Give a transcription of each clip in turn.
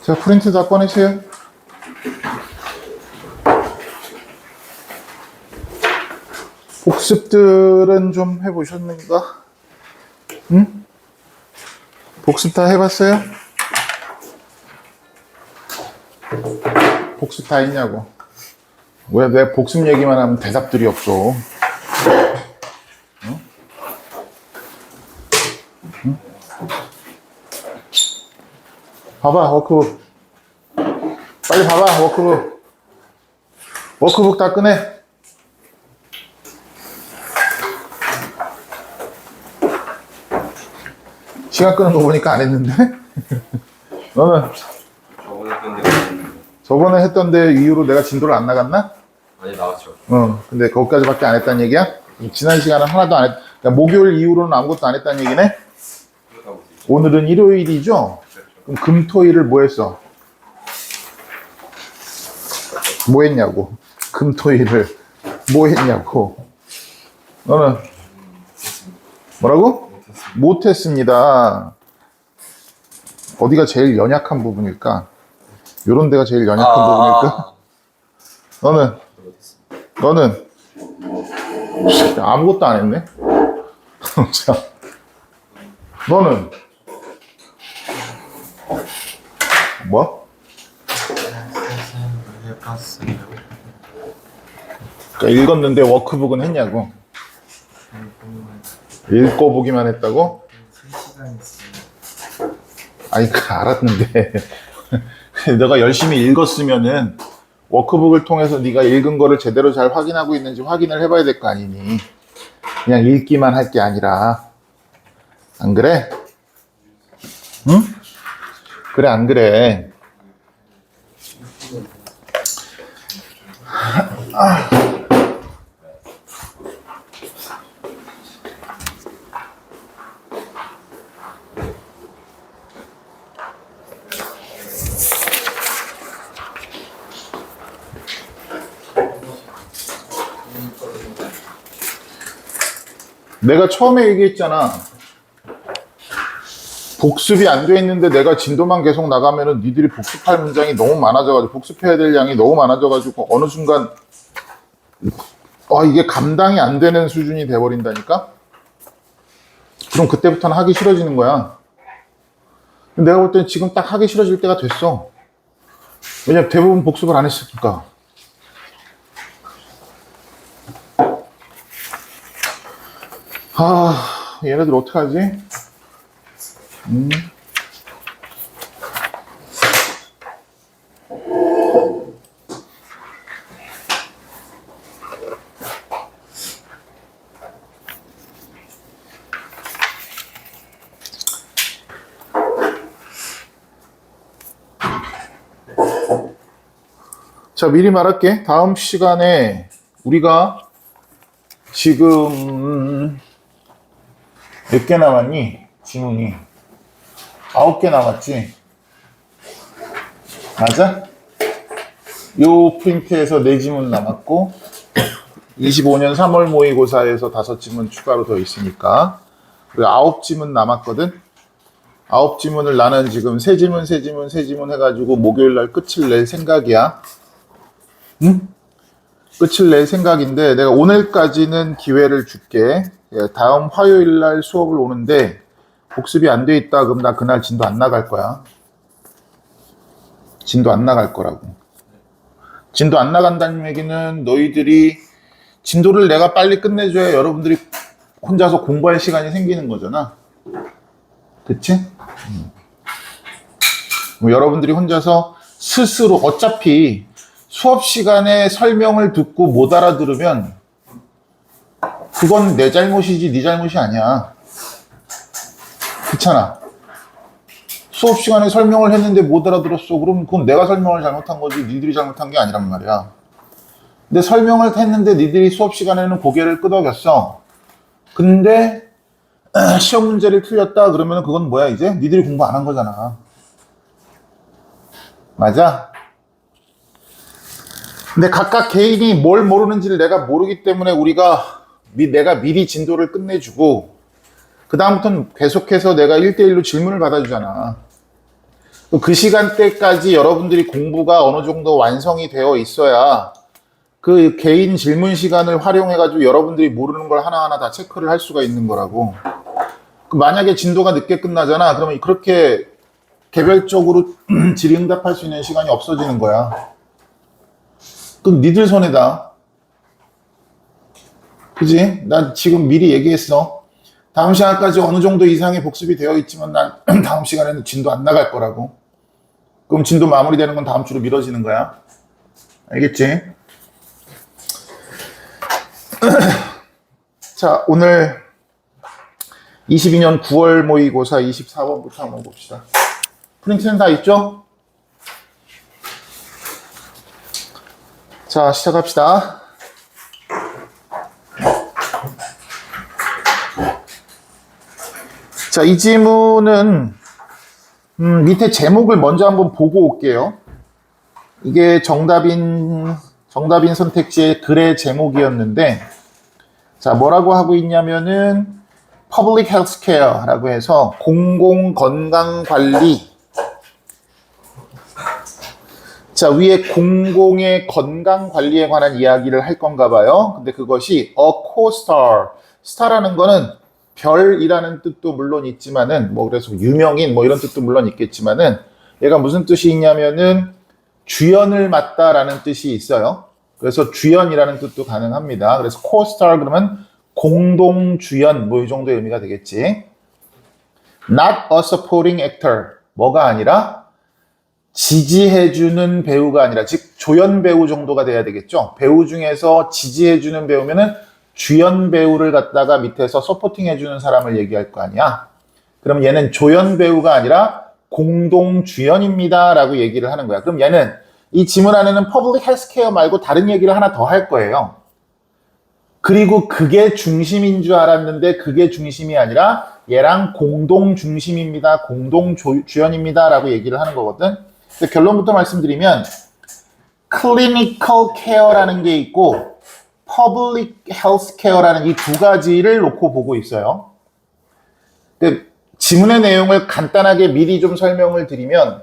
자, 프린트 다 꺼내세요. 복습들은 좀 해보셨는가? 응? 복습 다 해봤어요? 복습 다 했냐고. 왜 내 복습 얘기만 하면 대답들이 없어? 응? 응? 봐봐, 워크북. 빨리 봐봐, 워크북. 워크북 다 꺼내. 시간 끄는 거 보니까 안 했는데? 너는 저번에 했던데 이후로 내가 진도를 안 나갔나? 아니 나왔죠. 근데 거기까지밖에 안 했다는 얘기야? 지난 시간은 하나도 안 했, 그러니까 목요일 이후로는 아무것도 안 했다는 얘기네? 오늘은 일요일이죠? 그럼 금, 토, 일을 뭐 했어? 뭐 했냐고. 금, 토, 일을 뭐 했냐고. 너는 뭐라고? 못했습니다. 어디가 제일 연약한 부분일까? 요런 데가 제일 연약한 부분일까? 너는 아무것도 안 했네? 자, 너는 뭐? 그러니까 읽었는데 워크북은 했냐고? 읽고 보기만 했다고? 3시간 있어요. 아니, 알았는데 너가 열심히 읽었으면은 워크북을 통해서 네가 읽은 거를 제대로 잘 확인하고 있는지 확인을 해봐야 될 거 아니니. 그냥 읽기만 할 게 아니라. 안 그래? 응? 그래, 안 그래? 내가 처음에 얘기했잖아. 복습이 안 돼 있는데 내가 진도만 계속 나가면은 니들이 복습할 문장이 너무 많아져가지고 복습해야 될 양이 너무 많아져가지고 어느 순간 이게 감당이 안 되는 수준이 돼버린다니까? 그럼 그때부터는 하기 싫어지는 거야. 내가 볼 땐 지금 딱 하기 싫어질 때가 됐어. 왜냐면 대부분 복습을 안 했으니까. 얘네들 어떡하지? 자, 미리 말할게. 다음 시간에 우리가 지금 몇 개 남았니? 지문이 9개 남았지? 맞아? 요 프린트에서 4지문 남았고 25년 3월 모의고사에서 5지문 추가로 더 있으니까 9지문 남았거든? 9지문을 나는 지금 3지문 해가지고 목요일날 끝을 낼 생각이야. 응? 끝을 낼 생각인데 내가 오늘까지는 기회를 줄게. 다음 화요일날 수업을 오는데 복습이 안 돼 있다 그럼 나 그날 진도 안 나갈 거야. 진도 안 나갈 거라고. 진도 안 나간다는 얘기는 너희들이 진도를 내가 빨리 끝내줘야 여러분들이 혼자서 공부할 시간이 생기는 거잖아. 그치? 여러분들이 혼자서 스스로 어차피 수업 시간에 설명을 듣고 못 알아들으면 그건 내 잘못이지 네 잘못이 아니야. 그렇잖아. 수업 시간에 설명을 했는데 못 알아들었어. 그럼 그건 내가 설명을 잘못한 거지 니들이 잘못한 게 아니란 말이야. 근데 설명을 했는데 니들이 수업 시간에는 고개를 끄덕였어. 근데 시험 문제를 틀렸다 그러면 그건 뭐야 이제? 니들이 공부 안 한 거잖아. 맞아? 근데 각각 개인이 뭘 모르는지를 내가 모르기 때문에 내가 미리 진도를 끝내주고 그 다음부터는 계속해서 내가 1대1로 질문을 받아주잖아. 그 시간대까지 여러분들이 공부가 어느 정도 완성이 되어 있어야 그 개인 질문 시간을 활용해가지고 여러분들이 모르는 걸 하나하나 다 체크를 할 수가 있는 거라고. 만약에 진도가 늦게 끝나잖아. 그러면 그렇게 개별적으로 질의응답할 수 있는 시간이 없어지는 거야. 그럼 니들 손해다. 그지? 난 지금 미리 얘기했어. 다음 시간까지 어느 정도 이상의 복습이 되어 있지만 난 다음 시간에는 진도 안 나갈 거라고. 그럼 진도 마무리되는 건 다음 주로 미뤄지는 거야. 알겠지? 자, 오늘 22년 9월 모의고사 24번부터 한번 봅시다. 프린트는 다 있죠? 자, 시작합시다. 자, 이 지문은 밑에 제목을 먼저 한번 보고 올게요. 이게 정답인 선택지의 글의 제목이었는데, 자, 뭐라고 하고 있냐면은 Public Health Care라고 해서 공공건강관리. 자, 위에 공공의 건강관리에 관한 이야기를 할 건가 봐요. 근데 그것이 a co-star. star라는 거는 별이라는 뜻도 물론 있지만은, 뭐 그래서 유명인 뭐 이런 뜻도 물론 있겠지만은, 얘가 무슨 뜻이 있냐면은 주연을 맡다라는 뜻이 있어요. 그래서 주연이라는 뜻도 가능합니다. 그래서 co-star 그러면 공동 주연 뭐 이 정도의 의미가 되겠지. Not a supporting actor. 뭐가 아니라 지지해주는 배우가 아니라, 즉 조연 배우 정도가 돼야 되겠죠. 배우 중에서 지지해주는 배우면은 주연 배우를 갖다가 밑에서 서포팅해주는 사람을 얘기할 거 아니야. 그럼 얘는 조연 배우가 아니라 공동 주연입니다 라고 얘기를 하는 거야. 그럼 얘는 이 지문 안에는 퍼블릭 헬스케어 말고 다른 얘기를 하나 더 할 거예요. 그리고 그게 중심인 줄 알았는데 그게 중심이 아니라 얘랑 공동 중심입니다, 공동 주연입니다 라고 얘기를 하는 거거든. 근데 결론부터 말씀드리면 클리니컬 케어라는 게 있고 퍼블릭 헬스케어라는 이 두 가지를 놓고 보고 있어요. 근데 지문의 내용을 간단하게 미리 좀 설명을 드리면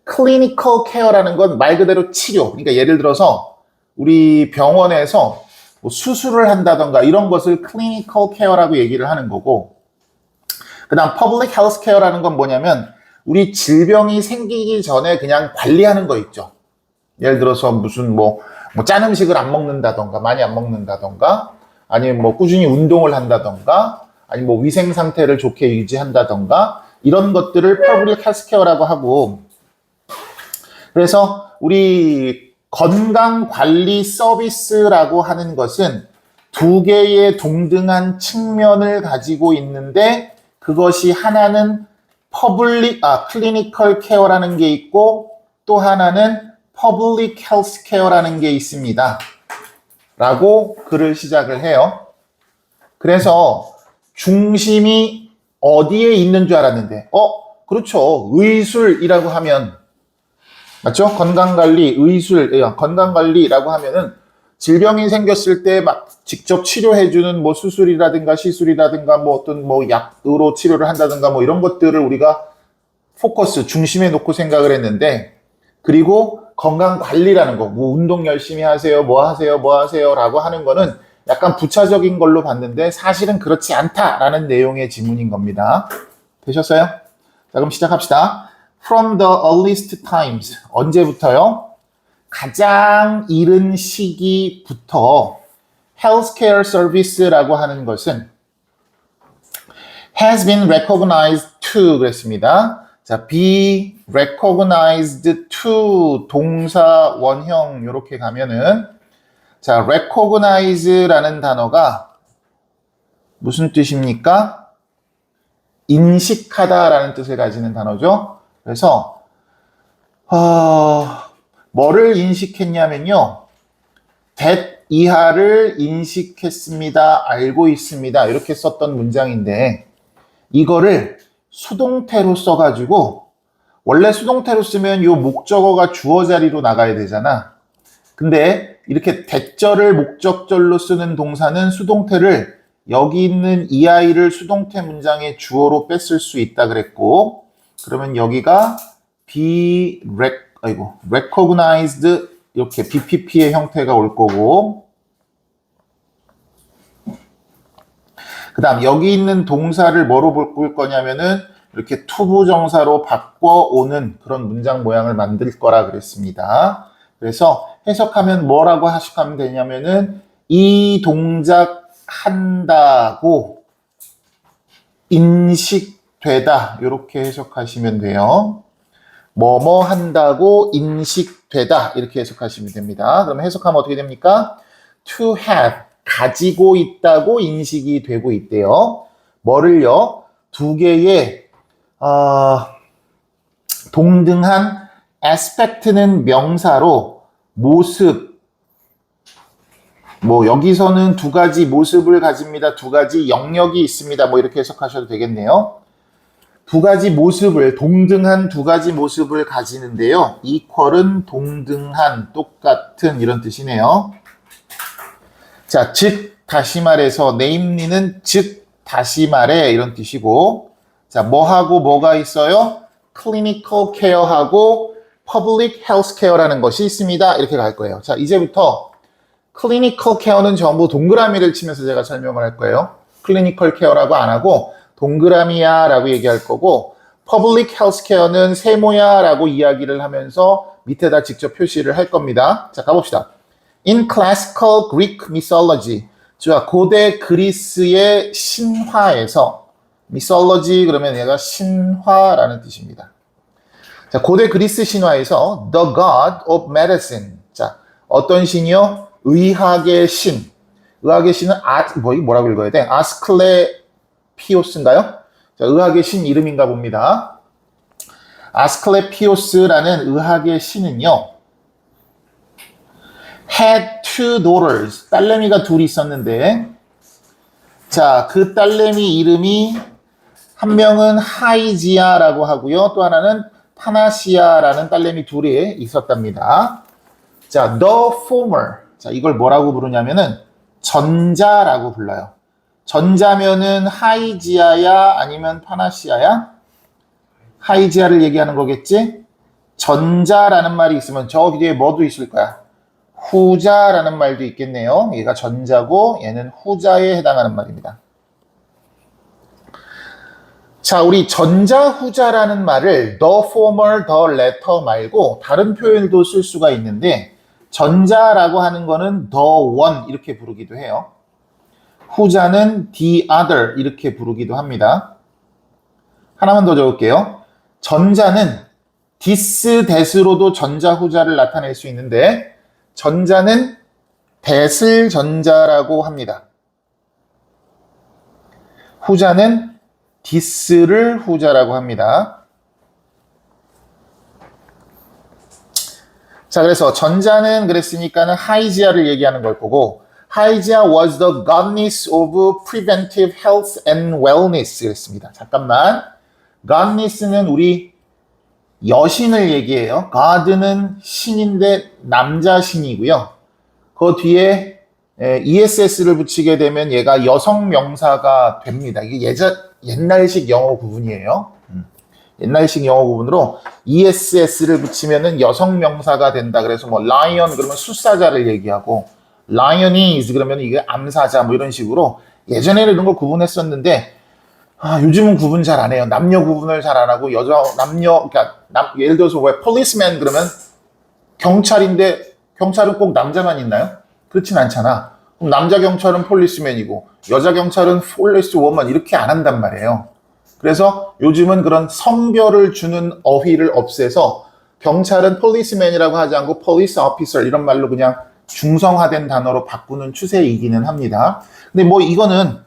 클리니컬 케어라는 건 말 그대로 치료. 그러니까 예를 들어서 우리 병원에서 뭐 수술을 한다던가 이런 것을 클리니컬 케어라고 얘기를 하는 거고, 그 다음 퍼블릭 헬스 케어라는 건 뭐냐면 우리 질병이 생기기 전에 그냥 관리하는 거 있죠. 예를 들어서 무슨 뭐 짠 음식을 안 먹는다던가 많이 안 먹는다던가, 아니면 뭐 꾸준히 운동을 한다던가, 아니면 뭐 위생 상태를 좋게 유지한다던가, 이런 것들을 퍼블릭 헬스 케어라고 하고, 그래서 우리 건강관리 서비스라고 하는 것은 두 개의 동등한 측면을 가지고 있는데, 그것이 하나는 클리니컬 케어라는 게 있고 또 하나는 퍼블릭 헬스 케어라는 게 있습니다 라고 글을 시작을 해요. 그래서 중심이 어디에 있는 줄 알았는데, 그렇죠, 의술이라고 하면 맞죠? 건강관리, 의술, 건강관리라고 하면은 질병이 생겼을 때 막 직접 치료해주는 뭐 수술이라든가 시술이라든가 뭐 어떤 뭐 약으로 치료를 한다든가 뭐 이런 것들을 우리가 포커스, 중심에 놓고 생각을 했는데, 그리고 건강관리라는 거, 뭐 운동 열심히 하세요, 뭐 하세요, 뭐 하세요 라고 하는 거는 약간 부차적인 걸로 봤는데 사실은 그렇지 않다라는 내용의 지문인 겁니다. 되셨어요? 자, 그럼 시작합시다. From the earliest times. 언제부터요? 가장 이른 시기부터 healthcare service라고 하는 것은 has been recognized to 그랬습니다. 자, be recognized to 동사 원형 이렇게 가면은, 자, recognize라는 단어가 무슨 뜻입니까? 인식하다라는 뜻을 가지는 단어죠. 그래서 뭐를 인식했냐면요, that 이하를 인식했습니다, 알고 있습니다 이렇게 썼던 문장인데, 이거를 수동태로 써가지고, 원래 수동태로 쓰면 이 목적어가 주어 자리로 나가야 되잖아. 근데 이렇게 대절을 목적절로 쓰는 동사는 수동태를 여기 있는 이 아이를 수동태 문장의 주어로 뺐을 수 있다 그랬고, 그러면 여기가 recognized 이렇게 BPP의 형태가 올 거고 그 다음 여기 있는 동사를 뭐로 볼 거냐면은 이렇게 투부정사로 바꿔오는 그런 문장 모양을 만들 거라 그랬습니다. 그래서 해석하면 뭐라고 해석하면 되냐면은 이 동작 한다고 인식되다 이렇게 해석하시면 돼요. 뭐뭐 한다고 인식되다 이렇게 해석하시면 됩니다. 그럼 해석하면 어떻게 됩니까? To have 가지고 있다고 인식이 되고 있대요. 뭐를요? 두 개의 동등한 aspect는 명사로 모습 뭐 여기서는 두 가지 모습을 가집니다. 두 가지 영역이 있습니다. 뭐 이렇게 해석하셔도 되겠네요. 두 가지 모습을 동등한 두 가지 모습을 가지는데요. equal은 동등한 똑같은 이런 뜻이네요. 자, 즉 다시 말해서 namelly는 즉 다시 말해 이런 뜻이고 자, 뭐하고 뭐가 있어요? clinical care하고 public health care라는 것이 있습니다. 이렇게 갈 거예요. 자, 이제부터 clinical care는 전부 동그라미를 치면서 제가 설명을 할 거예요. clinical care라고 안 하고 동그라미야 라고 얘기할 거고 public health care는 세모야 라고 이야기를 하면서 밑에다 직접 표시를 할 겁니다. 자, 가봅시다. In classical Greek mythology, 자, 고대 그리스의 신화에서 mythology 그러면 얘가 신화라는 뜻입니다. 자, 고대 그리스 신화에서 the god of medicine. 자, 어떤 신이요? 의학의 신. 의학의 신은 뭐라고 읽어야 돼? 아스클레피오스인가요? 자, 의학의 신 이름인가 봅니다. 아스클레피오스라는 의학의 신은요. had two daughters. 딸내미가 둘이 있었는데 자, 그 딸내미 이름이 한 명은 하이지아라고 하고요. 또 하나는 파나시아라는 딸내미 둘이 있었답니다. 자, the former. 자, 이걸 뭐라고 부르냐면은 전자라고 불러요. 전자면은 하이지아야 아니면 파나시아야? 하이지아를 얘기하는 거겠지? 전자라는 말이 있으면 저기 뒤에 뭐도 있을 거야? 후자라는 말도 있겠네요. 얘가 전자고 얘는 후자에 해당하는 말입니다. 자, 우리 전자, 후자라는 말을 the former, the latter 말고 다른 표현도 쓸 수가 있는데 전자라고 하는 거는 the one 이렇게 부르기도 해요. 후자는 the other 이렇게 부르기도 합니다. 하나만 더 적을게요. 전자는 this, that으로도 전자, 후자를 나타낼 수 있는데 전자는 that을 전자라고 합니다. 후자는 this를 후자라고 합니다. 자, 그래서 전자는 그랬으니까는 하이지아를 얘기하는 걸 거고 하이지아 was the goddess of preventive health and wellness 그랬습니다. 잠깐만. goddess는 우리 여신을 얘기해요. god는 신인데 남자 신이고요. 그 뒤에 ESS를 붙이게 되면 얘가 여성 명사가 됩니다. 이게 옛날식 영어 구분이에요. 옛날식 영어 구분으로 ESS를 붙이면은 여성 명사가 된다. 그래서 뭐 lion 그러면 숫사자를 얘기하고 lioness 그러면 이게 암사자 뭐 이런 식으로 예전에는 이런 걸 구분했었는데 요즘은 구분 잘 안 해요. 남녀 구분을 잘 안 하고 그러니까 예를 들어서 왜 policeman 그러면 경찰인데 경찰은 꼭 남자만 있나요? 그렇진 않잖아. 그럼 남자 경찰은 폴리스맨이고 여자 경찰은 폴리스워먼 이렇게 안 한단 말이에요. 그래서 요즘은 그런 성별을 주는 어휘를 없애서 경찰은 폴리스맨이라고 하지 않고 police officer 이런 말로 그냥 중성화된 단어로 바꾸는 추세이기는 합니다. 근데 뭐 이거는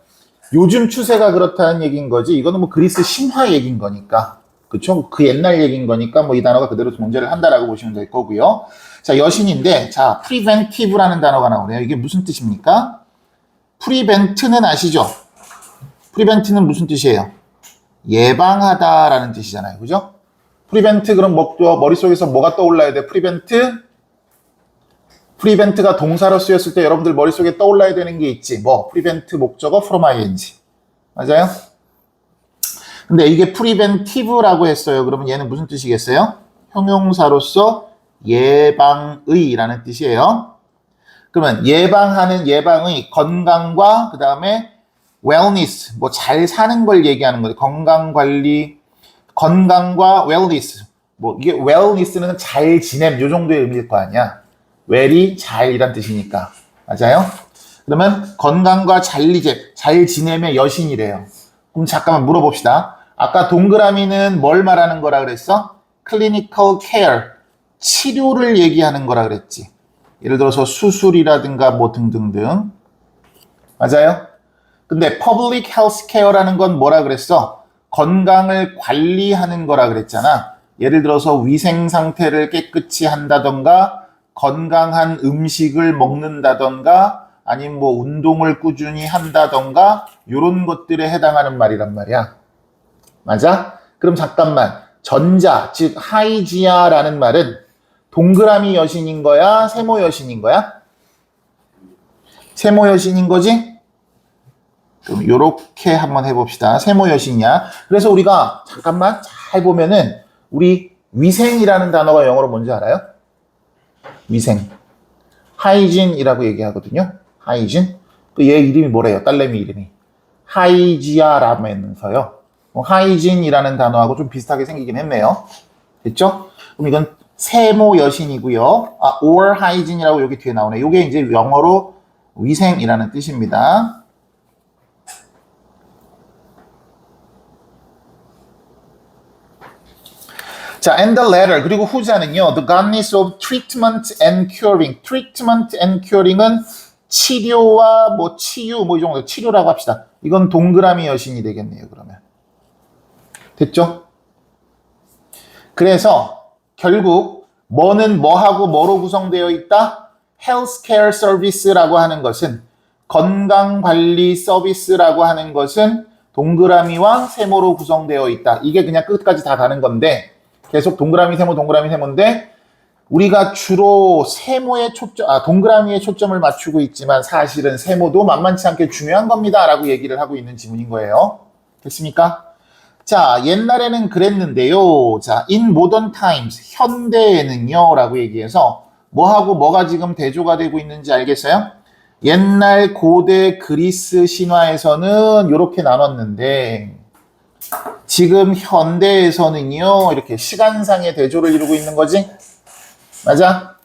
요즘 추세가 그렇다는 얘기인 거지 이거는 뭐 그리스 신화 얘기인 거니까 그쵸? 그 옛날 얘기인 거니까 뭐 이 단어가 그대로 존재를 한다라고 보시면 될 거고요. 자, 여신인데 자, preventive라는 단어가 나오네요. 이게 무슨 뜻입니까? prevent는 아시죠? prevent는 무슨 뜻이에요? 예방하다라는 뜻이잖아요. 그죠? prevent 그럼 머릿속에서 뭐가 떠올라야 돼? prevent가 동사로 쓰였을 때 여러분들 머릿속에 떠올라야 되는 게 있지. 뭐 prevent 목적어 from ing. 맞아요? 근데 이게 preventive라고 했어요. 그러면 얘는 무슨 뜻이겠어요? 형용사로서 예방의라는 뜻이에요. 그러면 예방하는 예방의 건강과 그 다음에 wellness, 뭐 잘 사는 걸 얘기하는 거예요. 건강 관리, 건강과 wellness. 뭐 이게 wellness는 잘 지냄 요 정도의 의미일 거 아니야. well이 잘이란 뜻이니까. 맞아요? 그러면 건강과 잘 지냄의 여신이래요. 그럼 잠깐만 물어봅시다. 아까 동그라미는 뭘 말하는 거라 그랬어? clinical care, 치료를 얘기하는 거라 그랬지. 예를 들어서 수술이라든가 뭐 등등등. 맞아요? 근데 public health care라는 건 뭐라 그랬어? 건강을 관리하는 거라 그랬잖아. 예를 들어서 위생 상태를 깨끗이 한다던가 건강한 음식을 먹는다던가 아니면 뭐 운동을 꾸준히 한다던가 이런 것들에 해당하는 말이란 말이야. 맞아? 그럼 잠깐만. 전자, 즉 하이지아라는 말은 동그라미 여신인 거야? 세모 여신인 거야? 세모 여신인 거지? 그럼 요렇게 한번 해봅시다. 세모 여신이야. 그래서 우리가 잠깐만 잘 보면은 우리 위생이라는 단어가 영어로 뭔지 알아요? 위생. 하이진이라고 얘기하거든요. 하이진. 그 얘 이름이 뭐래요? 딸내미 이름이. 하이지아라면서요. 하이진이라는 단어하고 좀 비슷하게 생기긴 했네요. 됐죠? 그럼 이건 세모 여신이고요. or hygien이라고 여기 뒤에 나오네. 이게 이제 영어로 위생이라는 뜻입니다. 자, and the latter. 그리고 후자는요. The goddess of treatment and curing. treatment and curing은 치료와 뭐 치유 뭐 이 정도 치료라고 합시다. 이건 동그라미 여신이 되겠네요. 그러면. 됐죠? 그래서 결국 뭐는 뭐하고 뭐로 구성되어 있다? healthcare service라고 하는 것은 건강관리 서비스라고 하는 것은 동그라미와 세모로 구성되어 있다. 이게 그냥 끝까지 다 가는 건데 계속 동그라미 세모인데 우리가 주로 동그라미에 초점을 맞추고 있지만 사실은 세모도 만만치 않게 중요한 겁니다. 라고 얘기를 하고 있는 지문인 거예요. 됐습니까? 자, 옛날에는 그랬는데요. 자, in modern times, 현대에는요. 라고 얘기해서 뭐하고 뭐가 지금 대조가 되고 있는지 알겠어요? 옛날 고대 그리스 신화에서는 이렇게 나눴는데 지금 현대에서는요. 이렇게 시간상의 대조를 이루고 있는 거지? 맞아?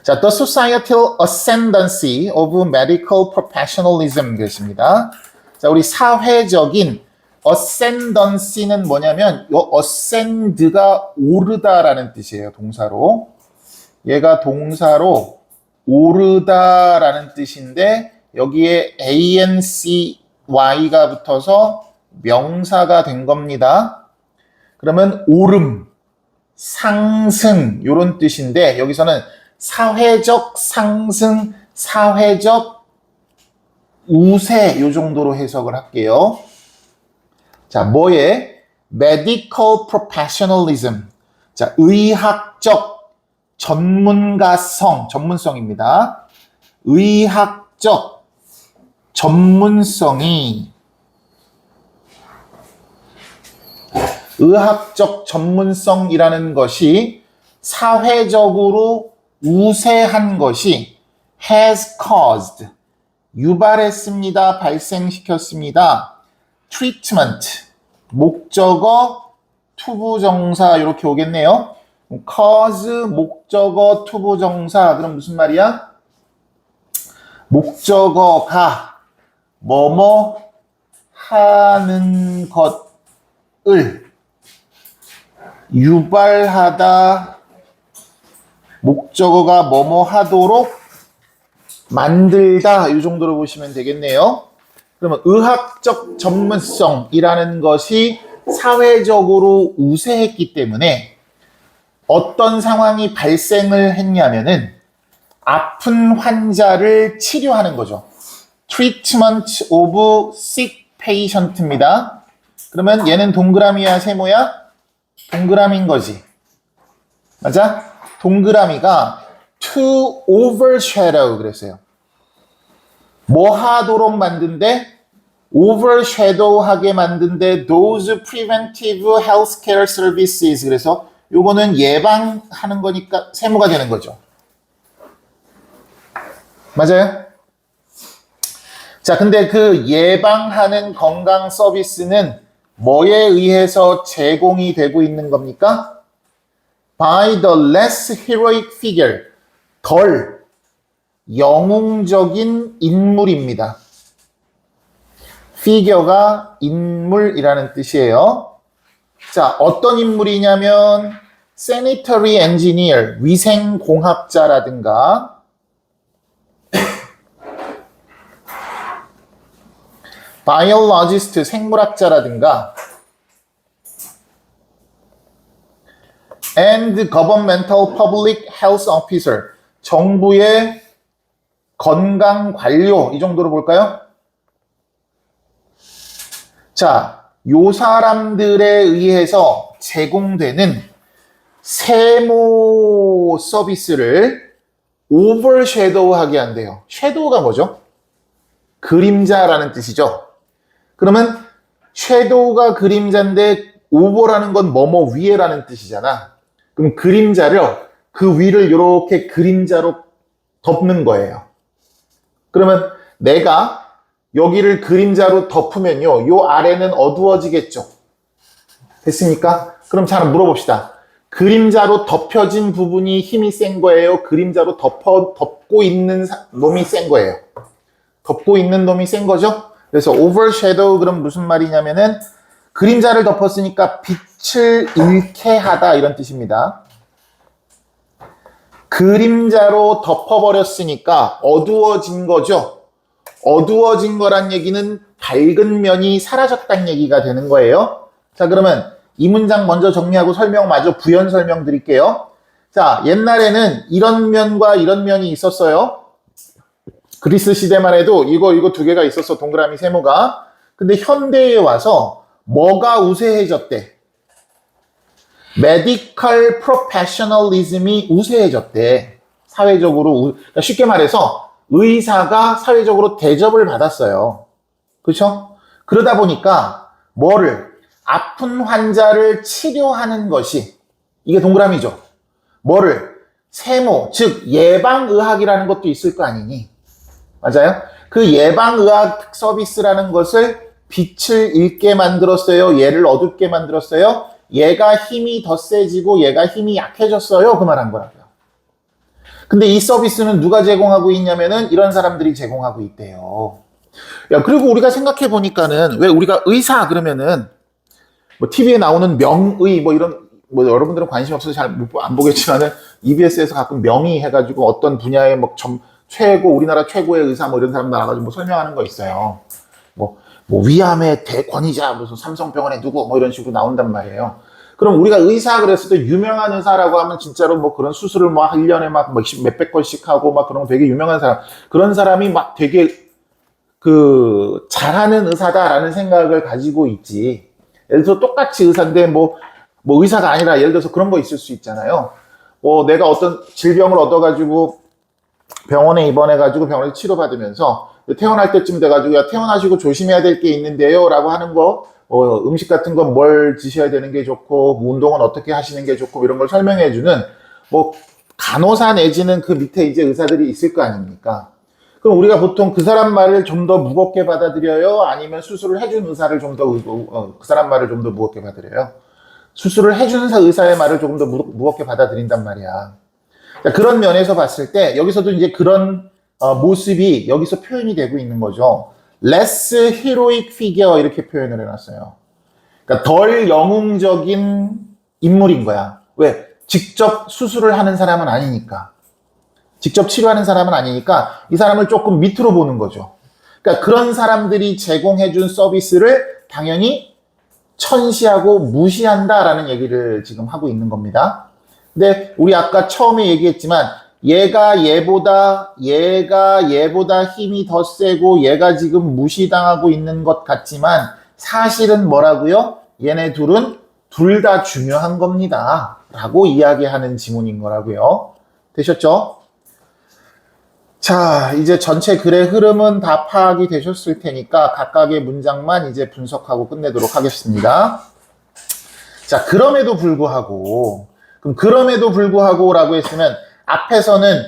자, the societal ascendancy of medical professionalism 그랬습니다. 자, 우리 사회적인 ascendancy는 뭐냐면 이 ascend가 오르다라는 뜻이에요. 동사로. 얘가 동사로 오르다라는 뜻인데 여기에 ancy가 붙어서 명사가 된 겁니다. 그러면 오름, 상승 이런 뜻인데 여기서는 사회적 상승, 사회적 우세 이 정도로 해석을 할게요. 자, 뭐에? medical professionalism. 자, 의학적 전문성입니다. 의학적 전문성이라는 것이 사회적으로 우세한 것이 has caused, 유발했습니다, 발생시켰습니다. treatment, 목적어, 투부정사 이렇게 오겠네요. cause, 목적어, 투부정사. 그럼 무슨 말이야? 목적어가 뭐뭐 하는 것을 유발하다, 목적어가 뭐뭐 하도록 만들다 이 정도로 보시면 되겠네요. 그러면 의학적 전문성이라는 것이 사회적으로 우세했기 때문에 어떤 상황이 발생을 했냐면은 아픈 환자를 치료하는 거죠. treatment of sick patient입니다. 그러면 얘는 동그라미야, 세모야? 동그라미인 거지. 맞아? 동그라미가 to overshadow 그랬어요. 뭐 하도록 만든대? overshadow하게 만든데 those preventive healthcare services. 그래서 요거는 예방하는 거니까 세모가 되는 거죠. 맞아요? 자, 근데 그 예방하는 건강 서비스는 뭐에 의해서 제공이 되고 있는 겁니까? By the less heroic figure. 덜 영웅적인 인물입니다. figure가 인물이라는 뜻이에요. 자, 어떤 인물이냐면 sanitary engineer, 위생공학자라든가 biologist, 생물학자라든가 and governmental public health officer, 정부의 건강관료, 이 정도로 볼까요? 자, 요 사람들에 의해서 제공되는 세모 서비스를 overshadow하게 한대요. shadow가 뭐죠? 그림자라는 뜻이죠. 그러면 shadow가 그림자인데 over라는 건 뭐뭐 위에라는 뜻이잖아. 그럼 그림자를 그 위를 이렇게 그림자로 덮는 거예요. 그러면 내가 여기를 그림자로 덮으면요, 요 아래는 어두워지겠죠. 됐습니까? 그럼 잘 물어봅시다. 그림자로 덮여진 부분이 힘이 센 거예요? 그림자로 덮고 있는 놈이 센 거예요? 덮고 있는 놈이 센 거죠? 그래서 overshadow, 그럼 무슨 말이냐면은 그림자를 덮었으니까 빛을 잃게 하다, 이런 뜻입니다. 그림자로 덮어버렸으니까 어두워진 거죠. 어두워진 거란 얘기는 밝은 면이 사라졌다는 얘기가 되는 거예요. 자, 그러면 이 문장 먼저 정리하고 설명 마저 부연 설명 드릴게요. 자, 옛날에는 이런 면과 이런 면이 있었어요. 그리스 시대만 해도 이거 두 개가 있었어, 동그라미 세모가. 근데 현대에 와서 뭐가 우세해졌대? 메디컬 프로페셔널리즘이 우세해졌대. 사회적으로, 그러니까 쉽게 말해서 의사가 사회적으로 대접을 받았어요. 그렇죠? 그러다 보니까 뭐를? 아픈 환자를 치료하는 것이, 이게 동그라미죠. 뭐를? 세모, 즉 예방의학이라는 것도 있을 거 아니니. 맞아요? 그 예방의학 서비스라는 것을 빛을 잃게 만들었어요? 얘를 어둡게 만들었어요? 얘가 힘이 더 세지고 얘가 힘이 약해졌어요? 그 말한 거라고요. 근데 이 서비스는 누가 제공하고 있냐면은 이런 사람들이 제공하고 있대요. 야, 그리고 우리가 생각해 보니까는 왜 우리가 의사 그러면은 뭐 TV에 나오는 명의 뭐 이런 뭐 여러분들은 관심 없어서 잘 안 보겠지만은 EBS에서 가끔 명의 해가지고 어떤 분야의 뭐 최고 우리나라 최고의 의사 뭐 이런 사람 나와가지고 뭐 설명하는 거 있어요. 뭐 위암의 대권이자 무슨 삼성병원의 누구 뭐 이런 식으로 나온단 말이에요. 그럼 우리가 의사 그랬을 때 유명한 의사라고 하면 진짜로 뭐 그런 수술을 뭐 1년에 막 몇백 건씩 하고 막 그런 거 되게 유명한 사람, 그런 사람이 막 되게 그 잘하는 의사다라는 생각을 가지고 있지. 예를 들어서 똑같이 의사인데 뭐 의사가 아니라 예를 들어서 그런 거 있을 수 있잖아요. 뭐 내가 어떤 질병을 얻어가지고 병원에 입원해가지고 병원에서 치료받으면서 태어날 때쯤 돼가지고 야, 태어나시고 조심해야 될 게 있는데요 라고 하는 거, 음식 같은 건 뭘 드셔야 되는 게 좋고 뭐 운동은 어떻게 하시는 게 좋고 이런 걸 설명해주는 뭐 간호사 내지는 그 밑에 이제 의사들이 있을 거 아닙니까? 그럼 우리가 보통 그 사람 말을 좀 더 무겁게 받아들여요? 아니면 수술을 해준 의사를 좀 더 그 사람 말을 좀 더 무겁게 받아들여요? 수술을 해준 의사의 말을 조금 더 무겁게 받아들인단 말이야. 자, 그런 면에서 봤을 때 여기서도 이제 그런 모습이 여기서 표현이 되고 있는 거죠. less heroic figure 이렇게 표현을 해놨어요. 그러니까 덜 영웅적인 인물인 거야. 왜? 직접 수술을 하는 사람은 아니니까. 직접 치료하는 사람은 아니니까 이 사람을 조금 밑으로 보는 거죠. 그러니까 그런 사람들이 제공해준 서비스를 당연히 천시하고 무시한다라는 얘기를 지금 하고 있는 겁니다. 근데 우리 아까 처음에 얘기했지만 얘가 얘보다 힘이 더 세고 얘가 지금 무시당하고 있는 것 같지만 사실은 뭐라고요? 얘네 둘은 둘 다 중요한 겁니다 라고 이야기하는 지문인 거라고요. 되셨죠? 자, 이제 전체 글의 흐름은 다 파악이 되셨을 테니까 각각의 문장만 이제 분석하고 끝내도록 하겠습니다. 자, 그럼에도 불구하고, 그럼 그럼에도 불구하고라고 했으면 앞에서는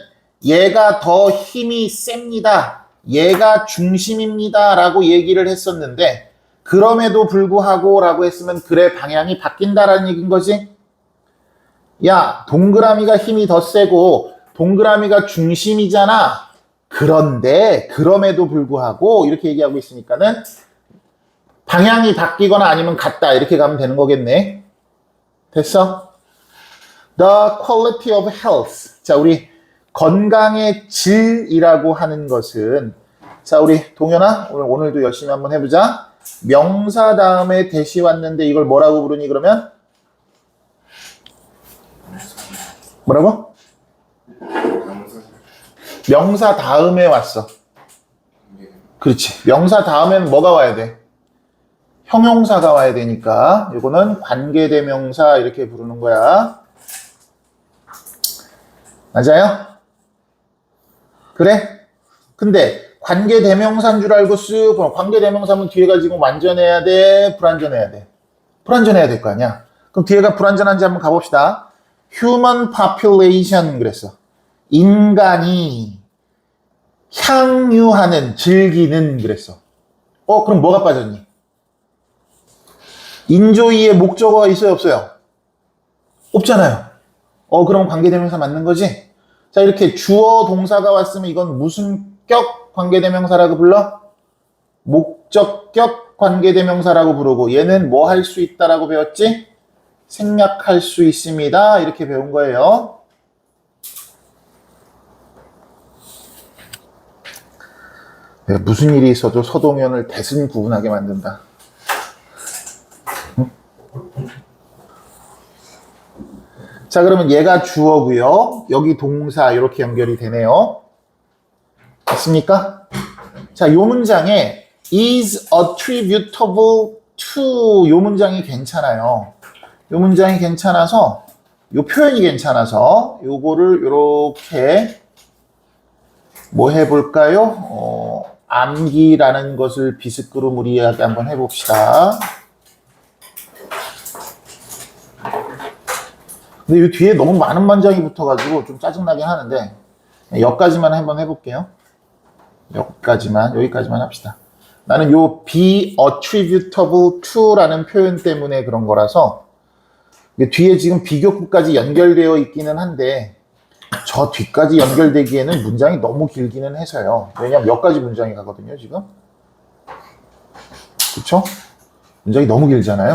얘가 더 힘이 셉니다. 얘가 중심입니다. 라고 얘기를 했었는데, 그럼에도 불구하고라고 했으면 글의 방향이 바뀐다라는 얘기인 거지? 야, 동그라미가 힘이 더 세고, 동그라미가 중심이잖아. 그런데, 그럼에도 불구하고, 이렇게 얘기하고 있으니까는, 방향이 바뀌거나 아니면 같다. 이렇게 가면 되는 거겠네. 됐어? The quality of health. 자, 우리 건강의 질이라고 하는 것은, 자, 우리 동현아, 오늘도 열심히 한번 해보자. 명사 다음에 대시 왔는데 이걸 뭐라고 부르니, 그러면? 뭐라고? 명사 다음에 왔어. 그렇지. 명사 다음엔 뭐가 와야 돼? 형용사가 와야 되니까 이거는 관계대명사 이렇게 부르는 거야. 맞아요? 그래? 근데 관계대명사인 줄 알고 쓱 관계대명사면 뒤에가 지금 완전해야 돼? 불완전해야 돼? 불완전해야 될 거 아니야? 그럼 뒤에가 불완전한지 한번 가봅시다. Human population 그랬어. 인간이 향유하는, 즐기는 그랬어. 그럼 뭐가 빠졌니? 인조이의 목적어가 있어요, 없어요? 없잖아요. 그럼 관계대명사 맞는 거지? 자, 이렇게 주어 동사가 왔으면 이건 무슨 격 관계대명사라고 불러? 목적격 관계대명사라고 부르고 얘는 뭐 할 수 있다라고 배웠지? 생략할 수 있습니다. 이렇게 배운 거예요. 내가 무슨 일이 있어도 서동현을 대승 구분하게 만든다. 응? 자, 그러면 얘가 주어고요. 여기 동사 이렇게 연결이 되네요. 됐습니까? 자, 요 문장에 is attributable to 요 문장이 괜찮아요. 요 문장이 괜찮아서 요 표현이 괜찮아서 요거를 요렇게 뭐 해볼까요? 암기라는 것을 비스끄루무리하게 한번 해봅시다. 근데 이 뒤에 너무 많은 문장이 붙어가지고 좀 짜증나긴 하는데 여기까지만 한번 해볼게요. 여기까지만 합시다. 나는 요 be attributable to라는 표현 때문에 그런 거라서 뒤에 지금 비교구까지 연결되어 있기는 한데 저 뒤까지 연결되기에는 문장이 너무 길기는 해서요. 왜냐면 몇 가지 문장이 가거든요, 지금. 그쵸? 문장이 너무 길잖아요.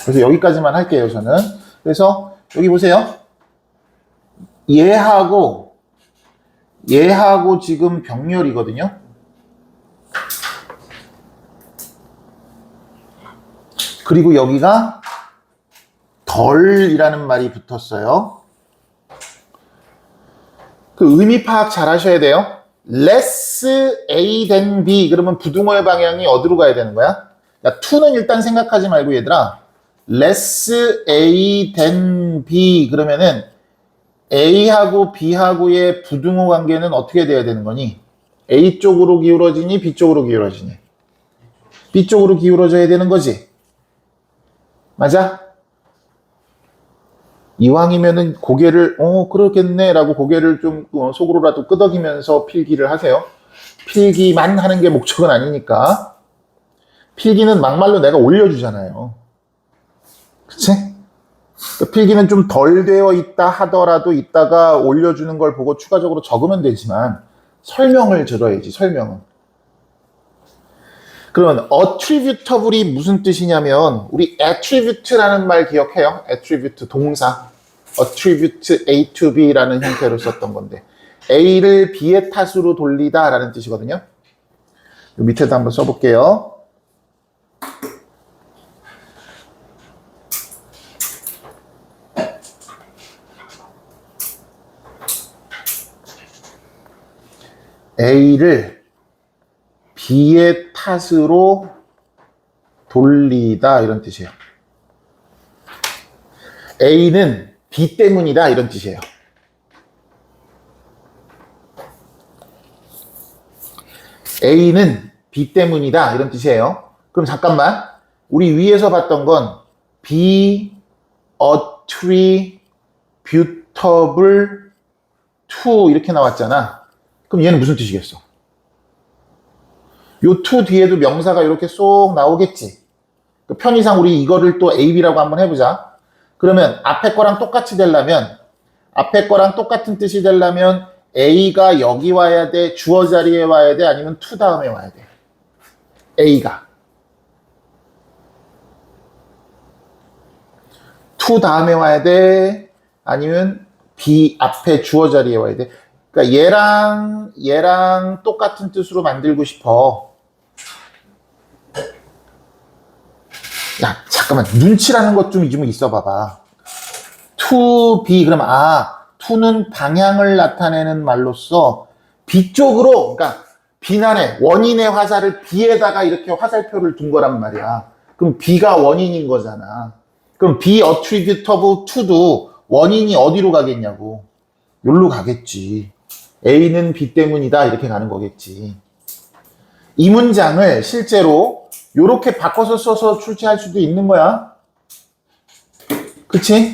그래서 여기까지만 할게요, 저는. 그래서 여기 보세요. 얘하고 지금 병렬이거든요. 그리고 여기가 덜이라는 말이 붙었어요. 그 의미 파악 잘 하셔야 돼요. less A than B 그러면 부등호의 방향이 어디로 가야 되는 거야? 야, to는 일단 생각하지 말고 얘들아. less A than B 그러면은 A하고 B하고의 부등호 관계는 어떻게 돼야 되는 거니? A 쪽으로 기울어지니 B 쪽으로 기울어지니? B 쪽으로 기울어져야 되는 거지. 맞아? 이왕이면은 고개를 그렇겠네 라고 고개를 좀 속으로라도 끄덕이면서 필기를 하세요. 필기만 하는 게 목적은 아니니까. 필기는 막말로 내가 올려주잖아요. 그치? 필기는 좀 덜 되어 있다 하더라도 이따가 올려주는 걸 보고 추가적으로 적으면 되지만 설명을 들어야지, 설명은. 그러면 attributable이 무슨 뜻이냐면 우리 attribute라는 말 기억해요? attribute 동사. attribute A to B라는 형태로 썼던 건데 A를 B의 탓으로 돌리다 라는 뜻이거든요. 요 밑에도 한번 써볼게요. A를 B의 탓으로 돌리다 이런 뜻이에요. A는 B 때문이다 이런 뜻이에요. A는 B 때문이다 이런 뜻이에요. 그럼 잠깐만, 우리 위에서 봤던 건 be attributable to 이렇게 나왔잖아. 그럼 얘는 무슨 뜻이겠어? 요 to 뒤에도 명사가 이렇게 쏙 나오겠지. 그 편의상 우리 이거를 또 AB라고 한번 해보자. 그러면 앞에 거랑 똑같이 되려면, 앞에 거랑 똑같은 뜻이 되려면 A가 여기 와야 돼, 주어 자리에 와야 돼, 아니면 to 다음에 와야 돼. A가 to 다음에 와야 돼, 아니면 B 앞에 주어 자리에 와야 돼. 그러니까 얘랑 똑같은 뜻으로 만들고 싶어. 야, 잠깐만, 눈치라는 것 좀 있어 봐봐. to B, 그러면 to는 방향을 나타내는 말로써 B 쪽으로, 그러니까 비난의 원인의 화살을 B에다가 이렇게 화살표를 둔 거란 말이야. 그럼 B가 원인인 거잖아. 그럼 be attributable to도 원인이 어디로 가겠냐고. 여기로 가겠지. A는 B 때문이다 이렇게 가는 거겠지. 이 문장을 실제로 이렇게 바꿔서 써서 출제할 수도 있는 거야. 그치?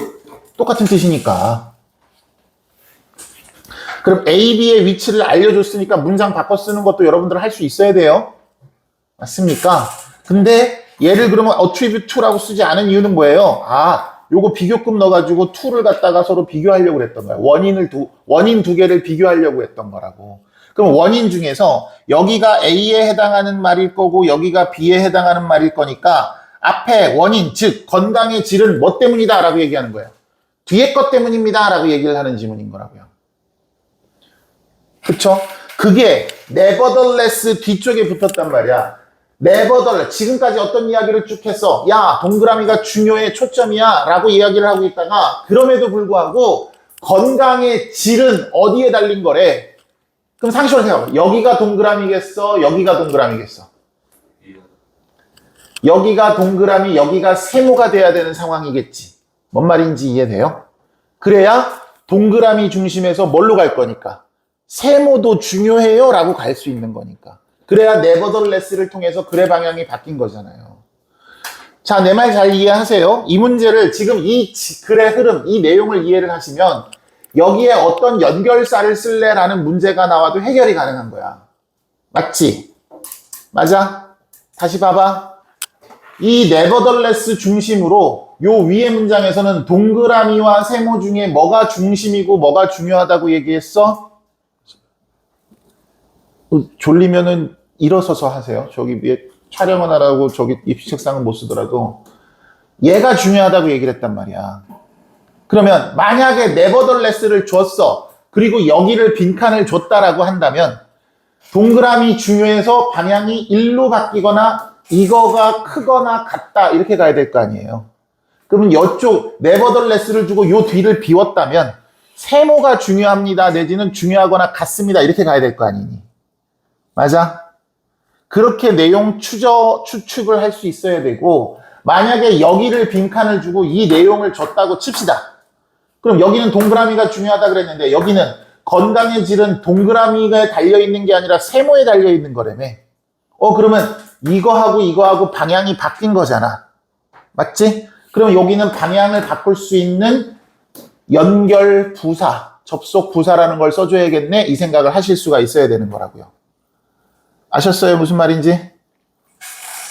똑같은 뜻이니까. 그럼 A, B의 위치를 알려줬으니까 문장 바꿔 쓰는 것도 여러분들 할 수 있어야 돼요. 맞습니까? 근데 얘를 그러면 attribute to라고 쓰지 않은 이유는 뭐예요? 요거 비교급 넣어가지고 to를 갖다가 서로 비교하려고 했던 거야. 원인 두 개를 비교하려고 했던 거라고. 그럼 원인 중에서 여기가 A에 해당하는 말일 거고 여기가 B에 해당하는 말일 거니까 앞에 원인, 즉 건강의 질은 뭐 때문이다 라고 얘기하는 거예요. 뒤에 것 때문입니다 라고 얘기를 하는 지문인 거라고요. 그쵸? 그게 nevertheless 뒤쪽에 붙었단 말이야. nevertheless, 지금까지 어떤 이야기를 쭉 했어? 야, 동그라미가 중요해, 초점이야 라고 이야기를 하고 있다가 그럼에도 불구하고 건강의 질은 어디에 달린 거래? 그럼 상식적으로 생각해봐. 여기가 동그라미겠어? 여기가 동그라미겠어? 여기가 동그라미, 여기가 세모가 돼야 되는 상황이겠지. 뭔 말인지 이해돼요? 그래야 동그라미 중심에서 뭘로 갈 거니까? 세모도 중요해요 라고 갈 수 있는 거니까. 그래야 nevertheless를 통해서 글의 방향이 바뀐 거잖아요. 자, 내 말 잘 이해하세요? 이 문제를 지금 이 글의 흐름, 이 내용을 이해를 하시면 여기에 어떤 연결사를 쓸래라는 문제가 나와도 해결이 가능한 거야. 맞지? 맞아? 다시 봐봐. 이 nevertheless 중심으로 요 위의 문장에서는 동그라미와 세모 중에 뭐가 중심이고 뭐가 중요하다고 얘기했어? 졸리면은 일어서서 하세요. 저기 위에 촬영을 하라고 저기 입시 책상은 못 쓰더라도 얘가 중요하다고 얘기를 했단 말이야. 그러면 만약에 nevertheless를 줬어. 그리고 여기를 빈칸을 줬다라고 한다면 동그라미 중요해서 방향이 일로 바뀌거나 이거가 크거나 같다 이렇게 가야 될 거 아니에요. 그러면 이쪽 nevertheless를 주고 요 뒤를 비웠다면 세모가 중요합니다 내지는 중요하거나 같습니다 이렇게 가야 될 거 아니니. 맞아? 그렇게 내용 추측을 할 수 있어야 되고 만약에 여기를 빈칸을 주고 이 내용을 줬다고 칩시다. 그럼 여기는 동그라미가 중요하다 그랬는데 여기는 건강의 질은 동그라미가 달려있는 게 아니라 세모에 달려있는 거라며. 그러면 이거하고 방향이 바뀐 거잖아. 맞지? 그럼 여기는 방향을 바꿀 수 있는 연결 부사, 접속 부사라는 걸 써줘야겠네 이 생각을 하실 수가 있어야 되는 거라고요. 아셨어요? 무슨 말인지?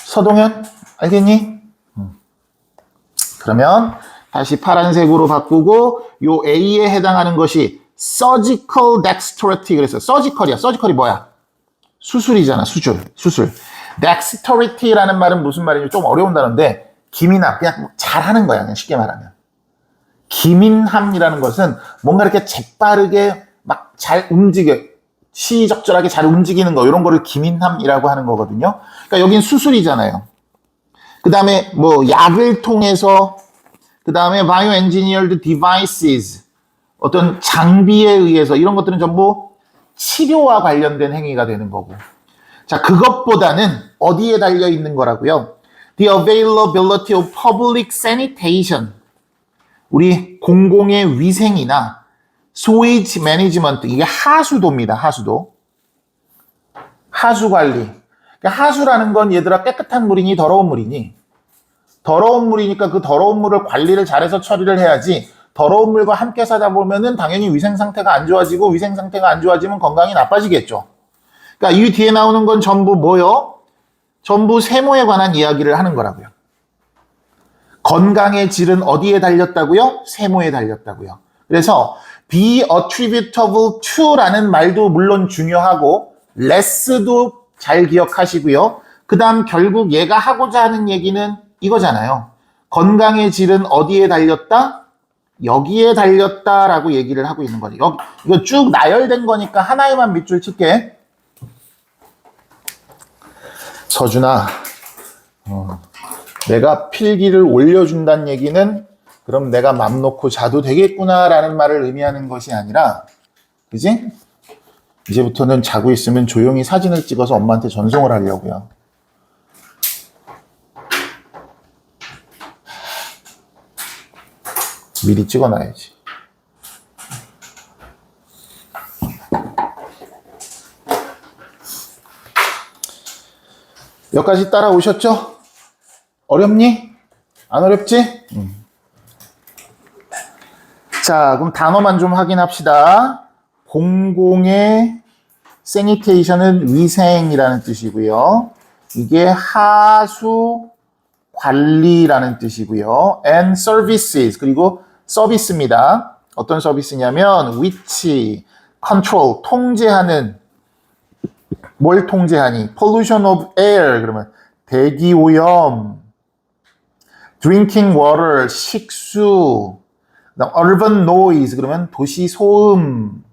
서동현? 알겠니? 그러면 다시 파란색으로 바꾸고 요 A에 해당하는 것이 surgical dexterity 그랬어요. surgical이야. surgical이 뭐야? 수술이잖아. 수술. dexterity라는 말은 무슨 말인지 좀 어려운 단어인데 기민함, 그냥 잘하는 거야. 그냥 쉽게 말하면. 기민함이라는 것은 뭔가 이렇게 재빠르게 막 잘 움직여. 시적절하게 잘 움직이는 거 이런 거를 기민함이라고 하는 거거든요. 그러니까 여긴 수술이잖아요. 그 다음에 뭐 약을 통해서 그 다음에 bioengineered devices 어떤 장비에 의해서 이런 것들은 전부 치료와 관련된 행위가 되는 거고. 자, 그것보다는 어디에 달려 있는 거라고요? The availability of public sanitation. 우리 공공의 위생이나 sewage management, 이게 하수도입니다. 하수 관리. 그러니까 하수라는 건 얘들아 깨끗한 물이니 더러운 물이니? 더러운 물이니까 그 더러운 물을 관리를 잘해서 처리를 해야지. 더러운 물과 함께 사다 보면은 당연히 위생 상태가 안 좋아지고 위생 상태가 안 좋아지면 건강이 나빠지겠죠. 그러니까 이 뒤에 나오는 건 전부 뭐요? 전부 세모에 관한 이야기를 하는 거라고요. 건강의 질은 어디에 달렸다고요? 세모에 달렸다고요. 그래서 be attributable to라는 말도 물론 중요하고 less도 잘 기억하시고요. 그 다음 결국 얘가 하고자 하는 얘기는 이거잖아요. 건강의 질은 어디에 달렸다? 여기에 달렸다라고 얘기를 하고 있는 거죠. 이거 쭉 나열된 거니까 하나에만 밑줄 칠게. 서준아, 내가 필기를 올려준다는 얘기는 그럼 내가 맘 놓고 자도 되겠구나라는 말을 의미하는 것이 아니라, 그지? 이제부터는 자고 있으면 조용히 사진을 찍어서 엄마한테 전송을 하려고요. 미리 찍어놔야지. 여기까지 따라오셨죠? 어렵니? 안 어렵지? 자, 그럼 단어만 좀 확인합시다. 공공의 sanitation 위생이라는 뜻이고요. 이게 하수 관리라는 뜻이고요. and services, 그리고 서비스입니다. 어떤 서비스냐면 which, control, 통제하는, 뭘 통제하니? pollution of air, 그러면 대기오염, drinking water, 식수, urban noise, 그러면 도시 소음,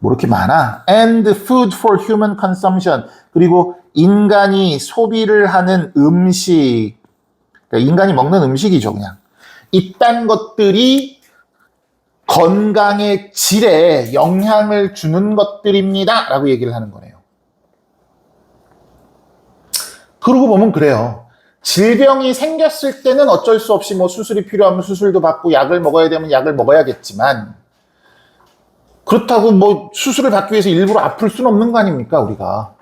뭐 이렇게 많아. and food for human consumption, 그리고 인간이 소비를 하는 음식, 그러니까 인간이 먹는 음식이죠, 그냥. 이딴 것들이 건강의 질에 영향을 주는 것들입니다 라고 얘기를 하는 거네요. 그러고 보면 그래요. 질병이 생겼을 때는 어쩔 수 없이 뭐 수술이 필요하면 수술도 받고 약을 먹어야 되면 약을 먹어야겠지만, 그렇다고 뭐 수술을 받기 위해서 일부러 아플 수는 없는 거 아닙니까, 우리가.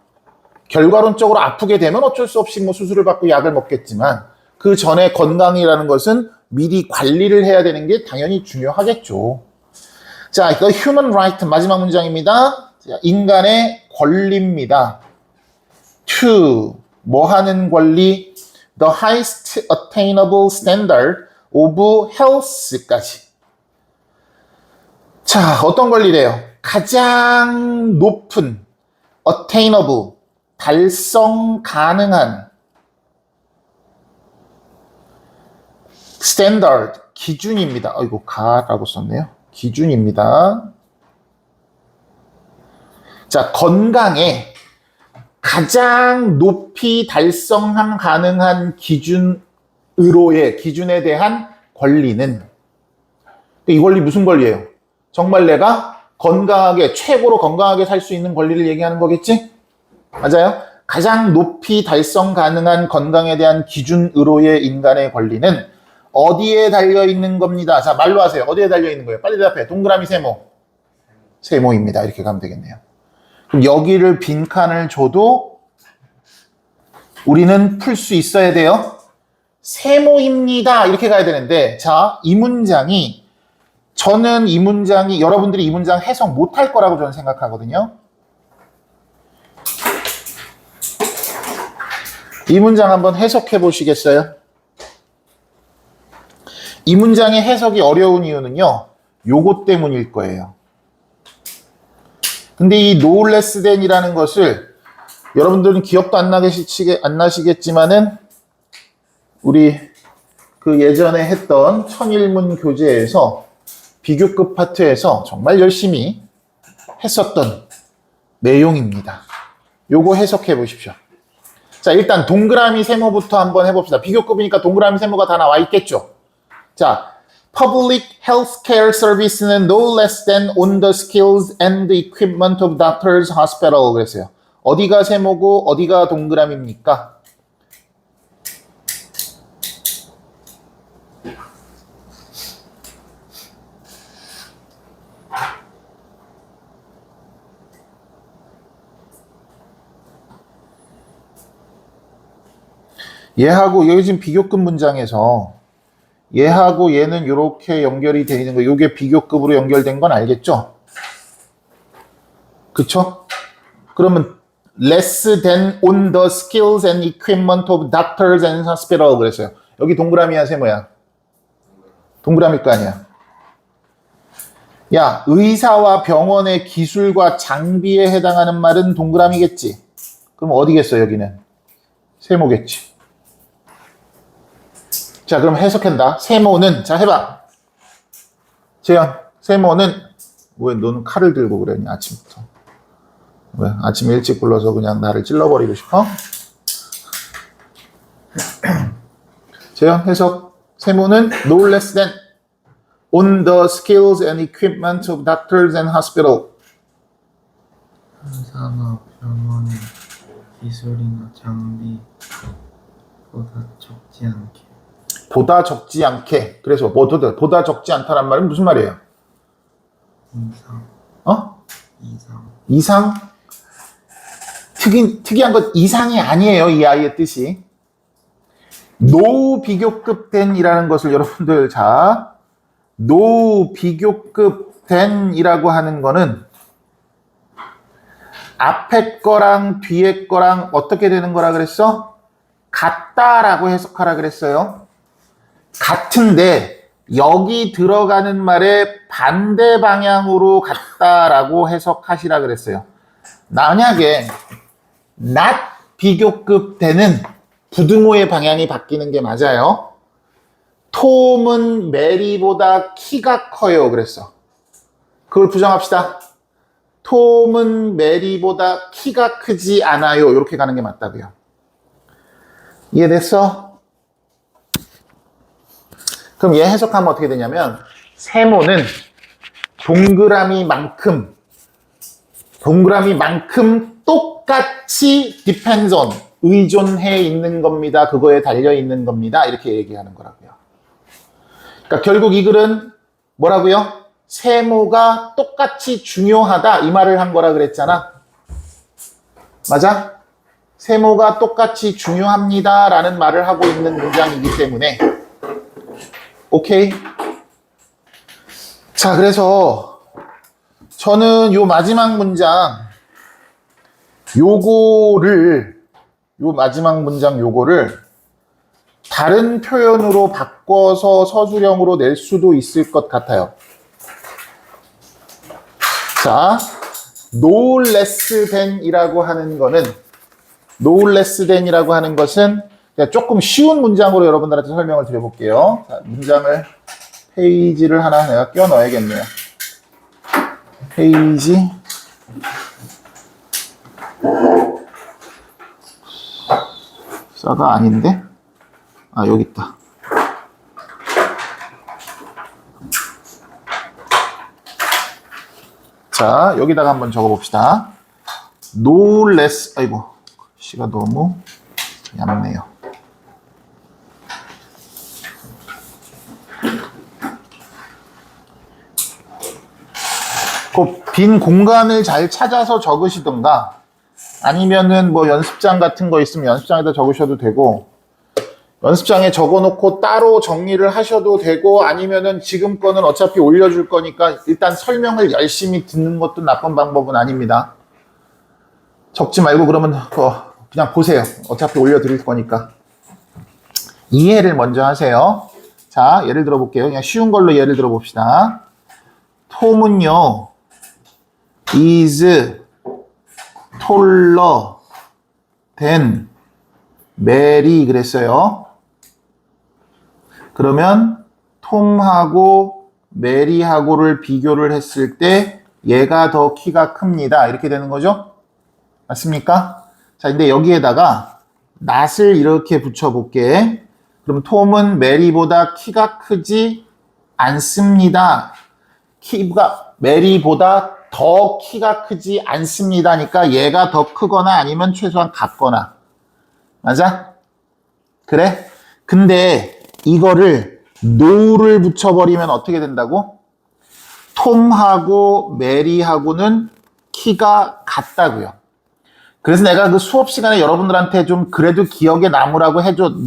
결과론적으로 아프게 되면 어쩔 수 없이 뭐 수술을 받고 약을 먹겠지만, 그 전에 건강이라는 것은 미리 관리를 해야 되는 게 당연히 중요하겠죠. 자, 이거 human right 마지막 문장입니다. 자, 인간의 권리입니다. to, 뭐 하는 권리? The highest attainable standard of health까지. 자, 어떤 권리래요? 가장 높은 attainable, 달성 가능한 standard, 기준입니다. 이거 가라고 썼네요. 기준입니다. 자, 건강에 가장 높이 달성 가능한 기준으로의 기준에 대한 권리는, 이 권리 무슨 권리예요? 정말 내가 건강하게, 최고로 건강하게 살 수 있는 권리를 얘기하는 거겠지? 맞아요? 가장 높이 달성 가능한 건강에 대한 기준으로의 인간의 권리는 어디에 달려있는 겁니다. 자, 말로 하세요. 어디에 달려있는 거예요? 빨리 대답해. 동그라미 세모. 세모입니다. 이렇게 가면 되겠네요. 그럼 여기를 빈칸을 줘도 우리는 풀 수 있어야 돼요. 세모입니다. 이렇게 가야 되는데, 자, 이 문장이, 저는 이 문장이, 여러분들이 이 문장 해석 못할 거라고 저는 생각하거든요. 이 문장 한번 해석해 보시겠어요? 이 문장의 해석이 어려운 이유는요, 요것 때문일 거예요. 근데 이 no less than이라는 것을 여러분들은 기억도 안 나시겠지만은 우리 그 예전에 했던 천일문 교재에서 비교급 파트에서 정말 열심히 했었던 내용입니다. 요거 해석해 보십시오. 자, 일단 동그라미 세모부터 한번 해봅시다. 비교급이니까 동그라미 세모가 다 나와 있겠죠. 자, Public Healthcare Service는 no less than on the skills and the equipment of doctors' hospital 그랬어요. 어디가 세모고 어디가 동그라미입니까? 얘하고 여기 지금 비교급 문장에서 얘하고 얘는 이렇게 연결이 되어 있는 거, 이게 비교급으로 연결된 건 알겠죠? 그쵸? 그러면 less than on the skills and equipment of doctors and hospital 그랬어요. 여기 동그라미야, 세모야? 동그라미일 거 아니야? 야, 의사와 병원의 기술과 장비에 해당하는 말은 동그라미겠지? 그럼 어디겠어, 여기는? 세모겠지. 자, 그럼 해석한다. 세모는, 자, 해봐. 재현, 세모는, 왜 너는 칼을 들고 그러니, 아침부터? 왜? 아침에 일찍 불러서 그냥 나를 찔러버리고 싶어? 재현, 해석. 세모는 no less than on the skills and equipment of doctors and hospital. 의사나 병원의 기술이나 장비보다 적지 않게. 보다 적지 않게. 그래서 보다 적지 않다란 말은 무슨 말이에요? 이상. 어? 이상. 이상? 특이한 건 이상이 아니에요. 이 아이의 뜻이. 노 비교급 된이라는 것을 여러분들, 자, 노 비교급 된이라고 하는 거는 앞에 거랑 뒤에 거랑 어떻게 되는 거라 그랬어? 같다라고 해석하라 그랬어요. 같은데 여기 들어가는 말에 반대 방향으로 같다라고 해석하시라 그랬어요. 만약에 not 비교급 되는 부등호의 방향이 바뀌는 게 맞아요. 톰은 메리보다 키가 커요 그랬어. 그걸 부정합시다. 톰은 메리보다 키가 크지 않아요. 이렇게 가는 게 맞다고요. 이해됐어? 그럼 얘 해석하면 어떻게 되냐면 세모는 동그라미만큼 똑같이 depends on, 의존해 있는 겁니다. 그거에 달려 있는 겁니다. 이렇게 얘기하는 거라고요. 그러니까 결국 이 글은 뭐라고요? 세모가 똑같이 중요하다 이 말을 한 거라 그랬잖아. 맞아? 세모가 똑같이 중요합니다 라는 말을 하고 있는 문장이기 때문에 오케이? 자, 그래서 저는 요 마지막 문장 요 마지막 문장 요거를 다른 표현으로 바꿔서 서술형으로 낼 수도 있을 것 같아요. 자, no less than 이라고 하는 거는 no less than 이라고 하는 것은 조금 쉬운 문장으로 여러분들한테 설명을 드려볼게요. 자, 문장을 페이지를 하나 내가 끼워 넣어야겠네요. 페이지 써가 아닌데? 아, 여기 있다. 자, 여기다가 한번 적어봅시다. no less, 아이고, 시가 너무 얇네요. 그 빈 공간을 잘 찾아서 적으시던가, 아니면은 뭐 연습장 같은 거 있으면 연습장에다 적으셔도 되고, 연습장에 적어놓고 따로 정리를 하셔도 되고, 아니면은 지금 거는 어차피 올려줄 거니까 일단 설명을 열심히 듣는 것도 나쁜 방법은 아닙니다. 적지 말고 그러면 그냥 보세요. 어차피 올려드릴 거니까. 이해를 먼저 하세요. 자, 예를 들어 볼게요. 그냥 쉬운 걸로 예를 들어 봅시다. 톰은요, is taller than Mary 그랬어요. 그러면 톰하고 메리하고를 비교를 했을 때 얘가 더 키가 큽니다. 이렇게 되는 거죠? 맞습니까? 자, 근데 여기에다가 not을 이렇게 붙여볼게. 그럼 톰은 메리보다 키가 크지 않습니다. 메리보다 더 키가 크지 않습니다니까 얘가 더 크거나 아니면 최소한 같거나. 맞아? 그래? 근데 이거를 no를 붙여버리면 어떻게 된다고? 톰하고 메리하고는 키가 같다고요. 그래서 내가 그 수업 시간에 여러분들한테 좀 그래도 기억에 남으라고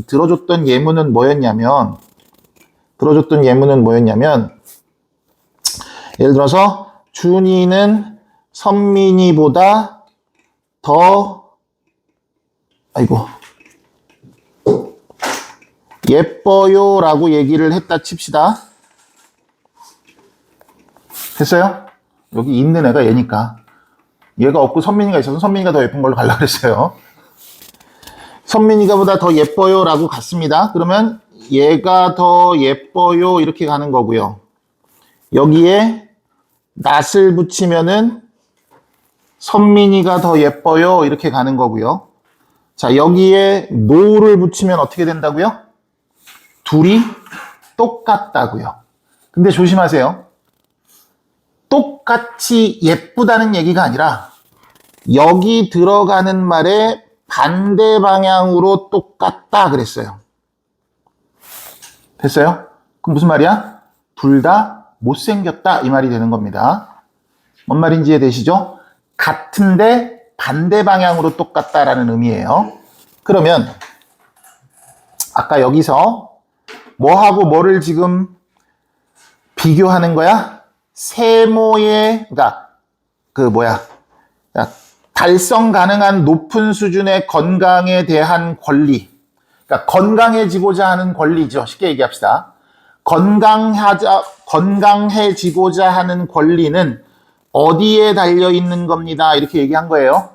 들어줬던 예문은 뭐였냐면, 예를 들어서, 준이는 선민이보다 더, 예뻐요 라고 얘기를 했다 칩시다. 됐어요? 여기 있는 애가 얘니까. 얘가 없고 선민이가 있어서 선민이가 더 예쁜 걸로 가려고 그랬어요. 선민이가 보다 더 예뻐요 라고 갔습니다. 그러면 얘가 더 예뻐요 이렇게 가는 거고요. 여기에 낫을 붙이면은 선민이가 더 예뻐요 이렇게 가는 거고요. 자, 여기에 no를 붙이면 어떻게 된다고요? 둘이 똑같다고요. 근데 조심하세요. 똑같이 예쁘다는 얘기가 아니라 여기 들어가는 말에 반대 방향으로 똑같다 그랬어요. 됐어요? 그럼 무슨 말이야? 둘 다 못생겼다 이 말이 되는 겁니다. 뭔 말인지 이해되시죠? 같은데 반대 방향으로 똑같다라는 의미예요. 그러면 아까 여기서 뭐하고 뭐를 지금 비교하는 거야? 세모의, 달성 가능한 높은 수준의 건강에 대한 권리. 그러니까 건강해지고자 하는 권리죠. 쉽게 얘기합시다. 건강해지고자 하는 권리는 어디에 달려 있는 겁니다. 이렇게 얘기한 거예요.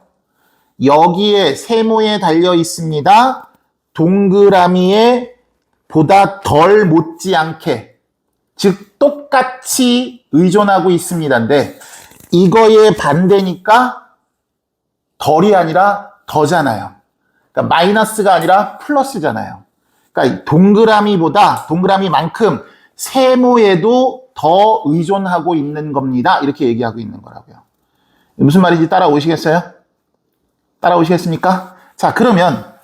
여기에 세모에 달려 있습니다. 동그라미에 보다 덜 못지않게, 즉 똑같이 의존하고 있습니다인데 이거의 반대니까 덜이 아니라 더잖아요. 그러니까 마이너스가 아니라 플러스잖아요. 그러니까 동그라미만큼 세모에도 더 의존하고 있는 겁니다. 이렇게 얘기하고 있는 거라고요. 무슨 말인지 따라오시겠어요? 따라오시겠습니까? 자, 그러면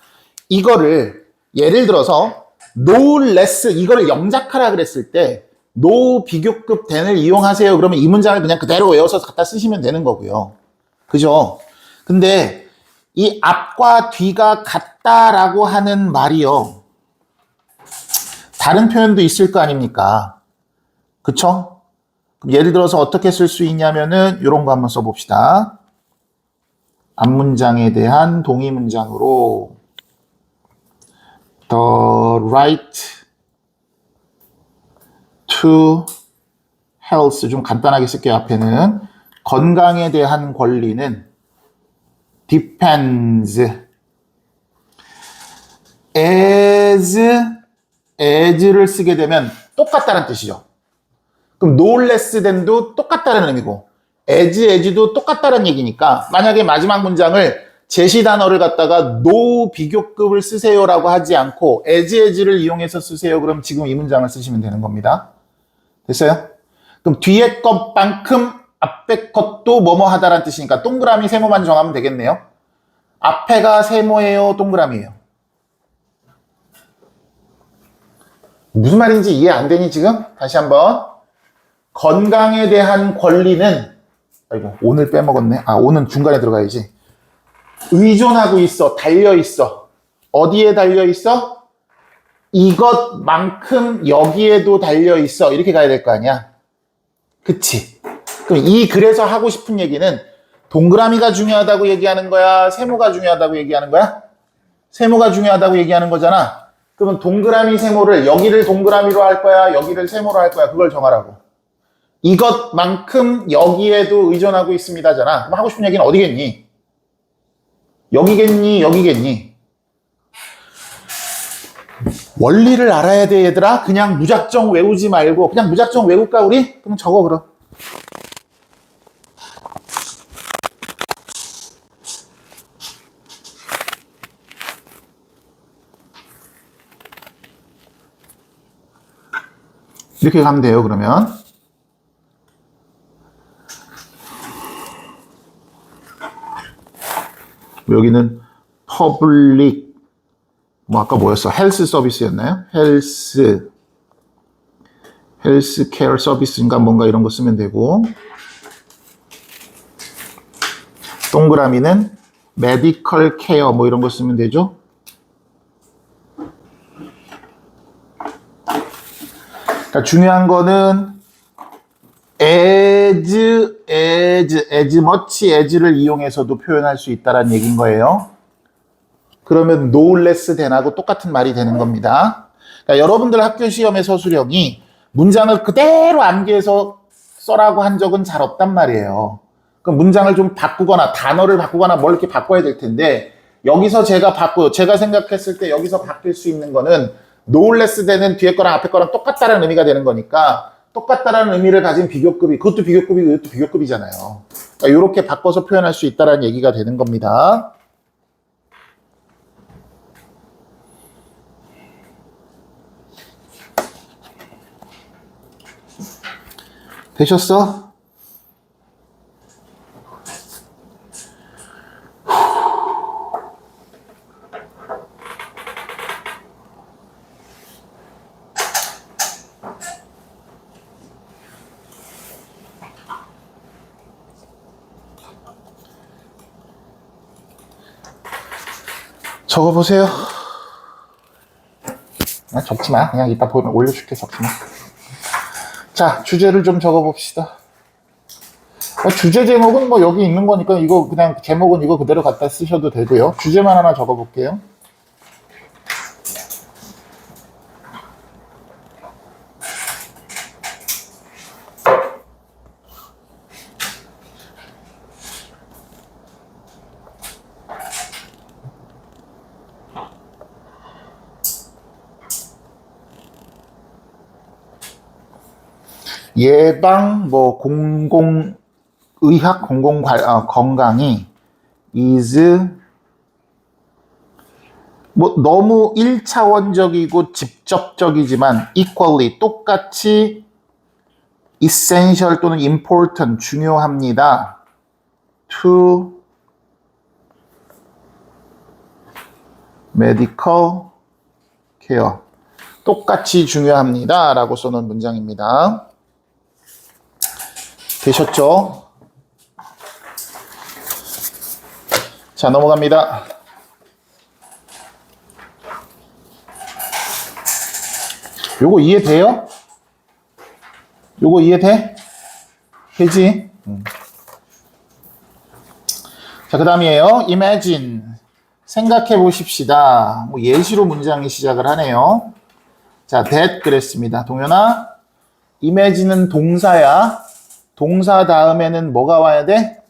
이거를 예를 들어서 no less 이거를 영작하라 그랬을 때 no 비교급 than을 이용하세요. 그러면 이 문장을 그냥 그대로 외워서 갖다 쓰시면 되는 거고요. 그죠? 근데 이 앞과 뒤가 같다라고 하는 말이요. 다른 표현도 있을 거 아닙니까? 그쵸? 그럼 예를 들어서 어떻게 쓸 수 있냐면은 이런 거 한번 써봅시다. 앞문장에 대한 동의 문장으로 The right to health 좀 간단하게 쓸게요. 앞에는 건강에 대한 권리는 depends as를 쓰게 되면 똑같다는 뜻이죠. 그럼 no less than도 똑같다는 의미고 as도 똑같다는 얘기니까 만약에 마지막 문장을 제시 단어를 갖다가 no 비교급을 쓰세요라고 하지 않고 as를 이용해서 쓰세요. 그럼 지금 이 문장을 쓰시면 되는 겁니다. 됐어요? 그럼 뒤에 것만큼 앞에 것도 뭐뭐 하다라는 뜻이니까 동그라미 세모만 정하면 되겠네요. 앞에가 세모예요, 동그라미예요? 무슨 말인지 이해 안 되니 지금? 다시 한번. 건강에 대한 권리는 오늘 빼먹었네. 오는 중간에 들어가야지. 의존하고 있어, 달려 있어. 어디에 달려 있어? 이것만큼 여기에도 달려 있어. 이렇게 가야 될 거 아니야? 그치? 그럼 그래서 하고 싶은 얘기는 동그라미가 중요하다고 얘기하는 거야? 세모가 중요하다고 얘기하는 거야? 세모가 중요하다고 얘기하는 거잖아. 그러면 동그라미 세모를 여기를 동그라미로 할 거야? 여기를 세모로 할 거야? 그걸 정하라고. 이것만큼 여기에도 의존하고 있습니다잖아. 그럼 하고 싶은 얘기는 어디겠니? 여기겠니? 여기겠니? 원리를 알아야 돼, 얘들아. 그냥 무작정 외우지 말고. 그냥 무작정 외울까, 우리? 그럼 적어, 그럼. 이렇게 가면 돼요, 그러면. 여기는 퍼블릭, 아까 뭐였어? 헬스 서비스였나요? 헬스 케어 서비스인가 뭔가 이런 거 쓰면 되고, 동그라미는 medical care 뭐 이런 거 쓰면 되죠. 그러니까 중요한 거는 as much as를 이용해서도 표현할 수 있다는 얘기인 거예요. 그러면 no less than하고 똑같은 말이 되는 겁니다. 그러니까 여러분들 학교 시험의 서술형이 문장을 그대로 암기해서 써라고 한 적은 잘 없단 말이에요. 그럼 문장을 좀 바꾸거나 단어를 바꾸거나 뭘 이렇게 바꿔야 될 텐데 여기서 제가 생각했을 때 여기서 바뀔 수 있는 거는 no less than은 뒤에 거랑 앞에 거랑 똑같다는 의미가 되는 거니까 똑같다는 의미를 가진 비교급이 그것도 비교급이고 이것도 비교급이잖아요. 그러니까 이렇게 바꿔서 표현할 수 있다는 얘기가 되는 겁니다. 되셨어? 적어보세요. 적지 마. 그냥 이따 보면 올려줄게. 적지 마. 자, 주제를 좀 적어봅시다. 주제 제목은 뭐 여기 있는 거니까 이거 그냥 제목은 이거 그대로 갖다 쓰셔도 되고요. 주제만 하나 적어볼게요. 예방, 공공의학, 건강이 is 너무 1차원적이고 직접적이지만 equally 똑같이 essential 또는 important 중요합니다. to medical care 똑같이 중요합니다 라고 써놓은 문장입니다. 되셨죠? 자, 넘어갑니다. 요거 이해돼요? 요거 이해돼? 되지? 자, 그 다음이에요. imagine. 생각해 보십시다. 예시로 문장이 시작을 하네요. 자, that 그랬습니다. 동현아, imagine은 동사야. 동사 다음에는 뭐가 와야 돼?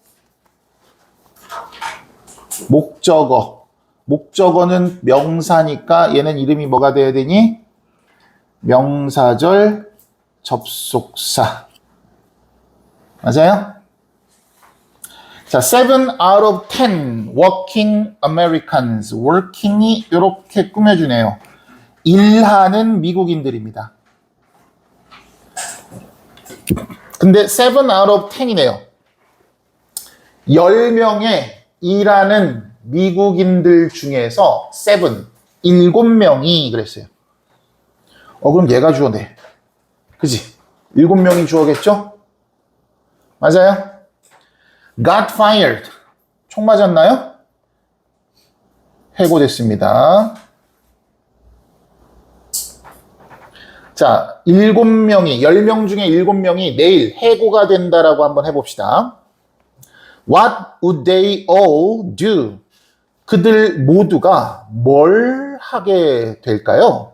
목적어. 목적어는 명사니까 얘는 이름이 뭐가 돼야 되니? 명사절 접속사. 맞아요? 자, 7 out of 10 working Americans. working이 이렇게 꾸며주네요. 일하는 미국인들입니다. 근데 7 out of 10이네요. 10명의 일하는 미국인들 중에서 7명이 그랬어요. 그럼 얘가 주어네. 그지? 7명이 주어겠죠? 맞아요? got fired. 총 맞았나요? 해고됐습니다. 자, 10명 중에 7명이 내일 해고가 된다라고 한번 해봅시다. What would they all do? 그들 모두가 뭘 하게 될까요?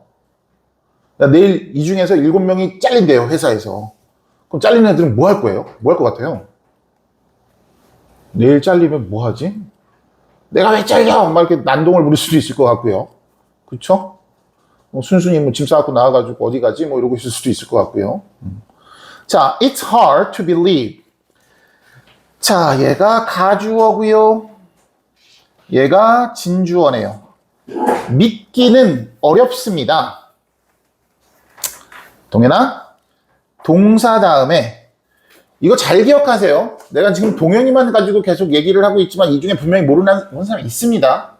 내일 이 중에서 7명이 잘린대요, 회사에서. 그럼 잘리는 애들은 뭐 할 거예요? 뭐 할 것 같아요? 내일 잘리면 뭐 하지? 내가 왜 잘려? 막 이렇게 난동을 부릴 수도 있을 것 같고요. 그쵸? 순순히 짐 싸갖고 나와가지고 어디 가지? 이러고 있을 수도 있을 것 같고요. 자, it's hard to believe. 자, 얘가 가주어고요. 얘가 진주어네요. 믿기는 어렵습니다. 동현아, 동사 다음에 이거 잘 기억하세요. 내가 지금 동현이만 가지고 계속 얘기를 하고 있지만 이 중에 분명히 모르는 사람이 있습니다.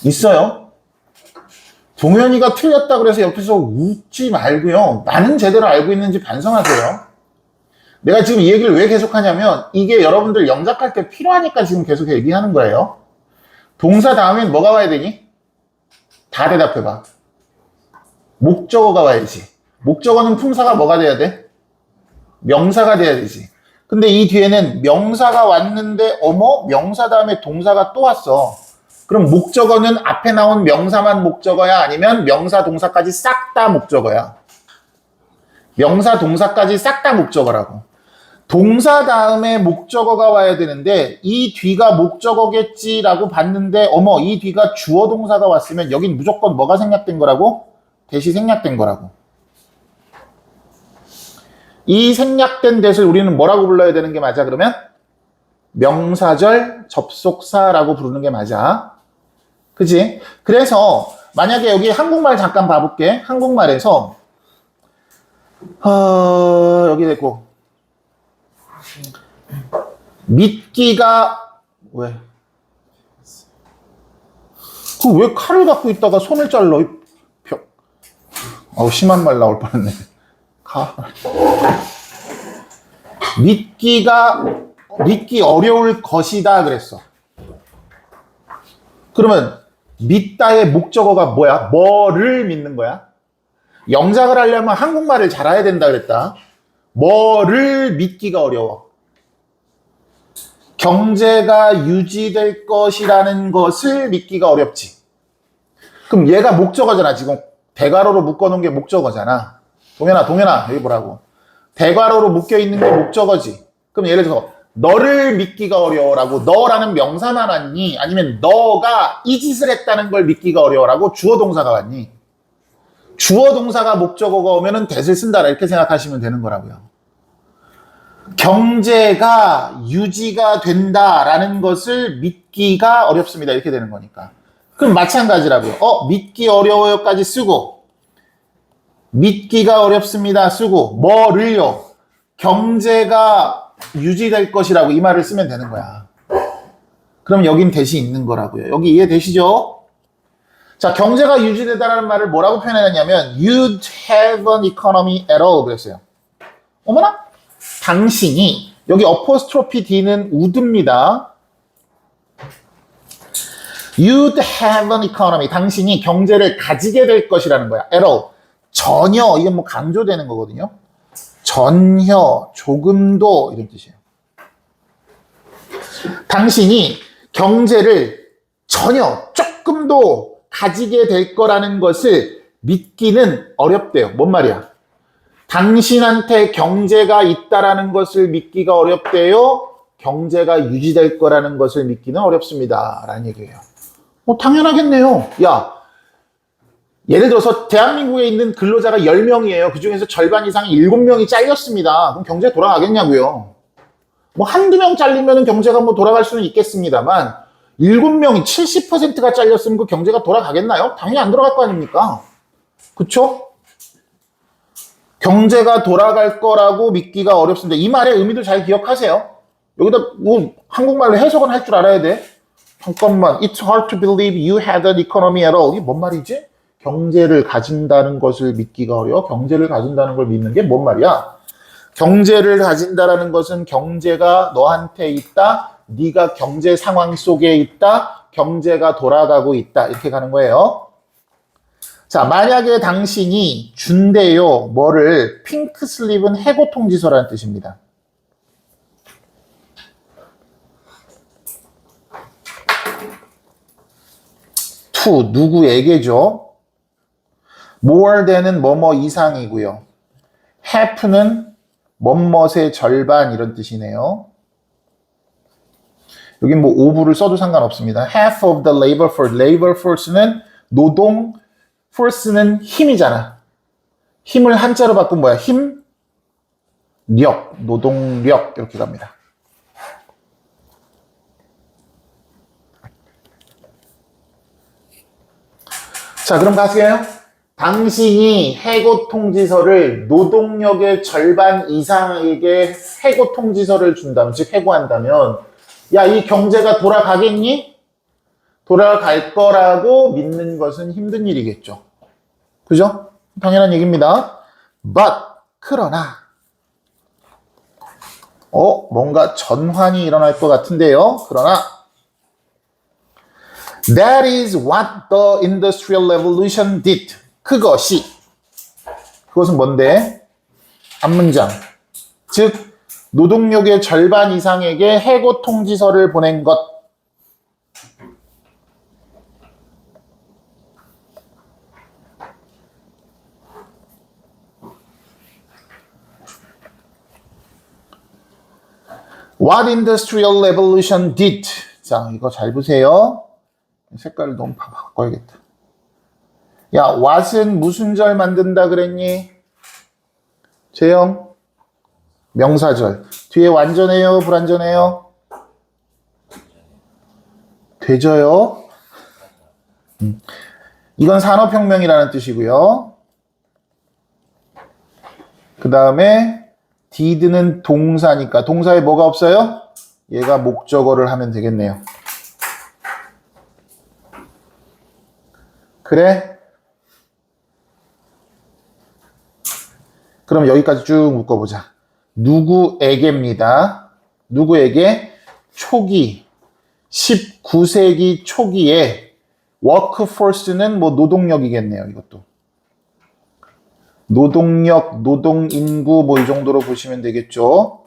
있어요. 동현이가 틀렸다 그래서 옆에서 웃지 말고요. 나는 제대로 알고 있는지 반성하세요. 내가 지금 이 얘기를 왜 계속하냐면 이게 여러분들 영작할 때 필요하니까 지금 계속 얘기하는 거예요. 동사 다음엔 뭐가 와야 되니? 다 대답해봐. 목적어가 와야지. 목적어는 품사가 뭐가 돼야 돼? 명사가 돼야 되지. 근데 이 뒤에는 명사가 왔는데 어머? 명사 다음에 동사가 또 왔어. 그럼 목적어는 앞에 나온 명사만 목적어야? 아니면 명사 동사까지 싹 다 목적어야? 명사 동사까지 싹 다 목적어라고. 동사 다음에 목적어가 와야 되는데 이 뒤가 목적어겠지라고 봤는데 어머 이 뒤가 주어 동사가 왔으면 여긴 무조건 뭐가 생략된 거라고? 대시 생략된 거라고. 이 생략된 대시를 우리는 뭐라고 불러야 되는 게 맞아 그러면? 명사절 접속사라고 부르는 게 맞아. 그치? 그래서 만약에 여기 한국말 잠깐 봐볼게. 한국말에서 여기 됐고 믿기가 왜? 그 왜 칼을 갖고 있다가 손을 잘라? 심한 말 나올 뻔했네. 믿기 어려울 것이다 그랬어. 그러면 믿다의 목적어가 뭐야? 뭐를 믿는 거야? 영작을 하려면 한국말을 잘 알아야 된다 그랬다. 뭐를 믿기가 어려워? 경제가 유지될 것이라는 것을 믿기가 어렵지. 그럼 얘가 목적어잖아. 지금 대괄호로 묶어놓은 게 목적어잖아. 동현아 여기 보라고. 대괄호로 묶여있는 게 목적어지. 그럼 예를 들어서 너를 믿기가 어려워라고 너라는 명사만 왔니? 아니면 너가 이 짓을 했다는 걸 믿기가 어려워라고 주어 동사가 왔니? 주어 동사가 목적어가 오면은 that을 쓴다 이렇게 생각하시면 되는 거라고요. 경제가 유지가 된다라는 것을 믿기가 어렵습니다. 이렇게 되는 거니까. 그럼 마찬가지라고요. 믿기 어려워요까지 쓰고 믿기가 어렵습니다 쓰고 뭐를요? 경제가 유지될 것이라고 이 말을 쓰면 되는 거야. 그럼 여긴 that이 있는 거라고요. 여기 이해되시죠? 자, 경제가 유지되다라는 말을 뭐라고 표현했냐면 You'd have an economy at all 그랬어요. 어머나? 당신이 여기 어포스트로피 D는 would입니다. You'd have an economy 당신이 경제를 가지게 될 것이라는 거야. at all 전혀 이건 뭐 강조되는 거거든요. 전혀 조금도 이런 뜻이에요. 당신이 경제를 전혀 조금도 가지게 될 거라는 것을 믿기는 어렵대요. 뭔 말이야? 당신한테 경제가 있다라는 것을 믿기가 어렵대요. 경제가 유지될 거라는 것을 믿기는 어렵습니다. 라는 얘기예요. 당연하겠네요. 야, 예를 들어서 대한민국에 있는 근로자가 10명이에요. 그중에서 절반 이상이 7명이 잘렸습니다. 그럼 경제 돌아가겠냐고요. 한두 명 잘리면 경제가 돌아갈 수는 있겠습니다만 7명이 70%가 잘렸으면 그 경제가 돌아가겠나요? 당연히 안 돌아갈 거 아닙니까? 그쵸? 경제가 돌아갈 거라고 믿기가 어렵습니다. 이 말의 의미도 잘 기억하세요. 여기다 한국말로 해석은 할 줄 알아야 돼. 잠깐만. It's hard to believe you had an economy at all. 이게 뭔 말이지? 경제를 가진다는 것을 믿기가 어려워. 경제를 가진다는 걸 믿는 게 뭔 말이야? 경제를 가진다라는 것은 경제가 너한테 있다. 네가 경제 상황 속에 있다. 경제가 돌아가고 있다. 이렇게 가는 거예요. 자, 만약에 당신이 준대요. 뭐를? 핑크 슬립은 해고 통지서라는 뜻입니다. to 누구에게죠? more than은 뭐뭐 이상이고요. half는 뭐뭐의 절반 이런 뜻이네요. 여긴 of를 써도 상관없습니다. half of the labor force. labor force는 노동, force는 힘이잖아. 힘을 한자로 바꾼 뭐야? 힘, 력, 노동력 이렇게 갑니다. 자, 그럼 가세요. 당신이 해고 통지서를 노동력의 절반 이상에게 해고 통지서를 준다면, 즉 해고한다면, 야, 이 경제가 돌아가겠니? 돌아갈 거라고 믿는 것은 힘든 일이겠죠. 그죠? 당연한 얘기입니다. But, 그러나 뭔가 전환이 일어날 것 같은데요. 그러나 That is what the Industrial Revolution did. 그것은 뭔데? 앞문장. 즉 노동력의 절반 이상에게 해고 통지서를 보낸 것. What Industrial Revolution did. 자, 이거 잘 보세요. 색깔을 너무 바꿔야겠다. 야, what은 무슨 절 만든다 그랬니? 재영? 명사절. 뒤에 완전해요? 불완전해요? 되죠요? 이건 산업혁명이라는 뜻이고요. 그 다음에 did는 동사니까 동사에 뭐가 없어요? 얘가 목적어를 하면 되겠네요. 그래? 그럼 여기까지 쭉 묶어보자. 누구에게입니다. 누구에게? 초기, 19세기 초기에 workforce는 뭐 노동력이겠네요. 이것도. 노동력, 노동인구 뭐 이 정도로 보시면 되겠죠.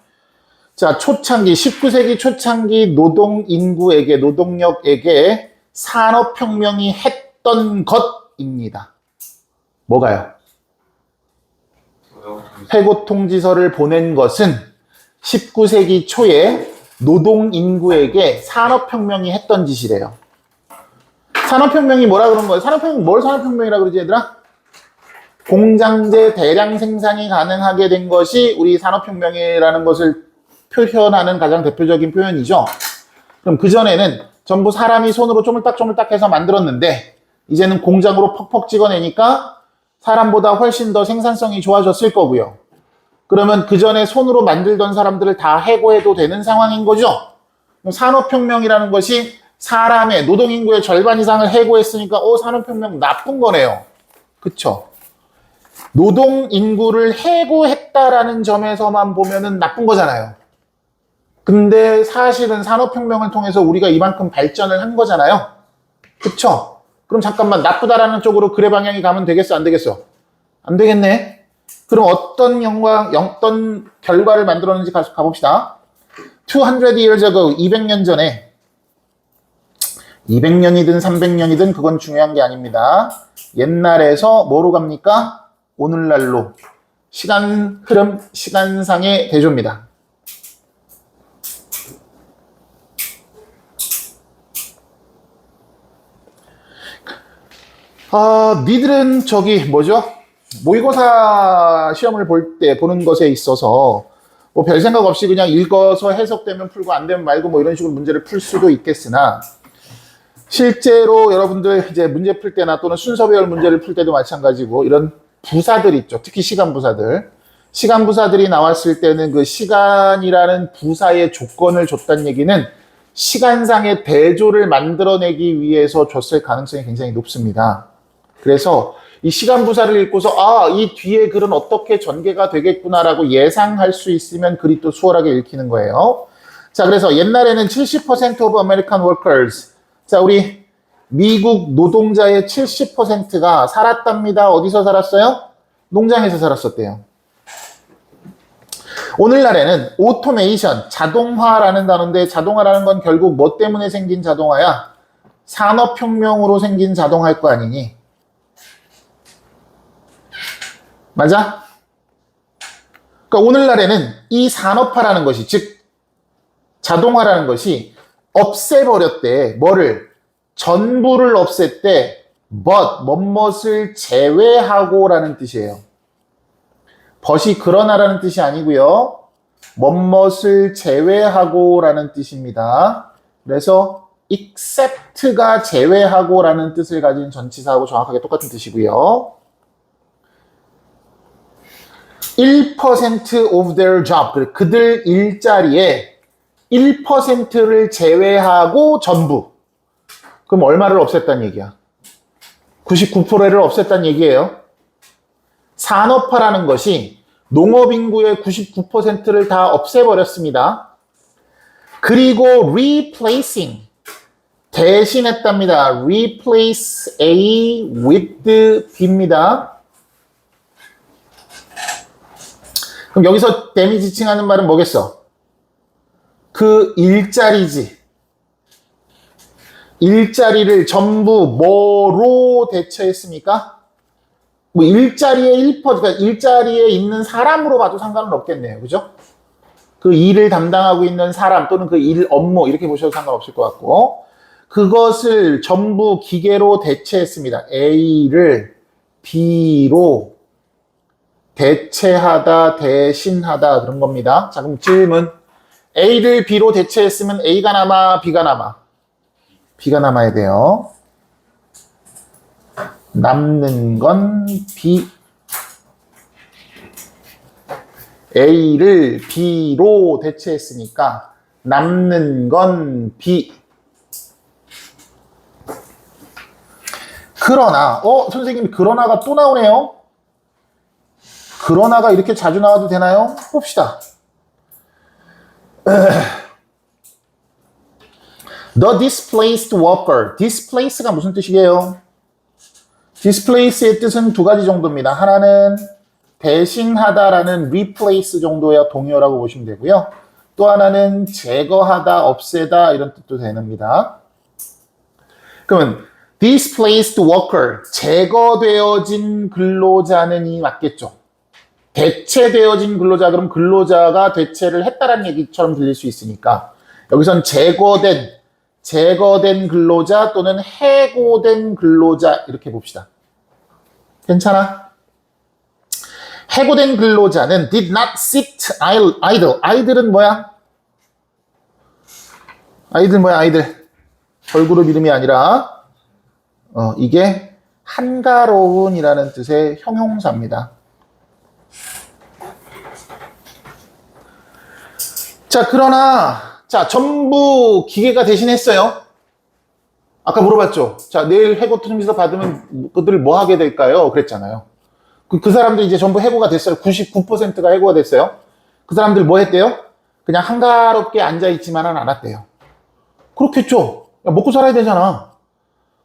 자, 초창기, 19세기 초창기 노동인구에게, 노동력에게 산업혁명이 했던 것입니다. 뭐가요? 해고 통지서를 보낸 것은 19세기 초에 노동인구에게 산업혁명이 했던 짓이래요. 산업혁명이 뭐라 그런 거예요? 산업혁명, 뭘 산업혁명이라 그러지 얘들아? 공장제 대량 생산이 가능하게 된 것이 우리 산업혁명이라는 것을 표현하는 가장 대표적인 표현이죠. 그럼 그전에는 전부 사람이 손으로 쪼물딱쪼물딱 해서 만들었는데 이제는 공장으로 퍽퍽 찍어내니까 사람보다 훨씬 더 생산성이 좋아졌을 거고요. 그러면 그전에 손으로 만들던 사람들을 다 해고해도 되는 상황인 거죠. 산업혁명이라는 것이 사람의 노동인구의 절반 이상을 해고했으니까 산업혁명 나쁜 거네요. 그쵸? 노동인구를 해고했다라는 점에서만 보면은 나쁜 거잖아요. 근데 사실은 산업혁명을 통해서 우리가 이만큼 발전을 한 거잖아요. 그쵸? 그럼 잠깐만 나쁘다라는 쪽으로 글의 방향이 가면 되겠어? 안 되겠어? 안 되겠네. 그럼 어떤 결과를 만들었는지 가봅시다. 200 years ago, 200년 전에 200년이든 300년이든 그건 중요한 게 아닙니다. 옛날에서 뭐로 갑니까? 오늘날로. 시간 흐름, 시간상의 대조입니다. 니들은 모의고사 시험을 보는 것에 있어서 뭐 별 생각 없이 그냥 읽어서 해석되면 풀고 안 되면 말고 뭐 이런 식으로 문제를 풀 수도 있겠으나 실제로 여러분들 이제 문제 풀 때나 또는 순서별 문제를 풀 때도 마찬가지고 이런 부사들 있죠. 특히 시간 부사들. 시간 부사들이 나왔을 때는 그 시간이라는 부사의 조건을 줬다는 얘기는 시간상의 대조를 만들어내기 위해서 줬을 가능성이 굉장히 높습니다. 그래서 이 시간 부사를 읽고서 이 뒤에 글은 어떻게 전개가 되겠구나라고 예상할 수 있으면 글이 또 수월하게 읽히는 거예요. 자, 그래서 옛날에는 70% of American workers, 자, 우리 미국 노동자의 70%가 살았답니다. 어디서 살았어요? 농장에서 살았었대요. 오늘날에는 오토메이션, 자동화라는 단어인데 자동화라는 건 결국 뭐 때문에 생긴 자동화야? 산업혁명으로 생긴 자동화일 거 아니니? 맞아? 그러니까 오늘날에는 이 산업화라는 것이, 즉 자동화라는 것이 없애버렸대. 뭐를? 전부를 없앴대. but, 뭐뭇을 제외하고라는 뜻이에요. but이 그러나라는 뜻이 아니고요. 뭐뭇을 제외하고라는 뜻입니다. 그래서 except가 제외하고라는 뜻을 가진 전치사하고 정확하게 똑같은 뜻이고요. 1% of their job, 그들 일자리에 1%를 제외하고 전부. 그럼 얼마를 없앴다는 얘기야? 99%를 없앴다는 얘기예요. 산업화라는 것이 농업 인구의 99%를 다 없애버렸습니다. 그리고 replacing, 대신했답니다. replace A with B입니다. 그럼 여기서 댐이 지칭하는 말은 뭐겠어? 그 일자리지. 일자리를 전부 뭐로 대체했습니까? 뭐 일자리의 1%, 그러니까 일자리에 있는 사람으로 봐도 상관은 없겠네요. 그죠? 그 일을 담당하고 있는 사람 또는 그 일 업무 이렇게 보셔도 상관없을 것 같고, 그것을 전부 기계로 대체했습니다. A를 B로 대체하다, 대신하다 그런 겁니다. 자, 그럼 질문. A를 B로 대체했으면 A가 남아, B가 남아? B가 남아야 돼요. 남는 건 B. A를 B로 대체했으니까 남는 건 B. 그러나, 선생님, 그러나가 또 나오네요. 그러나가 이렇게 자주 나와도 되나요? 봅시다. The displaced worker. displace가 무슨 뜻이게요? displace의 뜻은 두 가지 정도입니다. 하나는 대신하다라는 replace 정도의 동의어라고 보시면 되고요. 또 하나는 제거하다, 없애다 이런 뜻도 됩니다. 그러면 displaced worker, 제거되어진 근로자는 이 맞겠죠. 대체되어진 근로자, 그럼 근로자가 대체를 했다라는 얘기처럼 들릴 수 있으니까 여기선 제거된 근로자 또는 해고된 근로자 이렇게 봅시다. 괜찮아? 해고된 근로자는 did not sit idle. idle은 뭐야? 아이들 뭐야, 아이들? 걸그룹 이름이 아니라 이게 한가로운이라는 뜻의 형용사입니다. 자, 그러나 전부 기계가 대신했어요. 아까 물어봤죠. 자, 내일 해고 통지서 받으면 그들 뭐 하게 될까요? 그랬잖아요. 그 사람들 이제 전부 해고가 됐어요. 99%가 해고가 됐어요. 그 사람들 뭐 했대요? 그냥 한가롭게 앉아있지만은 않았대요. 그렇겠죠. 야, 먹고 살아야 되잖아.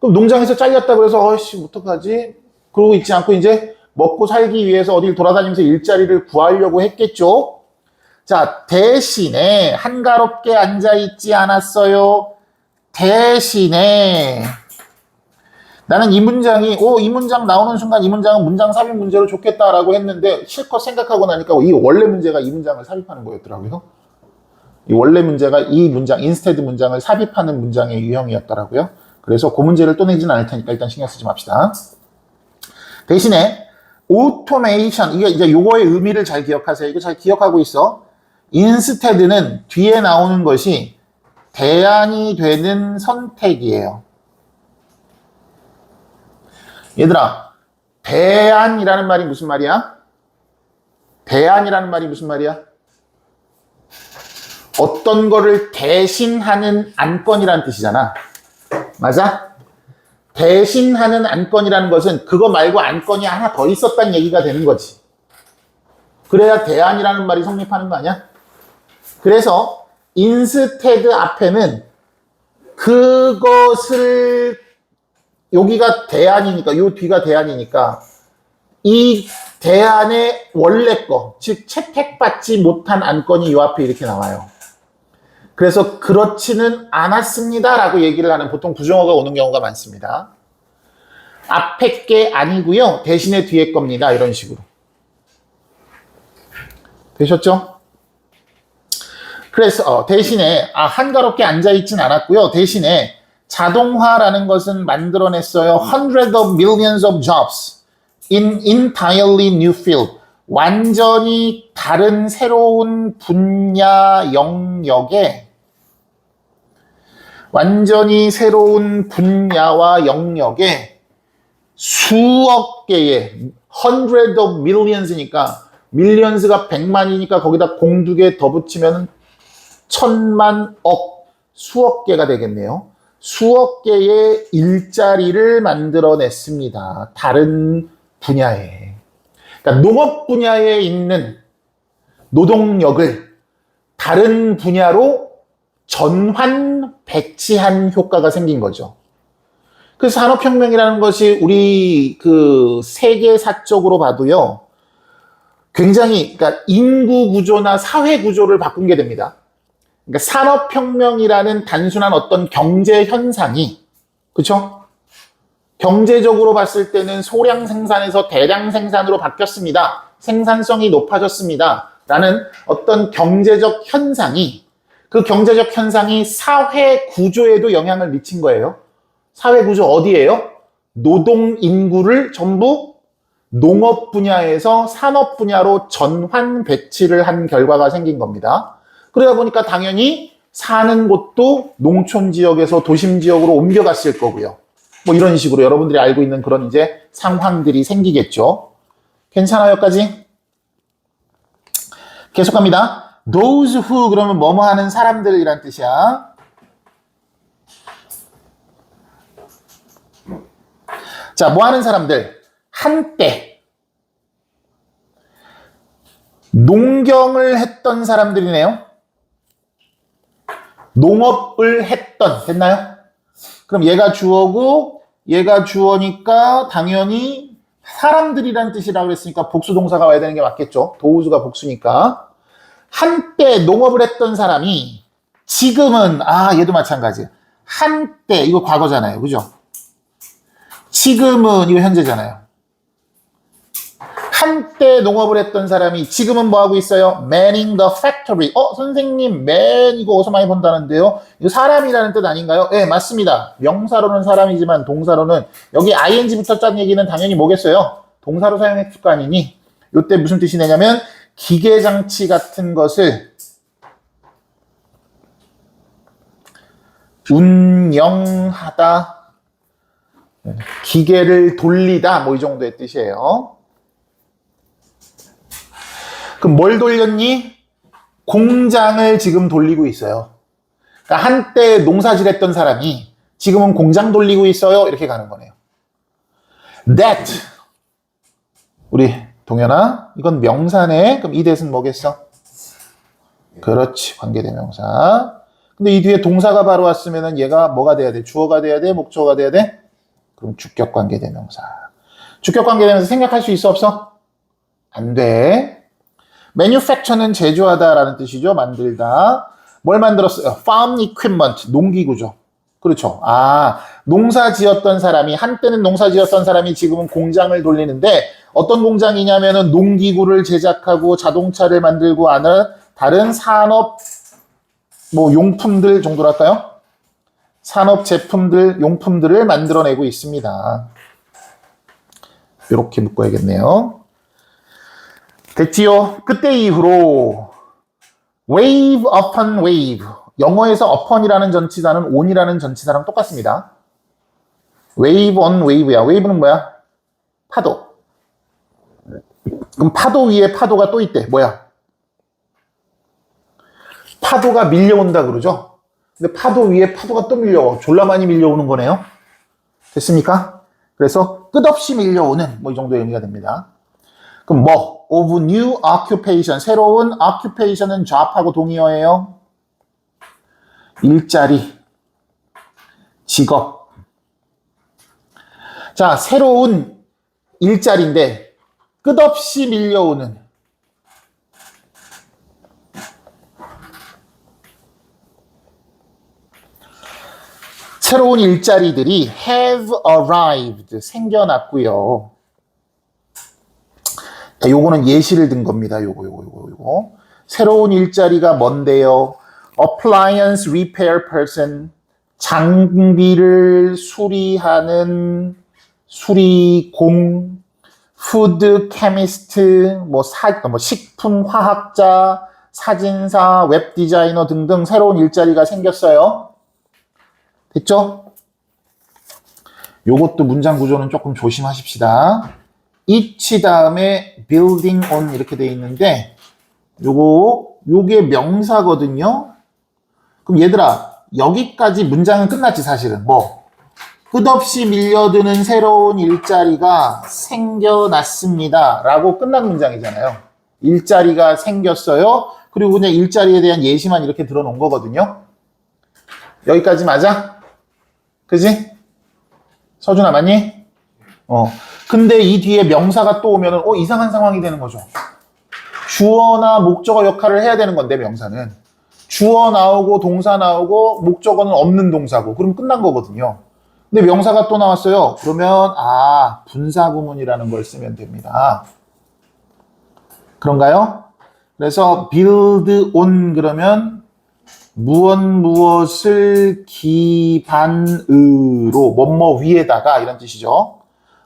그럼 농장에서 잘렸다 그래서 어떡하지? 그러고 있지 않고 이제 먹고 살기 위해서 어딜 돌아다니면서 일자리를 구하려고 했겠죠. 자, 대신에 한가롭게 앉아있지 않았어요. 대신에 나는 이 문장이 이 문장 나오는 순간 이 문장은 문장 삽입 문제로 좋겠다라고 했는데 실컷 생각하고 나니까 이 원래 문제가 이 문장을 삽입하는 거였더라고요. 이 원래 문제가 이 문장, instead 문장을 삽입하는 문장의 유형이었더라고요. 그래서 그 문제를 또 내지는 않을 테니까 일단 신경 쓰지 맙시다. 대신에 automation, 이게 이제 요거의 의미를 잘 기억하세요. 이거 잘 기억하고 있어. instead는 뒤에 나오는 것이 대안이 되는 선택이에요. 얘들아, 대안이라는 말이 무슨 말이야? 대안이라는 말이 무슨 말이야? 어떤 거를 대신하는 안건이라는 뜻이잖아. 맞아? 대신하는 안건이라는 것은 그거 말고 안건이 하나 더 있었다는 얘기가 되는 거지. 그래야 대안이라는 말이 성립하는 거 아니야? 그래서 instead 앞에는 그것을 여기가 대안이니까, 요 뒤가 대안이니까 이 대안의 원래 거, 즉 채택받지 못한 안건이 요 앞에 이렇게 나와요. 그래서 그렇지는 않았습니다 라고 얘기를 하는 보통 부정어가 오는 경우가 많습니다. 앞에 게 아니고요, 대신에 뒤에 겁니다. 이런 식으로. 되셨죠? 그래서 대신에 한가롭게 앉아있진 않았고요. 대신에 자동화라는 것은 만들어냈어요. Hundreds of millions of jobs in entirely new field. 완전히 다른 새로운 분야 영역에 완전히 새로운 분야와 영역에 수억 개의 hundreds of millions니까 millions가 100만이니까 거기다 공 2개 더 붙이면 1000만 억 수억 개가 되겠네요. 수억 개의 일자리를 만들어냈습니다. 다른 분야에. 그러니까 농업 분야에 있는 노동력을 다른 분야로 전환 배치한 효과가 생긴 거죠. 그래서 산업혁명이라는 것이 우리 그 세계사적으로 봐도요, 굉장히, 그러니까 인구 구조나 사회 구조를 바꾼 게 됩니다. 그러니까 산업혁명이라는 단순한 어떤 경제 현상이, 그렇죠? 경제적으로 봤을 때는 소량 생산에서 대량 생산으로 바뀌었습니다. 생산성이 높아졌습니다. 라는 어떤 경제적 현상이, 그 경제적 현상이 사회 구조에도 영향을 미친 거예요. 사회 구조 어디예요? 노동 인구를 전부 농업 분야에서 산업 분야로 전환 배치를 한 결과가 생긴 겁니다. 그러다 보니까 당연히 사는 곳도 농촌 지역에서 도심 지역으로 옮겨갔을 거고요. 뭐 이런 식으로 여러분들이 알고 있는 그런 이제 상황들이 생기겠죠. 괜찮아요까지? 계속 갑니다. Those who 그러면 뭐뭐 하는 사람들이란 뜻이야. 자, 뭐 하는 사람들? 한때 농경을 했던 사람들이네요. 농업을 했던, 됐나요? 그럼 얘가 주어고 얘가 주어니까 당연히 사람들이란 뜻이라고 그랬으니까 복수 동사가 와야 되는 게 맞겠죠. 도우즈가 복수니까. 한때 농업을 했던 사람이 지금은 얘도 마찬가지. 한때 이거 과거잖아요. 그죠? 지금은 이거 현재잖아요. 한때 농업을 했던 사람이 지금은 뭐 하고 있어요? manning the factory. 선생님, man 이거 어디서 많이 본다는데요? 이거 사람이라는 뜻 아닌가요? 네, 맞습니다. 명사로는 사람이지만 동사로는 여기 ing 붙었다는 얘기는 당연히 뭐겠어요? 동사로 사용했을 거 아니니? 이때 무슨 뜻이 되냐면 기계장치 같은 것을 운영하다, 기계를 돌리다, 뭐 이 정도의 뜻이에요. 그럼 뭘 돌렸니? 공장을 지금 돌리고 있어요. 그러니까 한때 농사질 했던 사람이 지금은 공장 돌리고 있어요. 이렇게 가는 거네요. That. 우리 동현아, 이건 명사네. 그럼 이 that은 뭐겠어? 그렇지, 관계대명사. 근데 이 뒤에 동사가 바로 왔으면은 얘가 뭐가 돼야 돼? 주어가 돼야 돼? 목적어가 돼야 돼? 그럼 주격관계대명사. 주격관계대명사 생각할 수 있어, 없어? 안 돼. manufacture는 제조하다라는 뜻이죠. 만들다. 뭘 만들었어요? farm equipment, 농기구죠. 그렇죠. 농사 지었던 사람이, 한때는 농사 지었던 사람이 지금은 공장을 돌리는데 어떤 공장이냐면은 농기구를 제작하고 자동차를 만들고 하는 다른 산업 뭐 용품들 정도랄까요? 산업 제품들, 용품들을 만들어내고 있습니다. 이렇게 묶어야겠네요. 됐지요? 그때 이후로 wave upon wave. 영어에서 upon이라는 전치사는 on이라는 전치사랑 똑같습니다. wave on wave야. wave는 뭐야? 파도. 그럼 파도 위에 파도가 또 있대. 뭐야? 파도가 밀려온다 그러죠? 근데 파도 위에 파도가 또 밀려와. 졸라 많이 밀려오는 거네요. 됐습니까? 그래서 끝없이 밀려오는 뭐 이 정도의 의미가 됩니다. 그럼 뭐? of new occupation. 새로운 occupation은 job하고 동의어예요. 일자리, 직업. 자, 새로운 일자리인데 끝없이 밀려오는 새로운 일자리들이 have arrived, 생겨났고요. 요거는 예시를 든 겁니다. 요거. 새로운 일자리가 뭔데요? appliance repair person, 장비를 수리하는 수리공, food chemist, 식품 화학자, 사진사, 웹 디자이너 등등 새로운 일자리가 생겼어요. 됐죠? 요것도 문장 구조는 조금 조심하십시다. each 다음에 building on 이렇게 돼 있는데 요게 명사거든요. 그럼 얘들아, 여기까지 문장은 끝났지 사실은. 뭐 끝없이 밀려드는 새로운 일자리가 생겨났습니다. 라고 끝난 문장이잖아요. 일자리가 생겼어요. 그리고 그냥 일자리에 대한 예시만 이렇게 들어놓은 거거든요. 여기까지 맞아? 그지? 서준아 맞니? 근데 이 뒤에 명사가 또 오면은 이상한 상황이 되는 거죠. 주어나 목적어 역할을 해야 되는 건데 명사는 주어 나오고 동사 나오고 목적어는 없는 동사고 그럼 끝난 거거든요. 근데 명사가 또 나왔어요. 그러면 분사구문이라는 걸 쓰면 됩니다. 그런가요? 그래서 build on 그러면 무엇을 기반으로 뭐뭐 위에다가 이런 뜻이죠.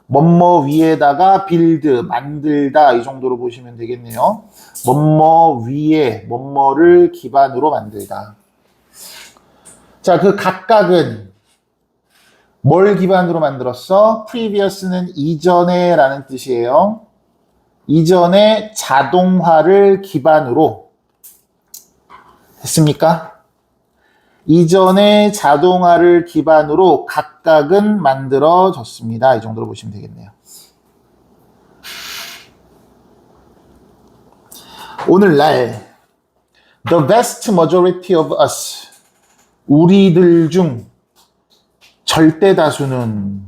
뭐뭐 위에다가 build 만들다 이 정도로 보시면 되겠네요. 뭐뭐 위에 뭐뭐를 기반으로 만들다. 자, 그 각각은 뭘 기반으로 만들었어? previous는 이전에 라는 뜻이에요. 이전에 자동화를 기반으로 했습니까? 이전에 자동화를 기반으로 각각은 만들어졌습니다. 이 정도로 보시면 되겠네요. 오늘날 the vast majority of us 우리들 중 절대 다수는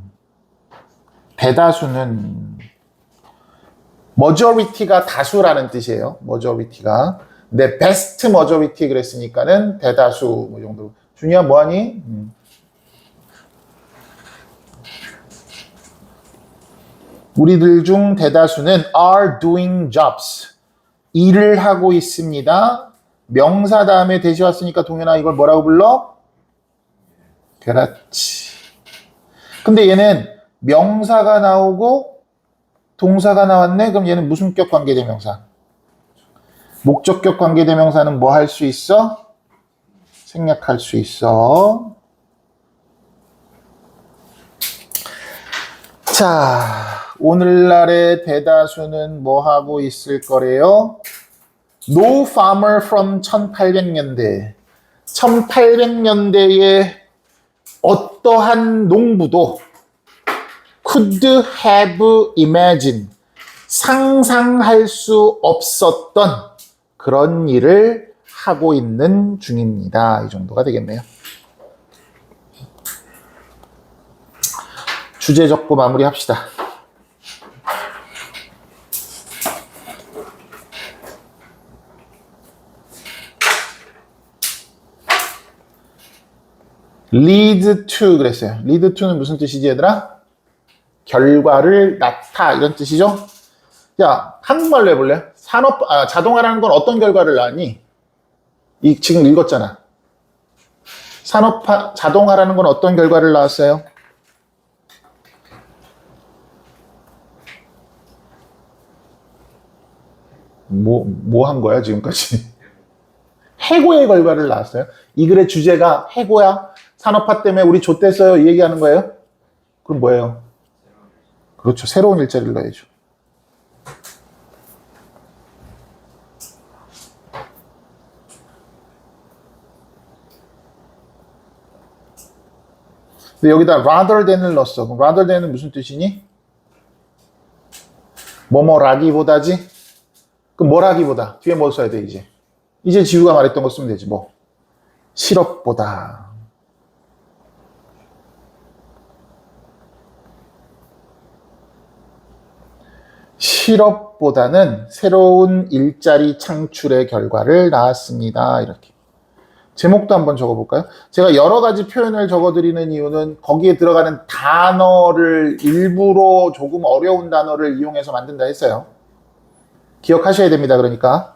대다수는 majority가 다수라는 뜻이에요. majority가 근데 best majority 그랬으니까는 대다수 뭐 정도. 준이야 뭐하니? 우리들 중 대다수는 are doing jobs. 일을 하고 있습니다. 명사 다음에 대시 왔으니까 동현아 이걸 뭐라고 불러? 그렇지. 근데 얘는 명사가 나오고 동사가 나왔네? 그럼 얘는 무슨격 관계대명사? 목적격 관계대명사는 뭐 할 수 있어? 생략할 수 있어. 자, 오늘날의 대다수는 뭐 하고 있을 거래요? No farmer from 1800년대. 1800년대에 어떠한 농부도 could have imagined. 상상할 수 없었던 그런 일을 하고 있는 중입니다. 이 정도가 되겠네요. 주제 적고 마무리합시다. lead to 그랬어요. lead to는 무슨 뜻이지 얘들아? 결과를 낳다 이런 뜻이죠? 야, 한국말로 해볼래? 자동화라는 건 어떤 결과를 낳니? 지금 읽었잖아. 자동화라는 건 어떤 결과를 낳았어요? 뭐 한 거야, 지금까지? 해고의 결과를 낳았어요. 이 글의 주제가 해고야. 산업화 때문에 우리 좆됐어요. 이 얘기하는 거예요? 그럼 뭐예요? 그렇죠. 새로운 일자리를 넣어야죠. 근데 여기다 rather than을 넣었어. 그럼 rather than은 무슨 뜻이니? 뭐뭐라기보다지? 그럼 뭐라기보다? 뒤에 뭐 써야 돼, 이제? 이제 지우가 말했던 거 쓰면 되지, 뭐. 실업보다. 실업보다는 새로운 일자리 창출의 결과를 낳았습니다. 이렇게. 제목도 한번 적어볼까요? 제가 여러 가지 표현을 적어드리는 이유는 거기에 들어가는 단어를 일부러 조금 어려운 단어를 이용해서 만든다 했어요. 기억하셔야 됩니다. 그러니까.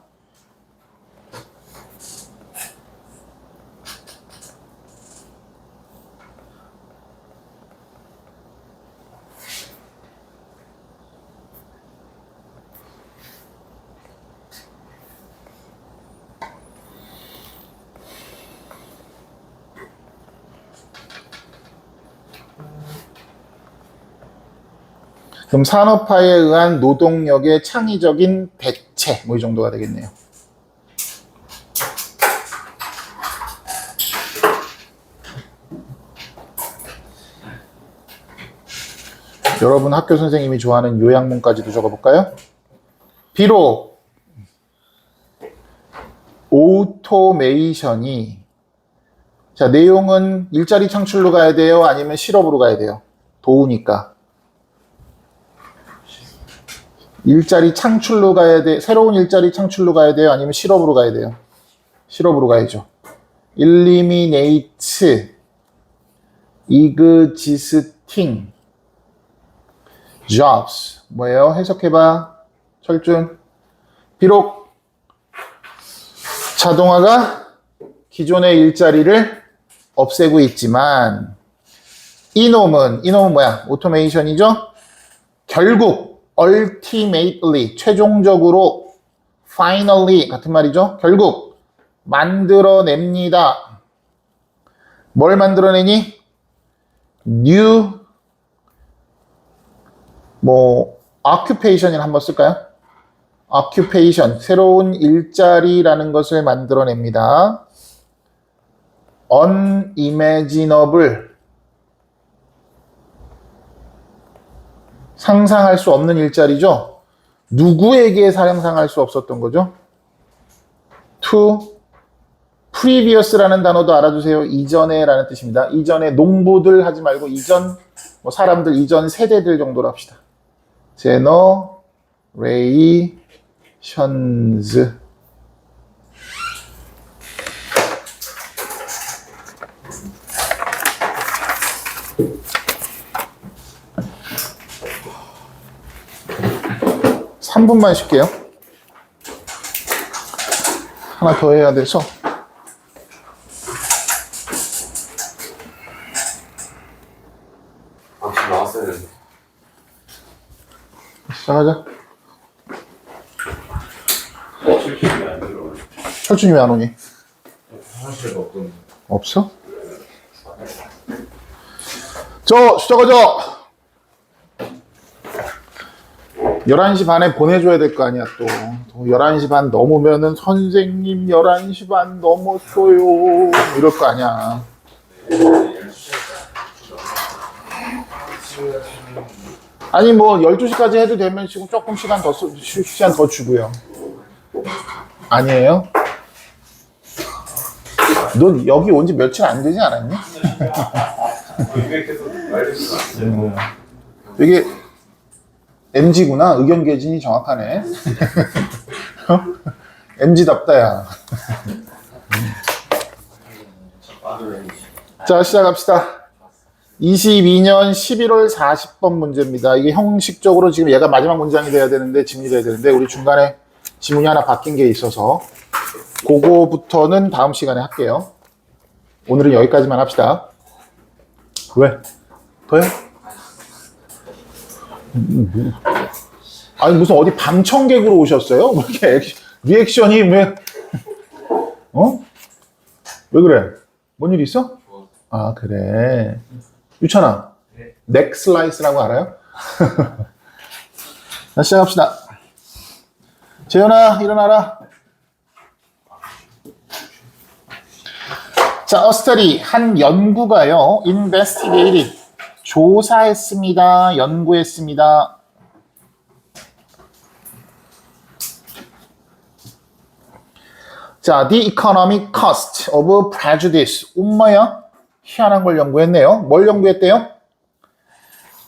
그럼 산업화에 의한 노동력의 창의적인 대체 뭐 이 정도가 되겠네요. 여러분 학교 선생님이 좋아하는 요약문까지도 적어볼까요? 비록 오토메이션이 자 내용은 일자리 창출로 가야 돼요? 아니면 실업으로 가야 돼요? 도우니까 일자리 창출로 가야 돼. 새로운 일자리 창출로 가야 돼요? 아니면 실업으로 가야 돼요? 실업으로 가야죠. eliminate existing jobs 뭐예요? 해석해봐. 철준. 비록 자동화가 기존의 일자리를 없애고 있지만 이놈은 뭐야? 오토메이션이죠? 결국 ultimately 최종적으로 finally 같은 말이죠? 결국 만들어냅니다. 뭘 만들어내니? new occupation을 한번 쓸까요? occupation 새로운 일자리라는 것을 만들어냅니다. unimaginable 상상할 수 없는 일자리죠. 누구에게 상상할 수 없었던 거죠? to previous라는 단어도 알아두세요. 이전에 라는 뜻입니다. 이전에 농부들 하지 말고 이전 사람들 이전 세대들 정도로 합시다. generations 3분만 쉴게요. 하나 더 해야 돼서. 지금 나왔어야 되는데. 시작하자. 실기가 안 들어오네. 철준이 왜 안 오니? 화장실에 없던데. 없어? 시작하자. 11시 반에 보내줘야 될 거 아니야, 또 11시 반 넘으면은 선생님 11시 반 넘었어요. 이럴 거 아니야. 아니, 12시까지 해도 되면 지금 조금 시간 더 주고요. 아니에요? 넌 여기 온 지 며칠 안 되지 않았니? 이게 MG구나. 의견 개진이 정확하네. MG답다, 야. 자, 시작합시다. 22년 11월 40번 문제입니다. 이게 형식적으로 지금 얘가 마지막 문장이 돼야 되는데, 지문이 돼야 되는데, 우리 중간에 지문이 하나 바뀐 게 있어서, 그거부터는 다음 시간에 할게요. 오늘은 여기까지만 합시다. 왜? 더요? 아니 무슨 어디 방청객으로 오셨어요? 뭐 이렇게 리액션이 왜? 왜 그래? 뭔 일 있어? 아 그래. 유찬아, 넥슬라이스라고 알아요? 자 시작합시다. 재현아 일어나라. 자, study 한 연구가요. investigated 조사했습니다. 연구했습니다. 자, the economic cost of prejudice. 엄마야? 희한한 걸 연구했네요. 뭘 연구했대요?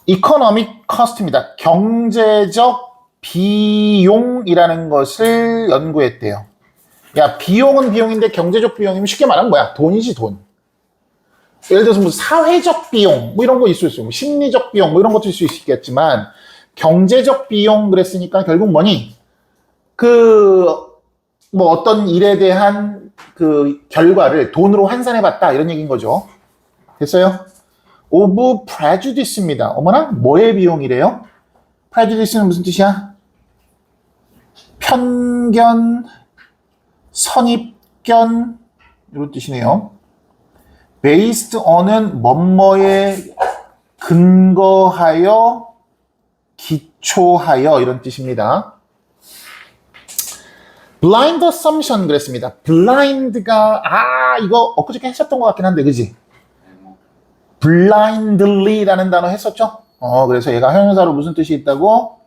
economic cost입니다. 경제적 비용이라는 것을 연구했대요. 야, 비용은 비용인데 경제적 비용이면 쉽게 말하면 뭐야? 돈이지, 돈. 예를 들어서 무슨 사회적 비용, 이런 거 있을 수 있어요. 심리적 비용, 이런 것도 있을 수 있겠지만, 경제적 비용 그랬으니까 결국 뭐니? 어떤 일에 대한 결과를 돈으로 환산해봤다, 이런 얘기인 거죠. 됐어요? of prejudice입니다. 어머나? 뭐의 비용이래요? prejudice는 무슨 뜻이야? 편견, 선입견, 이런 뜻이네요. based on은 뭐뭐에 근거하여, 기초하여 이런 뜻입니다. blind assumption 그랬습니다. blind가 이거 엊그저께 했었던 것 같긴 한데 그지? blindly라는 단어 했었죠? 그래서 얘가 형용사로 무슨 뜻이 있다고?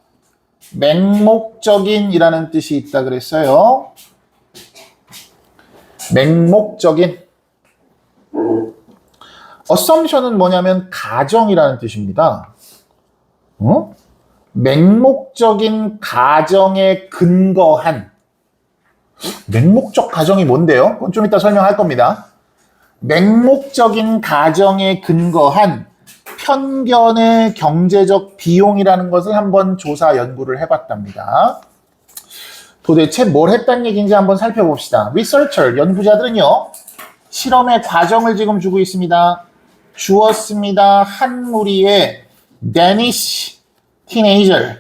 맹목적인이라는 뜻이 있다 그랬어요. 맹목적인. assumption은 뭐냐면 가정이라는 뜻입니다. 맹목적인 가정에 근거한. 맹목적 가정이 뭔데요? 그건 좀 이따 설명할 겁니다. 맹목적인 가정에 근거한 편견의 경제적 비용이라는 것을 한번 조사 연구를 해봤답니다. 도대체 뭘 했다는 얘기인지 한번 살펴봅시다. Researcher, 연구자들은요, 실험의 과정을 지금 주고 있습니다. 주었습니다. 한 무리의 Danish teenager,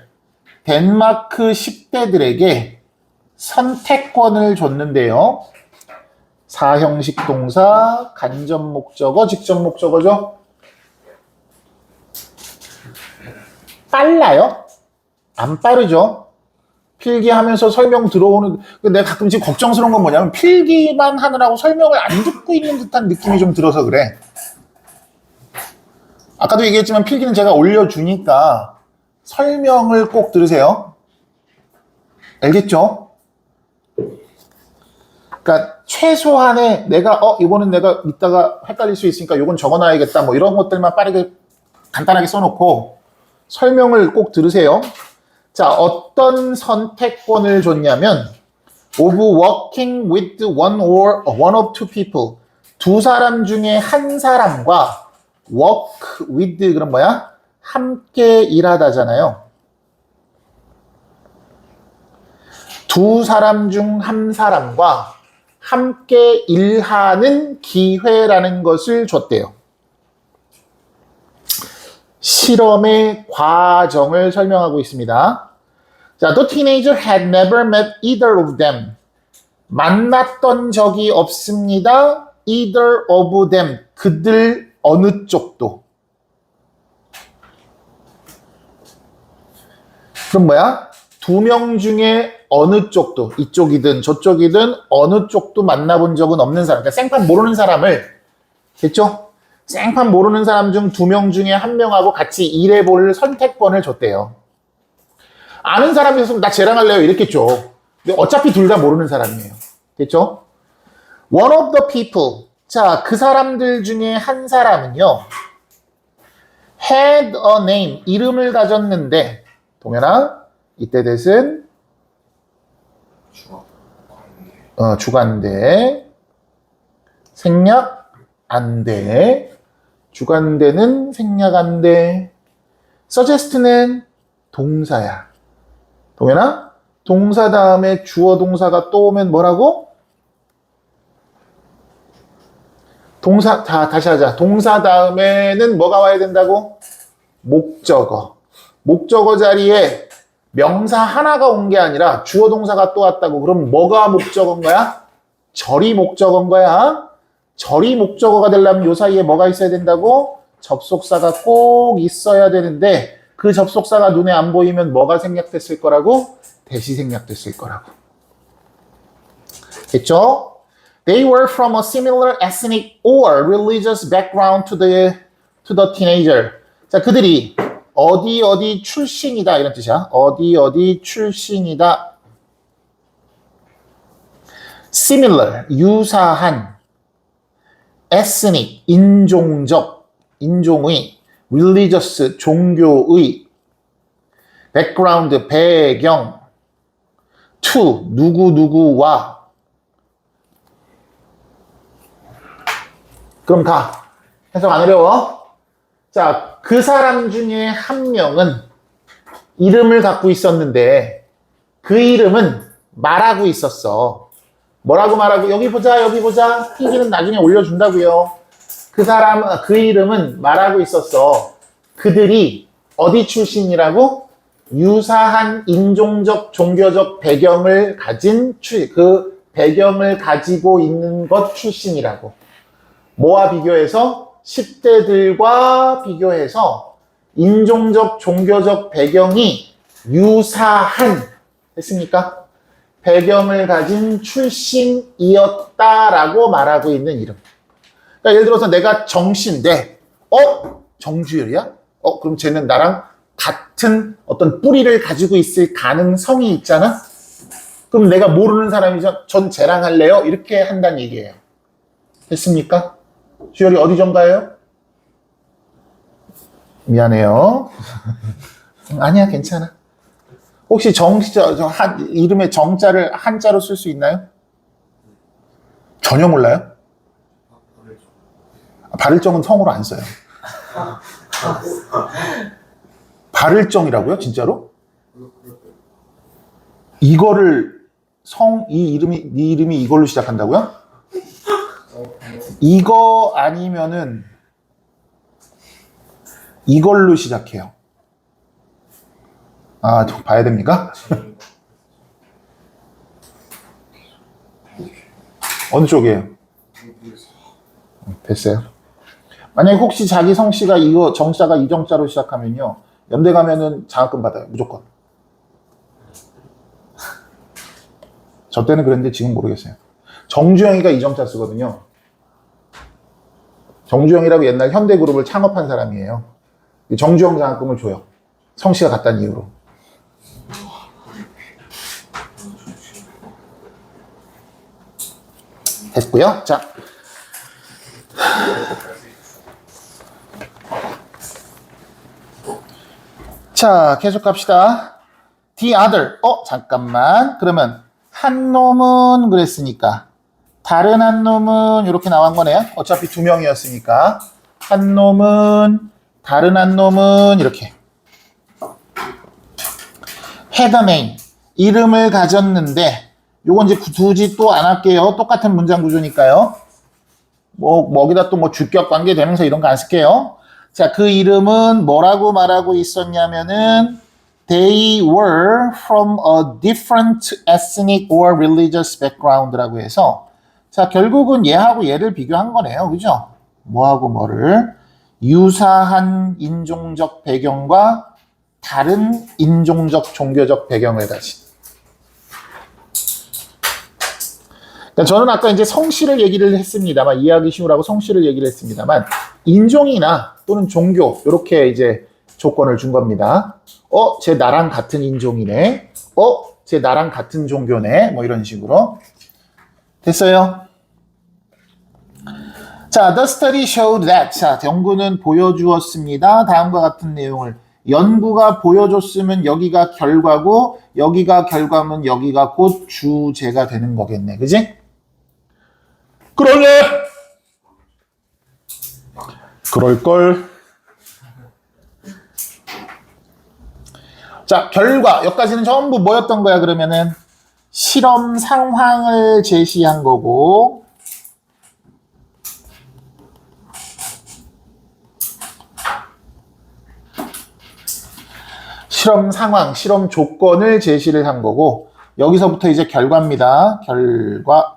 덴마크 10대들에게 선택권을 줬는데요. 사형식 동사, 간접 목적어, 직접 목적어죠. 빨라요? 안 빠르죠? 필기하면서 설명 들어오는, 내가 가끔 지금 걱정스러운 건 뭐냐면 필기만 하느라고 설명을 안 듣고 있는 듯한 느낌이 좀 들어서 그래. 아까도 얘기했지만 필기는 제가 올려주니까 설명을 꼭 들으세요. 알겠죠? 그러니까 최소한의 내가 이거는 내가 이따가 헷갈릴 수 있으니까 이건 적어놔야겠다 뭐 이런 것들만 빠르게 간단하게 써놓고 설명을 꼭 들으세요. 자, 어떤 선택권을 줬냐면 of working with one of two people, 두 사람 중에 한 사람과 work with 그럼 뭐야? 함께 일하다잖아요. 두 사람 중 한 사람과 함께 일하는 기회라는 것을 줬대요. 실험의 과정을 설명하고 있습니다. 자, the teenager had never met either of them. 만났던 적이 없습니다. either of them. 그들 어느 쪽도. 그럼 뭐야? 두 명 중에 어느 쪽도, 이쪽이든 저쪽이든 어느 쪽도 만나본 적은 없는 사람. 그러니까 생판 모르는 사람을, 됐죠? 생판 모르는 사람 중 두 명 중에 한 명하고 같이 일해볼 선택권을 줬대요. 아는 사람이 있으면 나 쟤랑 할래요 이랬겠죠. 근데 어차피 둘 다 모르는 사람이에요. 됐죠? One of the people. 자, 그 사람들 중에 한 사람은요. had a name. 이름을 가졌는데, 동현아, 이때 대신 주관대, 생략 안돼, 주관대는 생략 안돼, suggest는 동사야. 동현아, 동사 다음에 주어 동사가 또 오면 뭐라고? 동사, 다시 하자. 동사 다음에는 뭐가 와야 된다고? 목적어. 목적어 자리에 명사 하나가 온 게 아니라 주어 동사가 또 왔다고. 그럼 뭐가 목적어인 거야? 절이 목적어인 거야. 절이 목적어가 되려면 요 사이에 뭐가 있어야 된다고? 접속사가 꼭 있어야 되는데 그 접속사가 눈에 안 보이면 뭐가 생략됐을 거라고? 대시 생략됐을 거라고. 됐죠? They were from a similar ethnic or religious background to the teenager. 자, 그들이 어디 출신이다 이런 뜻이야. 어디 출신이다. Similar, 유사한. Ethnic, 인종적, 인종의. Religious, 종교의. Background, 배경. To, 누구와. 그럼 가. 해석 안 어려워? 자, 그 사람 중에 한 명은 이름을 갖고 있었는데 그 이름은 말하고 있었어. 뭐라고 말하고? 여기 보자. 필기는 나중에 올려준다고요. 그 이름은 말하고 있었어. 그들이 어디 출신이라고? 유사한 인종적, 종교적 배경을 가진 그 배경을 가지고 있는 것 출신이라고. 뭐와 비교해서? 10대들과 비교해서 인종적, 종교적 배경이 유사한, 됐습니까? 배경을 가진 출신이었다라고 말하고 있는 이름. 그러니까 예를 들어서 내가 정씨인데, 정주열이야? 그럼 쟤는 나랑 같은 어떤 뿌리를 가지고 있을 가능성이 있잖아? 그럼 내가 모르는 사람이죠. 전 쟤랑 할래요? 이렇게 한다는 얘기예요. 됐습니까? 주열이 어디 전가예요? 미안해요. 아니야, 괜찮아. 혹시 이름의 정자를 한자로 쓸 수 있나요? 전혀 몰라요? 발을정은 성으로 안 써요. 발을정이라고요? 진짜로? 이거를 이 이름이 이걸로 시작한다고요? 이거 아니면은 이걸로 시작해요. 좀 봐야 됩니까? 어느 쪽이에요? 됐어요. 만약에 혹시 자기 성씨가 이거 정자가 이 정자로 시작하면요, 연대 가면은 장학금 받아요. 무조건. 저 때는 그랬는데 지금 모르겠어요. 정주영이가 이 정자 쓰거든요. 정주영이라고 옛날 현대그룹을 창업한 사람이에요. 정주영 장학금을 줘요. 성씨가 같다는 이유로. 됐고요. 자, 계속 갑시다. The other. 잠깐만. 그러면 한 놈은 그랬으니까 다른 한 놈은 이렇게 나온 거네요. 어차피 두 명이었으니까 한 놈은 다른 한 놈은 이렇게 had a name. 이름을 가졌는데 요건 이제 굳이 또 안 할게요. 똑같은 문장 구조니까요. 거기다 또 주격 관계 대명사 이런 거 안 쓸게요. 자, 그 이름은 뭐라고 말하고 있었냐면은 They were from a different ethnic or religious background라고 해서 자, 결국은 얘하고 얘를 비교한 거네요. 그죠? 뭐하고 뭐를 유사한 인종적 배경과 다른 인종적 종교적 배경을 가진. 저는 아까 이제 성씨를 얘기를 했습니다만, 이해하기 쉬우라고 성씨를 얘기를 했습니다만, 인종이나 또는 종교, 이렇게 이제 조건을 준 겁니다. 쟤 나랑 같은 인종이네. 쟤 나랑 같은 종교네. 이런 식으로. 됐어요? 자, the study showed that. 자, 연구는 보여주었습니다. 다음과 같은 내용을. 연구가 보여줬으면 여기가 결과고, 여기가 결과면 여기가 곧 주제가 되는 거겠네. 그지? 그러네! 그럴걸. 자, 결과. 여기까지는 전부 뭐였던 거야, 그러면은? 실험 상황을 제시한 거고, 실험 상황, 실험 조건을 제시를 한 거고, 여기서부터 이제 결과입니다. 결과.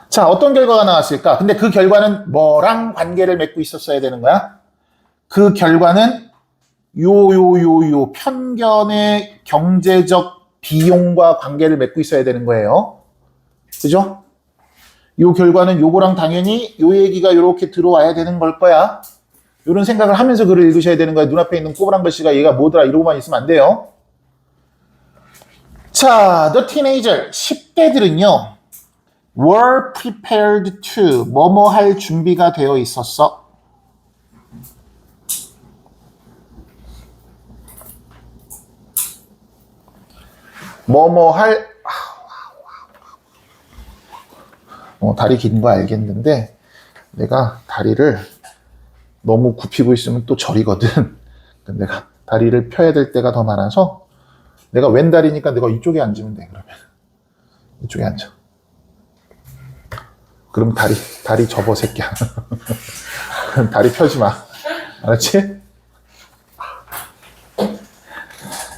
자, 어떤 결과가 나왔을까? 근데 그 결과는 뭐랑 관계를 맺고 있었어야 되는 거야? 그 결과는 요 편견의 경제적 비용과 관계를 맺고 있어야 되는 거예요. 그죠? 요 결과는 요거랑 당연히 요 얘기가 요렇게 들어와야 되는 걸 거야. 이런 생각을 하면서 글을 읽으셔야 되는 거야. 눈앞에 있는 꼬부랑 글씨가 얘가 뭐더라 이러고만 있으면 안 돼요. 자, the teenager, 10대들은요. were prepared to, 뭐뭐 할 준비가 되어 있었어. 뭐뭐 할, 다리 긴 거 알겠는데, 내가 다리를 너무 굽히고 있으면 또 저리거든. 내가 다리를 펴야 될 때가 더 많아서, 내가 왼다리니까 내가 이쪽에 앉으면 돼, 그러면. 이쪽에 앉아. 그럼 다리 접어, 새끼야. 다리 펴지 마. 알았지?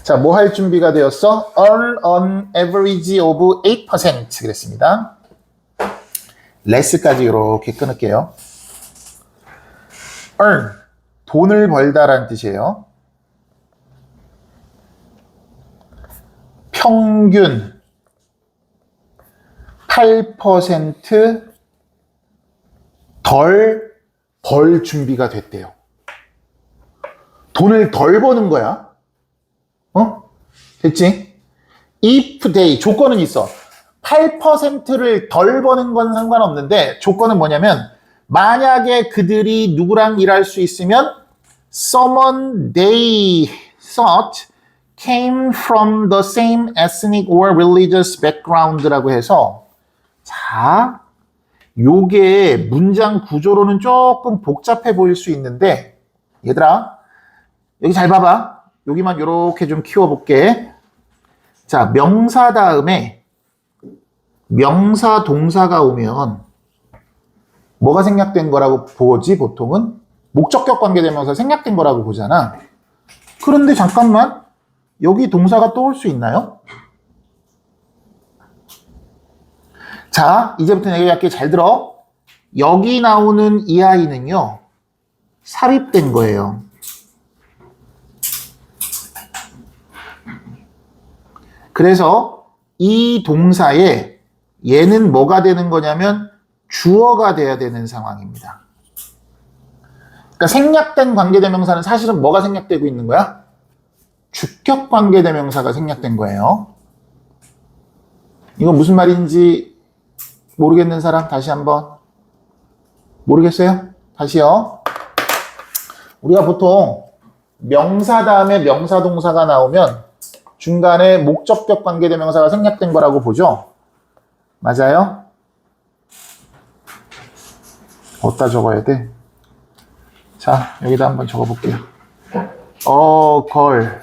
자, 뭐 할 준비가 되었어? Earn an average of 8% 그랬습니다. less까지 이렇게 끊을게요. earn, 돈을 벌다라는 뜻이에요. 평균 8% 덜 벌 준비가 됐대요. 돈을 덜 버는 거야. 됐지? If they, 조건은 있어. 8%를 덜 버는 건 상관없는데 조건은 뭐냐면 만약에 그들이 누구랑 일할 수 있으면 someone they thought came from the same ethnic or religious background라고 해서 자, 요게 문장 구조로는 조금 복잡해 보일 수 있는데 얘들아 여기 잘 봐봐. 여기만 이렇게 좀 키워볼게. 자, 명사 다음에 명사 동사가 오면 뭐가 생략된 거라고 보지 보통은? 목적격 관계대명사 생략된 거라고 보잖아. 그런데 잠깐만 여기 동사가 또 올 수 있나요? 자, 이제부터 얘기할게. 잘 들어. 여기 나오는 이 아이는요 삽입된 거예요. 그래서 이 동사에 얘는 뭐가 되는 거냐면 주어가 돼야 되는 상황입니다. 그러니까 생략된 관계대명사는 사실은 뭐가 생략되고 있는 거야? 주격 관계대명사가 생략된 거예요. 이건 무슨 말인지 모르겠는 사람 다시 한번. 모르겠어요? 다시요. 우리가 보통 명사 다음에 명사 동사가 나오면 중간에 목적격 관계대명사가 생략된 거라고 보죠? 맞아요? 어디다 적어야 돼? 자, 여기다 한번 적어볼게요. girl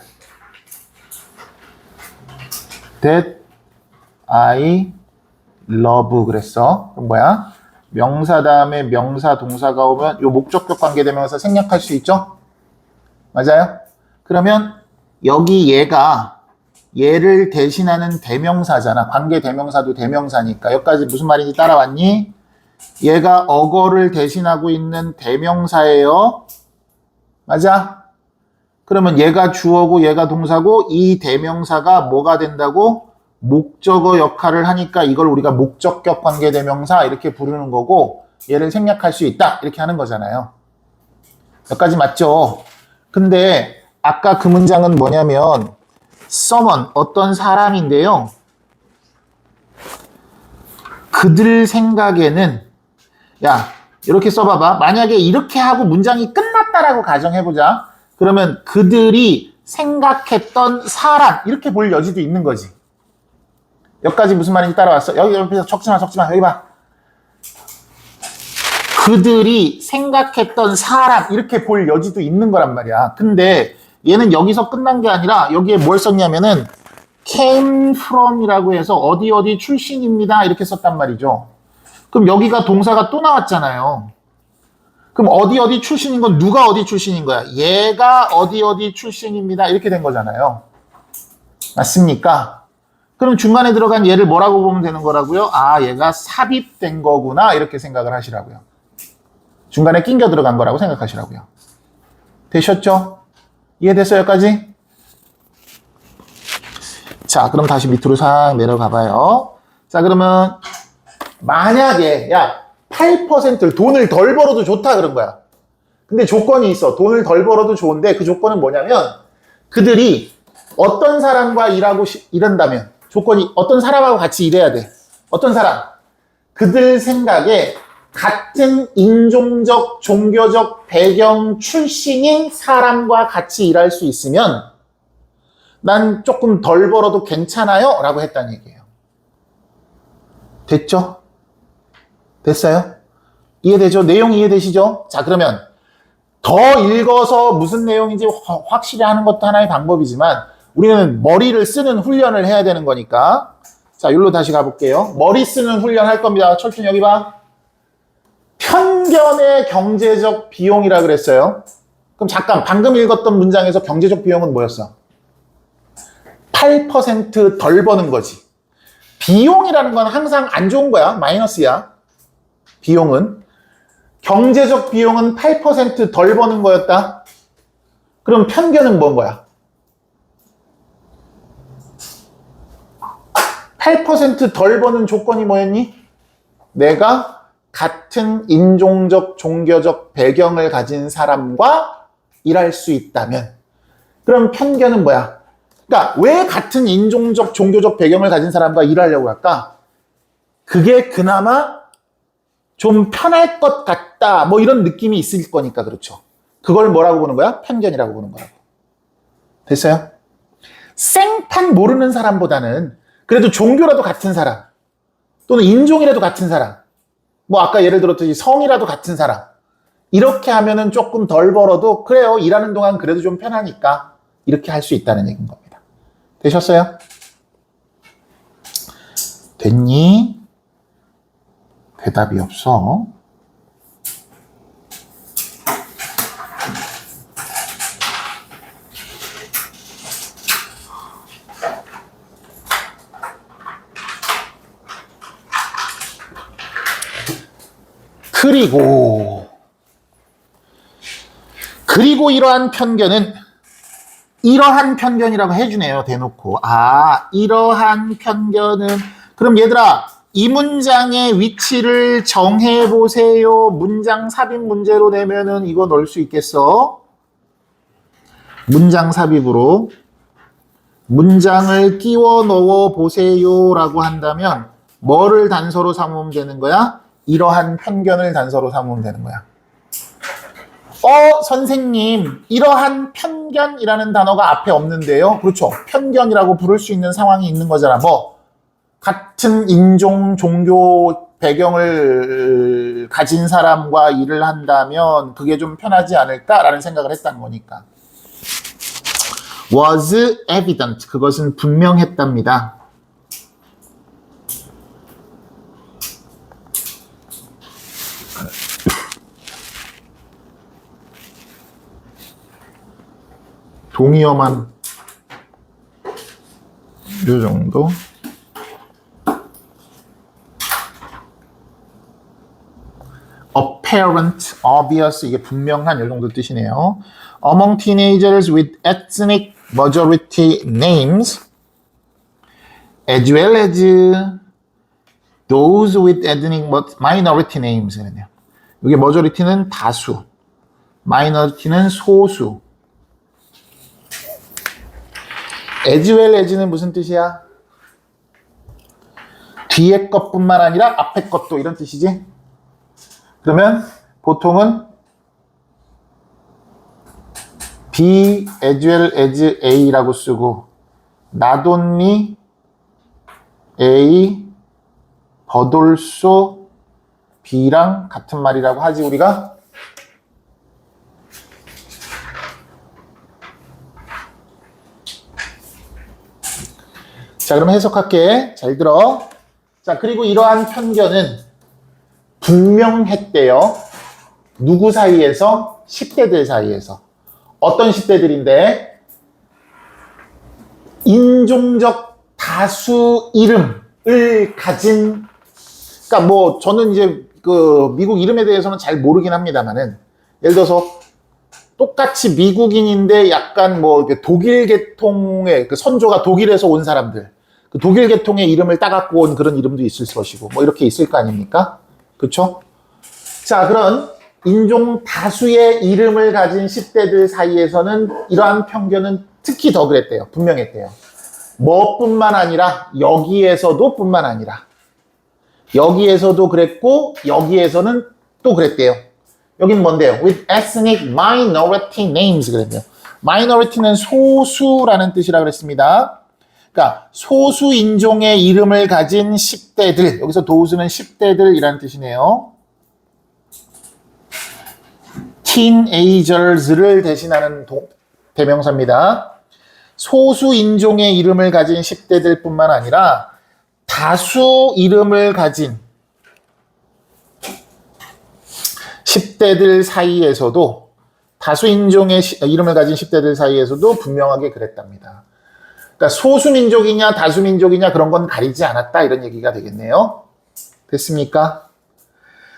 that I love 그랬어. 그럼 뭐야? 명사 다음에 명사 동사가 오면 요 목적격 관계대명사 생략할 수 있죠? 맞아요? 그러면 여기 얘를 대신하는 대명사잖아. 관계대명사도 대명사니까. 여기까지 무슨 말인지 따라왔니? 얘가 어거를 대신하고 있는 대명사예요. 맞아? 그러면 얘가 주어고 얘가 동사고 이 대명사가 뭐가 된다고? 목적어 역할을 하니까 이걸 우리가 목적격 관계대명사 이렇게 부르는 거고 얘를 생략할 수 있다 이렇게 하는 거잖아요. 여기까지 맞죠? 근데 아까 그 문장은 뭐냐면 someone, 어떤 사람인데요. 그들 생각에는 야 이렇게 써봐봐. 만약에 이렇게 하고 문장이 끝났다라고 가정해보자. 그러면 그들이 생각했던 사람 이렇게 볼 여지도 있는 거지. 여기까지 무슨 말인지 따라왔어? 여기 옆에서 적지마 여기 봐. 그들이 생각했던 사람 이렇게 볼 여지도 있는 거란 말이야. 근데 얘는 여기서 끝난 게 아니라 여기에 뭘 썼냐면은 came from이라고 해서 어디 출신입니다 이렇게 썼단 말이죠. 그럼 여기가 동사가 또 나왔잖아요. 그럼 어디 출신인 건 누가 어디 출신인 거야? 얘가 어디 출신입니다 이렇게 된 거잖아요. 맞습니까? 그럼 중간에 들어간 얘를 뭐라고 보면 되는 거라고요? 아, 얘가 삽입된 거구나 이렇게 생각을 하시라고요. 중간에 낑겨 들어간 거라고 생각하시라고요. 되셨죠? 이해됐어요, 여기까지? 자, 그럼 다시 밑으로 싹 내려가 봐요. 자, 그러면 만약에 8%를 돈을 덜 벌어도 좋다 그런 거야. 근데 조건이 있어. 돈을 덜 벌어도 좋은데 그 조건은 뭐냐면 그들이 어떤 사람과 일한다면 조건이 어떤 사람하고 같이 일해야 돼. 어떤 사람? 그들 생각에 같은 인종적, 종교적 배경 출신인 사람과 같이 일할 수 있으면 난 조금 덜 벌어도 괜찮아요? 라고 했다는 얘기예요. 됐죠? 됐어요? 이해되죠? 내용 이해되시죠? 자, 그러면 더 읽어서 무슨 내용인지 확실히 하는 것도 하나의 방법이지만 우리는 머리를 쓰는 훈련을 해야 되는 거니까 자, 여기로 다시 가볼게요. 머리 쓰는 훈련 할 겁니다. 철준 여기 봐. 편견의 경제적 비용이라 그랬어요. 그럼 잠깐 방금 읽었던 문장에서 경제적 비용은 뭐였어? 8% 덜 버는 거지. 비용이라는 건 항상 안 좋은 거야. 마이너스야. 비용은. 경제적 비용은 8% 덜 버는 거였다. 그럼 편견은 뭔 거야? 8% 덜 버는 조건이 뭐였니? 내가 같은 인종적, 종교적 배경을 가진 사람과 일할 수 있다면, 그럼 편견은 뭐야? 그러니까 왜 같은 인종적, 종교적 배경을 가진 사람과 일하려고 할까? 그게 그나마 좀 편할 것 같다, 뭐 이런 느낌이 있을 거니까 그렇죠. 그걸 뭐라고 보는 거야? 편견이라고 보는 거라고. 됐어요? 생판 모르는 사람보다는 그래도 종교라도 같은 사람, 또는 인종이라도 같은 사람, 뭐 아까 예를 들었듯이 성이라도 같은 사람, 이렇게 하면은 조금 덜 벌어도 그래요, 일하는 동안 그래도 좀 편하니까 이렇게 할 수 있다는 얘기인 겁니다. 되셨어요? 됐니? 대답이 없어. 그리고 이러한 편견은 이러한 편견이라고 해주네요. 대놓고. 아, 이러한 편견은, 그럼 얘들아 이 문장의 위치를 정해보세요. 문장 삽입 문제로 내면은 이거 넣을 수 있겠어? 문장 삽입으로 문장을 끼워 넣어 보세요 라고 한다면 뭐를 단서로 삼으면 되는 거야? 이러한 편견을 단서로 삼으면 되는 거야. 선생님, 이러한 편견이라는 단어가 앞에 없는데요. 그렇죠. 편견이라고 부를 수 있는 상황이 있는 거잖아. 뭐 같은 인종, 종교 배경을 가진 사람과 일을 한다면 그게 좀 편하지 않을까라는 생각을 했다는 거니까. was evident. 그것은 분명했답니다. 동의어만 이 정도. apparent, obvious, 이게 분명한 이 정도 뜻이네요. Among teenagers with ethnic majority names, as well as those with ethnic minority names. 여기 majority는 다수, minority는 소수. as well as는 무슨 뜻이야? 뒤에 것뿐만 아니라 앞에 것도 이런 뜻이지? 그러면 보통은 be as well as A라고 쓰고 not only A but also B랑 같은 말이라고 하지 우리가? 자, 그럼 해석할게. 잘 들어. 자, 그리고 이러한 편견은 분명했대요. 누구 사이에서? 10대들 사이에서. 어떤 10대들인데? 인종적 다수 이름을 가진, 그러니까 뭐 저는 이제 그 미국 이름에 대해서는 잘 모르긴 합니다만은, 예를 들어서 똑같이 미국인인데 약간 뭐 독일 계통의 그 선조가 독일에서 온 사람들, 그 독일 계통의 이름을 따갖고 온 그런 이름도 있을 것이고 뭐 이렇게 있을 거 아닙니까? 그렇죠? 자, 그런 인종 다수의 이름을 가진 10대들 사이에서는 이러한 편견은 특히 더 그랬대요. 분명했대요. 뭐뿐만 아니라 여기에서도 뿐만 아니라 여기에서도 그랬고 여기에서는 또 그랬대요. 여긴 뭔데요? With ethnic minority names 그랬네요. minority는 소수라는 뜻이라 그랬습니다. 그러니까 소수 인종의 이름을 가진 10대들, 여기서 도우스는 10대들이라는 뜻이네요. teenagers를 대신하는 대명사입니다. 소수 인종의 이름을 가진 10대들 뿐만 아니라 다수 이름을 가진 10대들 사이에서도, 다수 인종의 이름을 가진 10대들 사이에서도 분명하게 그랬답니다. 그러니까 소수민족이냐 다수민족이냐 그런 건 가리지 않았다 이런 얘기가 되겠네요. 됐습니까?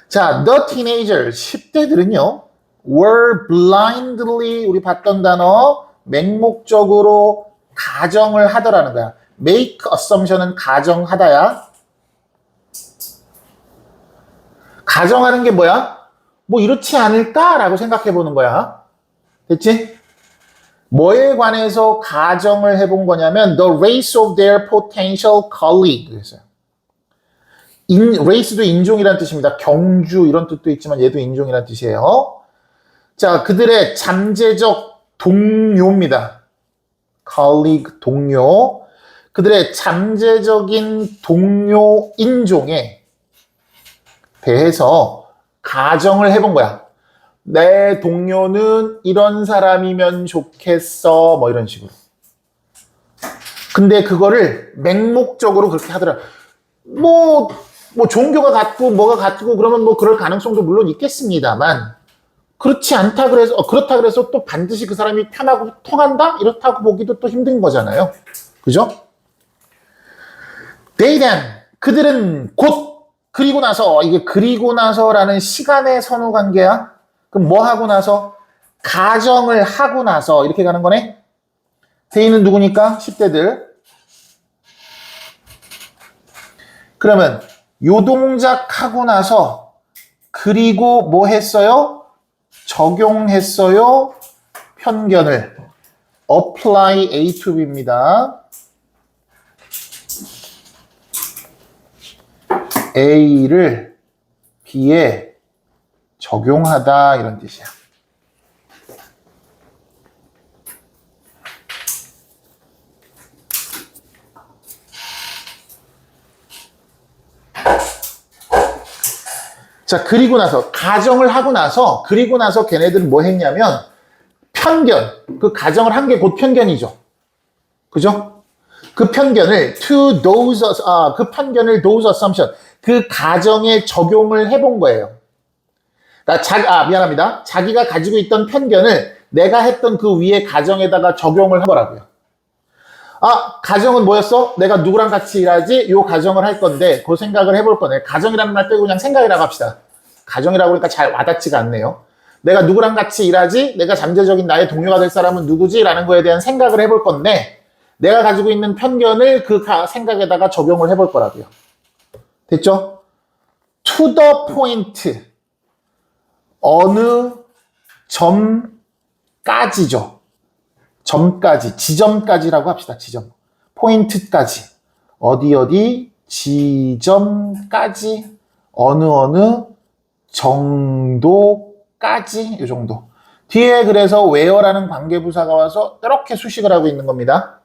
자, the teenagers, 10대들은요 were blindly, 우리 봤던 단어 맹목적으로 가정을 하더라는 거야. make assumption은 가정하다야. 가정하는 게 뭐야? 뭐 이렇지 않을까라고 생각해 보는 거야. 됐지? 뭐에 관해서 가정을 해본 거냐면 the race of their potential colleague 그랬어요. race도 인종이란 뜻입니다. 경주 이런 뜻도 있지만 얘도 인종이란 뜻이에요. 자, 그들의 잠재적 동료입니다. colleague 동료. 그들의 잠재적인 동료 인종에 대해서 가정을 해본 거야. 내 동료는 이런 사람이면 좋겠어. 뭐 이런 식으로. 근데 그거를 맹목적으로 그렇게 하더라. 뭐 종교가 같고 뭐가 같고 그러면 뭐 그럴 가능성도 물론 있겠습니다만 그렇지 않다 그래서 그렇다 그래서 또 반드시 그 사람이 편하고 통한다? 이렇다고 보기도 또 힘든 거잖아요. 그죠? They then 그들은 곧 그리고 나서 이게 그리고 나서라는 시간의 선후 관계야. 그럼 뭐 하고 나서? 가정을 하고 나서 이렇게 가는 거네. they는 누구니까? 10대들. 그러면 요 동작 하고 나서 그리고 뭐 했어요? 적용했어요. 편견을. apply A to B입니다. A를 B에 적용하다 이런 뜻이야. 자, 그리고 나서 가정을 하고 나서 그리고 나서 걔네들은 뭐 했냐면 편견, 그 가정을 한 게 곧 편견이죠. 그죠? 그 편견을 그 편견을 those assumption 그 가정에 적용을 해본 거예요. 그러니까 미안합니다. 자기가 가지고 있던 편견을 내가 했던 그 위에 가정에다가 적용을 한 거라고요. 가정은 뭐였어? 내가 누구랑 같이 일하지? 요 가정을 할 건데 그 생각을 해볼 거네. 가정이라는 말 빼고 그냥 생각이라고 합시다. 가정이라고 그러니까 잘 와닿지가 않네요. 내가 누구랑 같이 일하지? 내가 잠재적인 나의 동료가 될 사람은 누구지? 라는 거에 대한 생각을 해볼 건데 내가 가지고 있는 편견을 그 생각에다가 적용을 해볼 거라고요. 됐죠? To the point. 어느 점까지죠. 점까지, 지점까지라고 합시다. 지점. 포인트까지. 어디, 지점까지. 어느 정도까지. 이 정도. 뒤에 그래서 where라는 관계부사가 와서 이렇게 수식을 하고 있는 겁니다.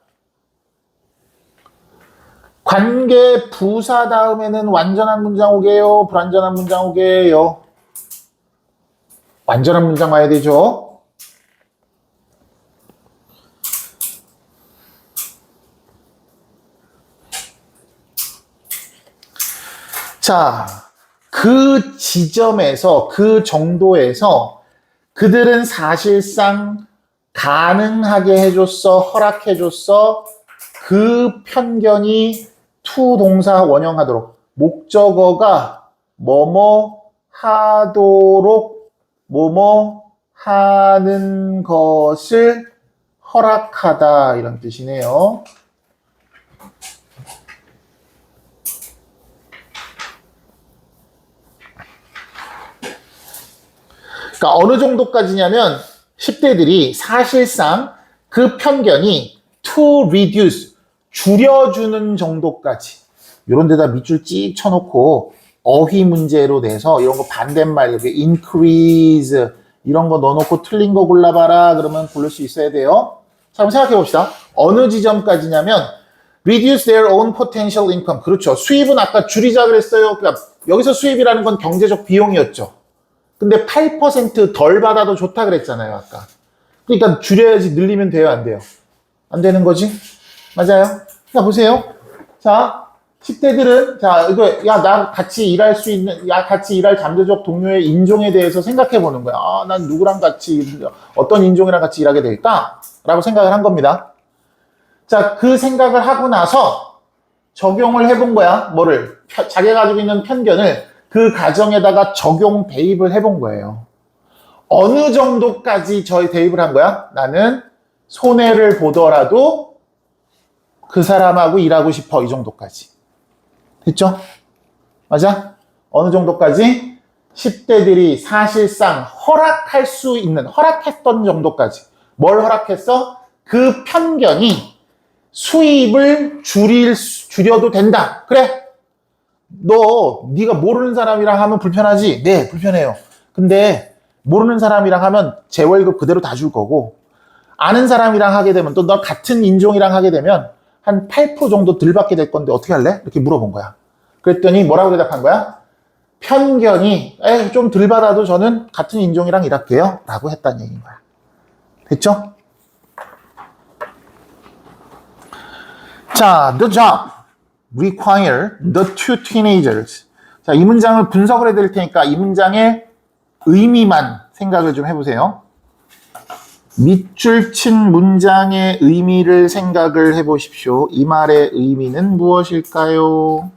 관계부사 다음에는 완전한 문장 오게요? 불완전한 문장 오게요? 완전한 문장 와야 되죠? 자, 그 지점에서, 그 정도에서 그들은 사실상 가능하게 해줬어, 허락해줬어. 그 편견이 to 동사 원형하도록 목적어가 뭐뭐 하도록 뭐뭐 하는 것을 허락하다 이런 뜻이네요. 그러니까 어느 정도까지냐면 10대들이 사실상 그 편견이 to reduce 줄여주는 정도까지 이런 데다 밑줄 찍 쳐놓고 어휘 문제로 내서 이런 거 반대말 이렇게 increase 이런 거 넣어놓고 틀린 거 골라봐라 그러면 고를 수 있어야 돼요. 자, 한번 생각해 봅시다. 어느 지점까지냐면 reduce their own potential income. 그렇죠. 수입은 아까 줄이자 그랬어요. 그러니까 여기서 수입이라는 건 경제적 비용이었죠. 근데 8% 받아도 좋다 그랬잖아요, 아까. 그러니까 줄여야지 늘리면 돼요, 안 돼요? 안 되는 거지? 맞아요? 자, 보세요. 자, 10대들은, 자, 나 같이 일할 수 있는, 같이 일할 잠재적 동료의 인종에 대해서 생각해 보는 거야. 난 누구랑 같이, 어떤 인종이랑 같이 일하게 될까? 라고 생각을 한 겁니다. 자, 그 생각을 하고 나서 적용을 해본 거야. 뭐를? 자기가 가지고 있는 편견을 그 가정에다가 적용 대입을 해본 거예요. 어느 정도까지 대입을 한 거야? 나는 손해를 보더라도 그 사람하고 일하고 싶어. 이 정도까지. 됐죠? 맞아? 어느 정도까지? 10대들이 사실상 허락할 수 있는, 허락했던 정도까지. 뭘 허락했어? 그 편견이 수입을 줄여도 된다. 그래? 네가 모르는 사람이랑 하면 불편하지? 네, 불편해요. 근데 모르는 사람이랑 하면 제 월급 그대로 다 줄 거고, 아는 사람이랑 하게 되면, 또 너 같은 인종이랑 하게 되면 한 8% 정도 덜 받게 될 건데 어떻게 할래? 이렇게 물어본 거야. 그랬더니 뭐라고 대답한 거야? 편견이 좀 덜 받아도 저는 같은 인종이랑 일할게요 라고 했다는 얘기인 거야. 됐죠? 자, the job require the two teenagers. 자, 이 문장을 분석을 해드릴 테니까 이 문장의 의미만 생각을 좀 해보세요. 밑줄 친 문장의 의미를 생각을 해보십시오. 이 말의 의미는 무엇일까요?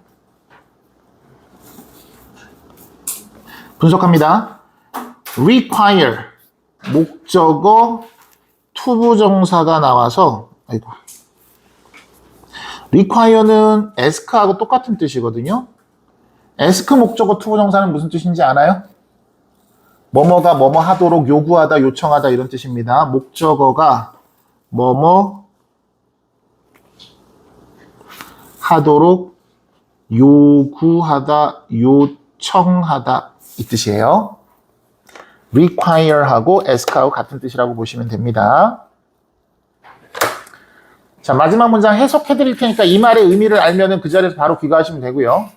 분석합니다. require 목적어 투부정사가 나와서 아이고 require는 ask하고 똑같은 뜻이거든요. ask 목적어 투부정사는 무슨 뜻인지 아나요? 뭐뭐가 뭐뭐 하도록 요구하다, 요청하다 이런 뜻입니다. 목적어가 뭐뭐 하도록 요구하다, 요청하다 이 뜻이에요. require하고 ask하고 같은 뜻이라고 보시면 됩니다. 자, 마지막 문장 해석해 드릴 테니까 이 말의 의미를 알면은 그 자리에서 바로 귀가하시면 되고요.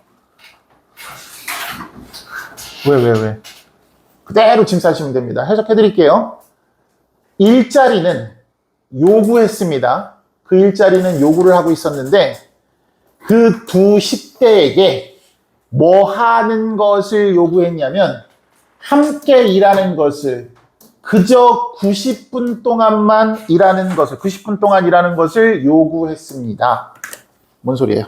왜? 그대로 짐 싸시면 됩니다. 해석해 드릴게요. 일자리는 요구했습니다. 그 일자리는 요구를 하고 있었는데 그 두 10대에게 뭐 하는 것을 요구했냐면 함께 일하는 것을 그저 90분 동안만 일하는 것을 90분 동안 일하는 것을 요구했습니다. 뭔 소리예요?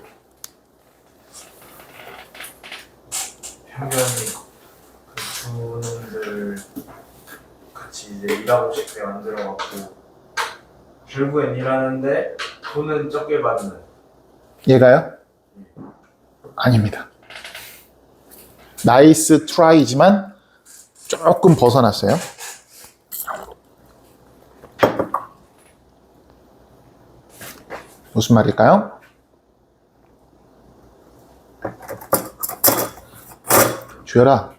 편견이 그 분들 같이 이제 일하고 싶게 만들어갖고 결국엔 일하는데 돈은 적게 받는. 얘가요? 아닙니다. 나이스 트라이지만 조금 벗어났어요. 무슨 말일까요? 주열아,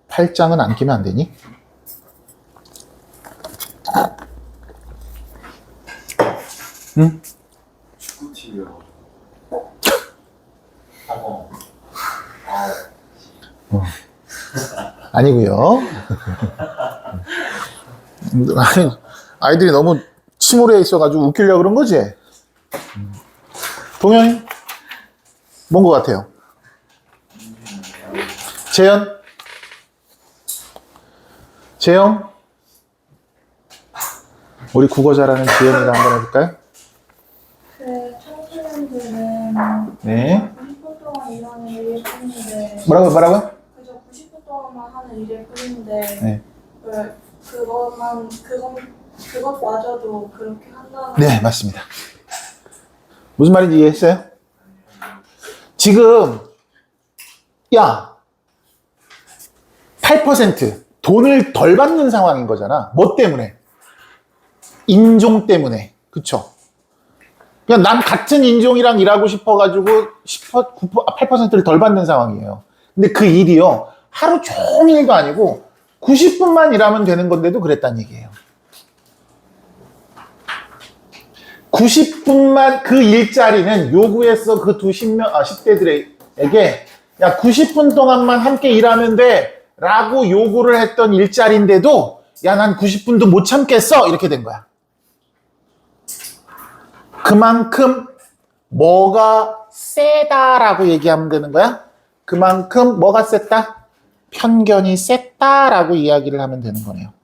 팔짱은 안 끼면 안 되니? 응? 축구팀이요. 아니고요. 아이들이 너무 침울해 있어가지고 웃기려고 그런 거지? 동현이? 뭔 것 같아요? 재영? 우리 국어 잘하는 지연이가 한번 해볼까요? 그 청소년들은 네. 90분 동안 일하는 일일 뿐인데 뭐라고요? 그저 90분 동안만 하는 일일 뿐인데 네. 왜 그것마저도 그렇게 한다는 네, 맞습니다. 무슨 말인지 이해했어요? 지금, 야, 8% 돈을 덜 받는 상황인 거잖아. 뭐 때문에? 인종 때문에. 그쵸? 그냥 난 같은 인종이랑 일하고 싶어가지고 8%를 덜 받는 상황이에요. 근데 그 일이요, 하루 종일도 아니고 90분만 일하면 되는 건데도 그랬단 얘기예요. 90분만 그 일자리는 요구했어. 그 두 10대들에게 야 90분 동안만 함께 일하면 돼 라고 요구를 했던 일자리인데도 야 난 90분도 못 참겠어 이렇게 된 거야. 그만큼 뭐가 세다라고 얘기하면 되는 거야. 그만큼 뭐가 셌다? 편견이 셌다라고 이야기를 하면 되는 거네요.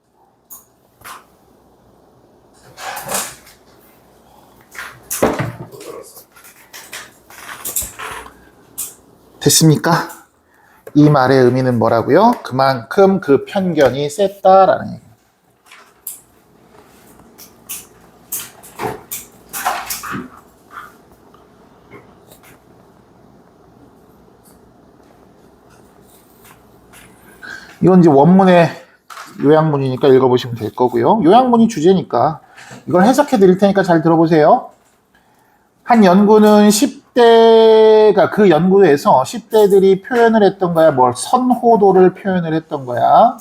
됐습니까? 이 말의 의미는 뭐라고요? 그만큼 그 편견이 셌다라는 얘기입니다. 이건 이제 원문의 요약문이니까 읽어보시면 될 거고요. 요약문이 주제니까 이걸 해석해 드릴 테니까 잘 들어보세요. 한 연구는 10대가 그 연구에서 10대들이 표현을 했던 거야. 뭘 선호도를 표현을 했던 거야.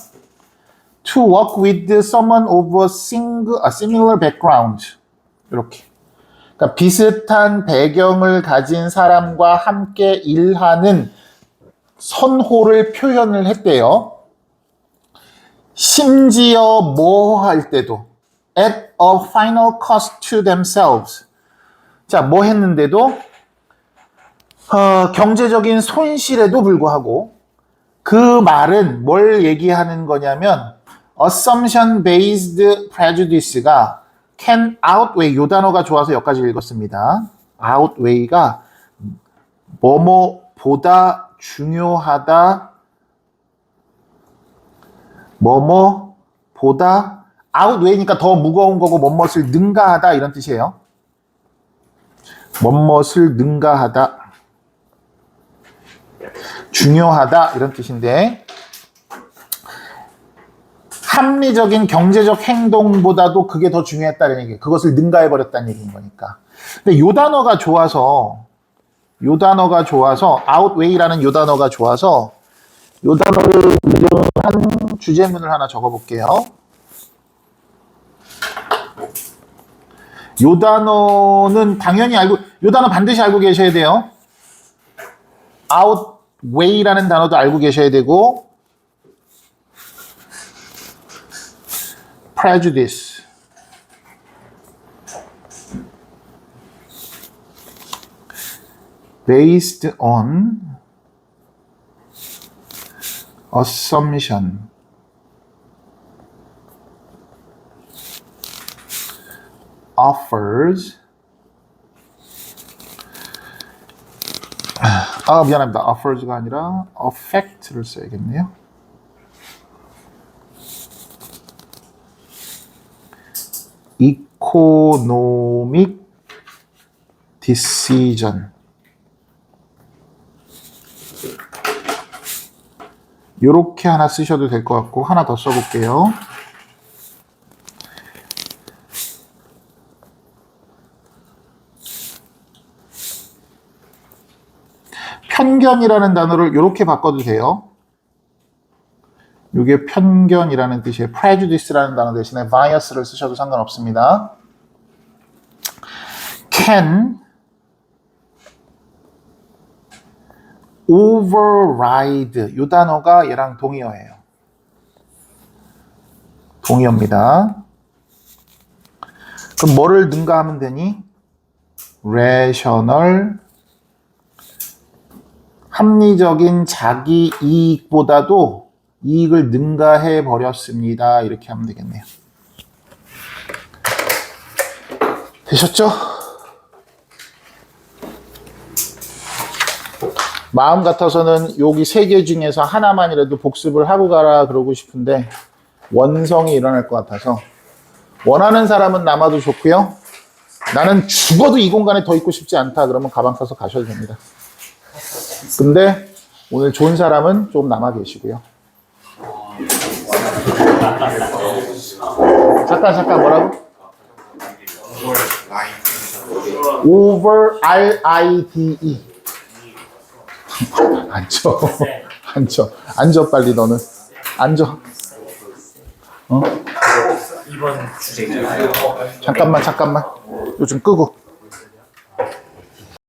To work with someone of a similar background. 이렇게. 그러니까 비슷한 배경을 가진 사람과 함께 일하는 선호를 표현을 했대요. 심지어 뭐 할 때도 at a final cost to themselves. 자, 뭐 했는데도 경제적인 손실에도 불구하고 그 말은 뭘 얘기하는 거냐면 assumption based prejudice가 can outweigh 요 단어가 좋아서 여기까지 읽었습니다. outweigh가 뭐뭐보다 중요하다 뭐뭐보다 outweigh니까 더 무거운 거고 뭐뭇을 능가하다 이런 뜻이에요. 뭐뭇을 능가하다 중요하다 이런 뜻인데 합리적인 경제적 행동보다도 그게 더 중요했다는 얘기, 그것을 능가해버렸다는 얘기인 거니까. 근데 요 단어가 좋아서 outweigh라는 요 단어가 좋아서 요 단어를 이용한 주제문을 하나 적어볼게요. 요 단어는 당연히 요 단어 반드시 알고 계셔야 돼요. outweigh라는 단어도 알고 계셔야 되고 prejudice based on assumption offers 미안합니다. offers가 아니라 affect를 써야겠네요. economic decision 요렇게 하나 쓰셔도 될 것 같고 하나 더 써볼게요. 편견이라는 단어를 요렇게 바꿔도 돼요. 이게 편견이라는 뜻이에요. prejudice라는 단어 대신에 bias를 쓰셔도 상관없습니다. can override 이 단어가 얘랑 동의어예요. 동의어입니다. 그럼 뭐를 능가하면 되니? rational 합리적인 자기 이익보다도 이익을 능가해 버렸습니다. 이렇게 하면 되겠네요. 되셨죠? 마음 같아서는 여기 세 개 중에서 하나만이라도 복습을 하고 가라 그러고 싶은데 원성이 일어날 것 같아서 원하는 사람은 남아도 좋고요. 나는 죽어도 이 공간에 더 있고 싶지 않다 그러면 가방 싸서 가셔도 됩니다. 근데 오늘 좋은 사람은 좀 남아 계시고요. 잠깐 뭐라고? over R-I-D-E 앉아 빨리 너는 앉아. 이번 주제잖아요. 잠깐만 이거 좀 끄고